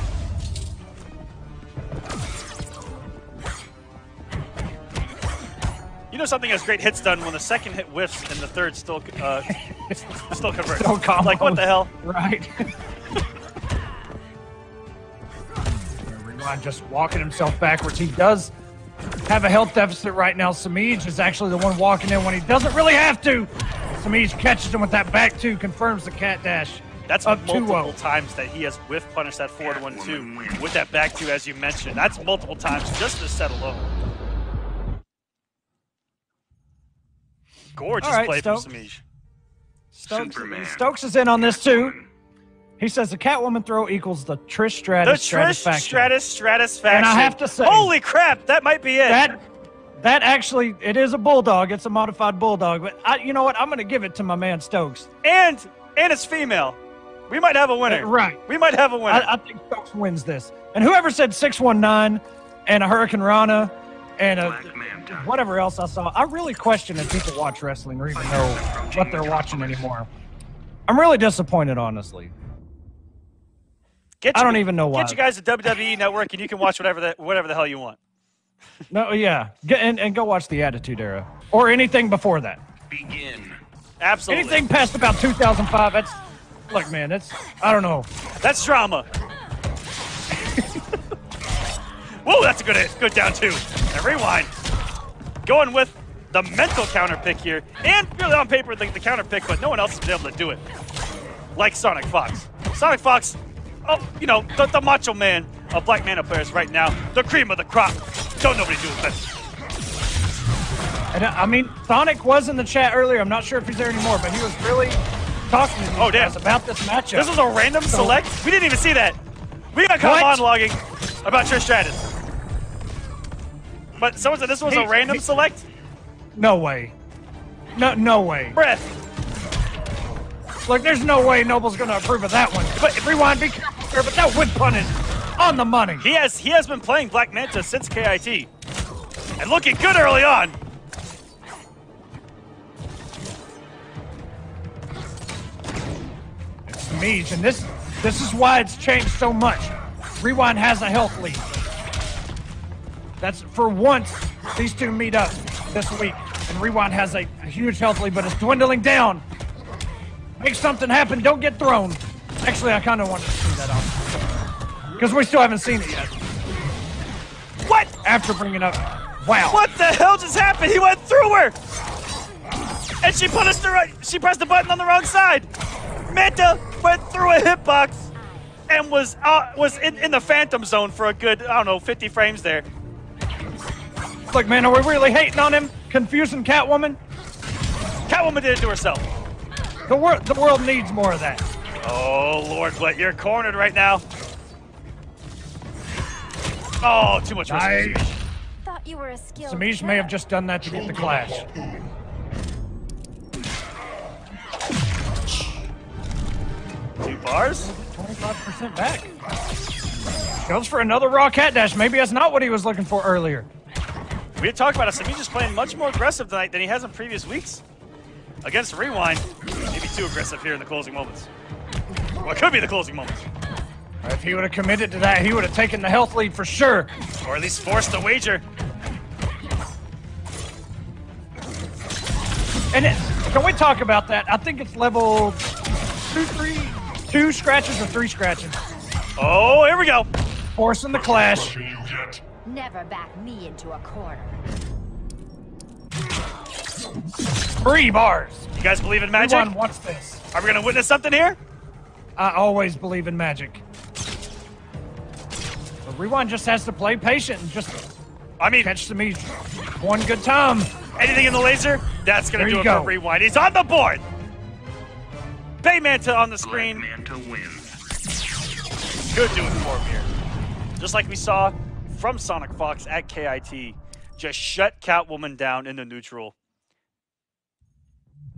Speaker 1: You know something has great hit stun when the second hit whiffs and the third still converts. Like what the hell?
Speaker 2: Right. Rewind just walking himself backwards. He does have a health deficit right now. Semiij is actually the one walking in when he doesn't really have to. Semiij catches him with that back two, confirms the cat dash.
Speaker 1: That's
Speaker 2: up
Speaker 1: multiple times that he has whiff punished that forward 1-2 with that back two, as you mentioned. That's multiple times just to set alone. Gorgeous play from Semiij.
Speaker 2: Stokes is in on this too. He says the Catwoman throw equals the Trish Stratus Stratus faction. And I have to say,
Speaker 1: holy crap, that might be it.
Speaker 2: That actually, it is a bulldog. It's a modified bulldog. But you know what? I'm going to give it to my man Stokes.
Speaker 1: And it's female. We might have a winner.
Speaker 2: Right.
Speaker 1: We might have a winner.
Speaker 2: I think Stokes wins this. And whoever said 619 and a Hurricane Rana and whatever else I saw, I really question if people watch wrestling or even know what they're watching anymore. I'm really disappointed, honestly. I don't even know why.
Speaker 1: Get you guys a WWE Network and you can watch whatever the hell you want.
Speaker 2: No, yeah. And go watch the Attitude Era. Or anything before that.
Speaker 7: Begin.
Speaker 1: Absolutely.
Speaker 2: Anything past about 2005, that's... Look, man, I don't know.
Speaker 1: That's drama. Whoa, that's a good down two. And Rewind. Going with the mental counter pick here. And really on paper, the counter pick, but no one else has been able to do it. Like Sonic Fox. Sonic Fox, you know, the macho man of Black Mana players right now. The cream of the crop. Don't nobody do it better.
Speaker 2: And I mean, Sonic was in the chat earlier. I'm not sure if he's there anymore, but he was really talking to me about this matchup.
Speaker 1: This was a random select? We didn't even see that. We got caught monologuing about Trish Stratus. But someone said this was a random select?
Speaker 2: No way. No way.
Speaker 1: Breath.
Speaker 2: Look, there's no way Noble's going to approve of that one. But Rewind, be careful here, but that would punish on the money.
Speaker 1: He has been playing Black Manta since KIT. And looking good early on.
Speaker 2: It's Semiij, and this is why it's changed so much. Rewind has a health lead. That's for once these two meet up this week, and Rewind has a huge health lead, but it's dwindling down. Make something happen, don't get thrown. Actually, I kind of wanted to see that on because we still haven't seen it yet.
Speaker 1: What?
Speaker 2: After bringing up Wow.
Speaker 1: What the hell just happened? He went through her! And she pressed the button on the wrong side! Manta went through a hitbox and was in the phantom zone for a good, I don't know, 50 frames there.
Speaker 2: Look, man, are we really hating on him? Confusing Catwoman?
Speaker 1: Catwoman did it to herself.
Speaker 2: The world needs more of that.
Speaker 1: Oh, Lord, but you're cornered right now. Oh, too much risk.
Speaker 2: Nice.
Speaker 6: Thought you were a skilled
Speaker 2: Semiij may have just done that to get the clash.
Speaker 1: 2 bars?
Speaker 2: 25% back. Goes for another raw cat dash. Maybe that's not what he was looking for earlier.
Speaker 1: We had talked about it. Semiij is playing much more aggressive tonight than he has in previous weeks. Against Rewind, maybe too aggressive here in the closing moments. Well, it could be the closing moments.
Speaker 2: If he would have committed to that, he would have taken the health lead for sure.
Speaker 1: Or at least forced the wager.
Speaker 2: And can we talk about that? I think it's level 2 scratches or 3 scratches.
Speaker 1: Oh, here we go.
Speaker 2: Forcing the clash.
Speaker 6: Never back me into a corner.
Speaker 2: 3 bars.
Speaker 1: You guys believe in magic?
Speaker 2: Everyone wants this.
Speaker 1: Are we going to witness something here?
Speaker 2: I always believe in magic. But Rewind just has to play patient and just catch Semiij one good time.
Speaker 1: Anything in the laser? That's going to do it for Rewind. He's on the board. Bay Manta on the screen.
Speaker 4: Manta wins.
Speaker 1: Good doing for him here. Just like we saw from Sonic Fox at KIT. Just shut Catwoman down in the neutral.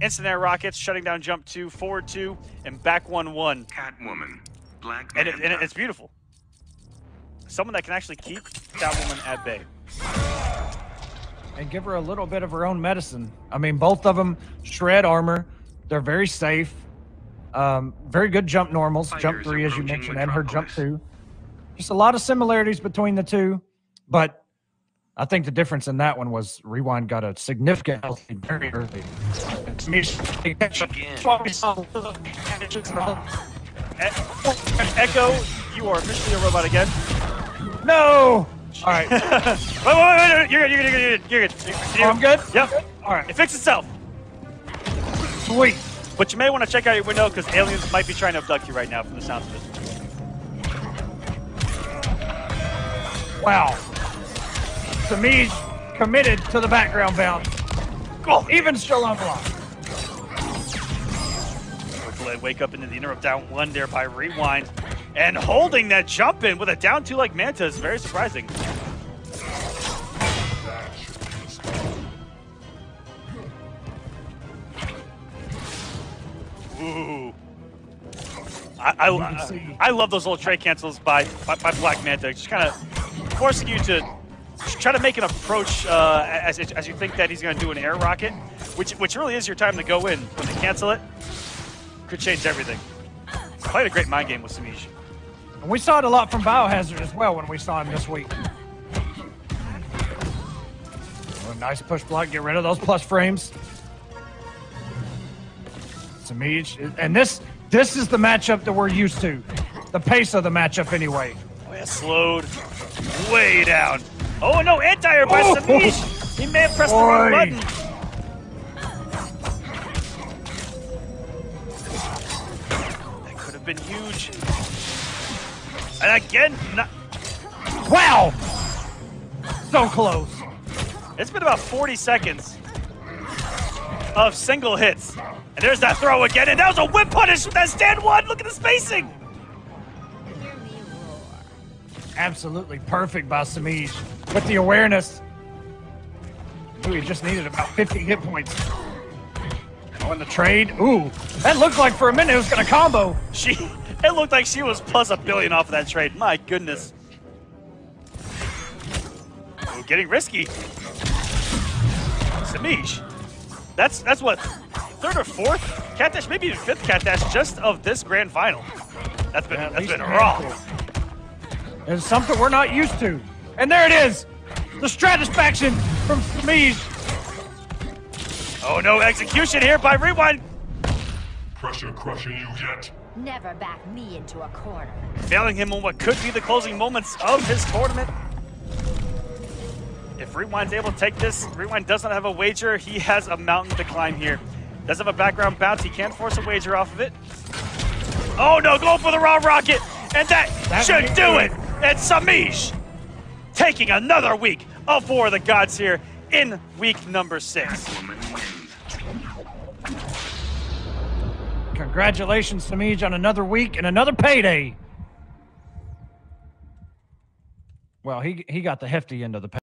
Speaker 1: Instant air rockets, shutting down jump 2, forward 2, and back 1-1.
Speaker 4: Catwoman. Black
Speaker 1: And
Speaker 4: Manta.
Speaker 1: it's beautiful. Someone that can actually keep Catwoman at bay.
Speaker 2: And give her a little bit of her own medicine. I mean, both of them shred armor. They're very safe. Very good jump normals. Jump 3, as you mentioned, and her jump 2. Just a lot of similarities between the two. But I think the difference in that one was Rewind got a significant health lead very early.
Speaker 1: Echo, you are officially a robot again.
Speaker 2: No! All right.
Speaker 1: wait. You're good. You're good.
Speaker 2: I'm good?
Speaker 1: Yep.
Speaker 2: All right.
Speaker 1: It fixed itself.
Speaker 2: Sweet.
Speaker 1: But you may want to check out your window because aliens might be trying to abduct you right now from the sounds of it.
Speaker 2: Wow. Semiij committed to the background bounce.
Speaker 1: Oh,
Speaker 2: Even still unblocked.
Speaker 1: Wake up into the interrupt down 1 there by Rewind. And holding that jump in with a down 2 like Manta is very surprising. Ooh. I love those little trade cancels by Black Manta. Just kind of forcing you to try to make an approach as you think that he's going to do an air rocket, which really is your time to go in. When they cancel it, could change everything. Played a great mind game with Semiij.
Speaker 2: And we saw it a lot from Biohazard as well when we saw him this week. Oh, nice push block. Get rid of those plus frames. Semiij, and this is the matchup that we're used to. The pace of the matchup anyway.
Speaker 1: Oh yeah, slowed way down. Oh no, anti-air by Semiij. He may have pressed the wrong button. That could have been huge. And again,
Speaker 2: wow! So close.
Speaker 1: It's been about 40 seconds of single hits. And there's that throw again, and that was a whip punish with that stand 1. Look at the spacing.
Speaker 2: Absolutely perfect by Semiij with the awareness. Ooh, he just needed about 50 hit points. Oh, and the trade. Ooh, that looked like for a minute it was going to combo.
Speaker 1: It looked like she was plus $1 billion off of that trade. My goodness. Ooh, getting risky. Semiij. That's what, 3rd or 4th cat dash, maybe even 5th cat dash just of this grand final. That's been raw.
Speaker 2: It's something we're not used to. And there it is. The Stratisfaction from Semiij.
Speaker 1: Oh no, execution here by Rewind.
Speaker 3: Pressure crushing you yet.
Speaker 6: Never back me into a corner.
Speaker 1: Failing him on what could be the closing moments of his tournament. If Rewind's able to take this, Rewind does not have a wager. He has a mountain to climb here. Does have a background bounce. He can't force a wager off of it. Oh no, go for the raw rocket, and that should do it. And Semiij taking another week of War of the Gods here in week number 6.
Speaker 2: Congratulations, Semiij, on another week and another payday. Well, he got the hefty end of the pay.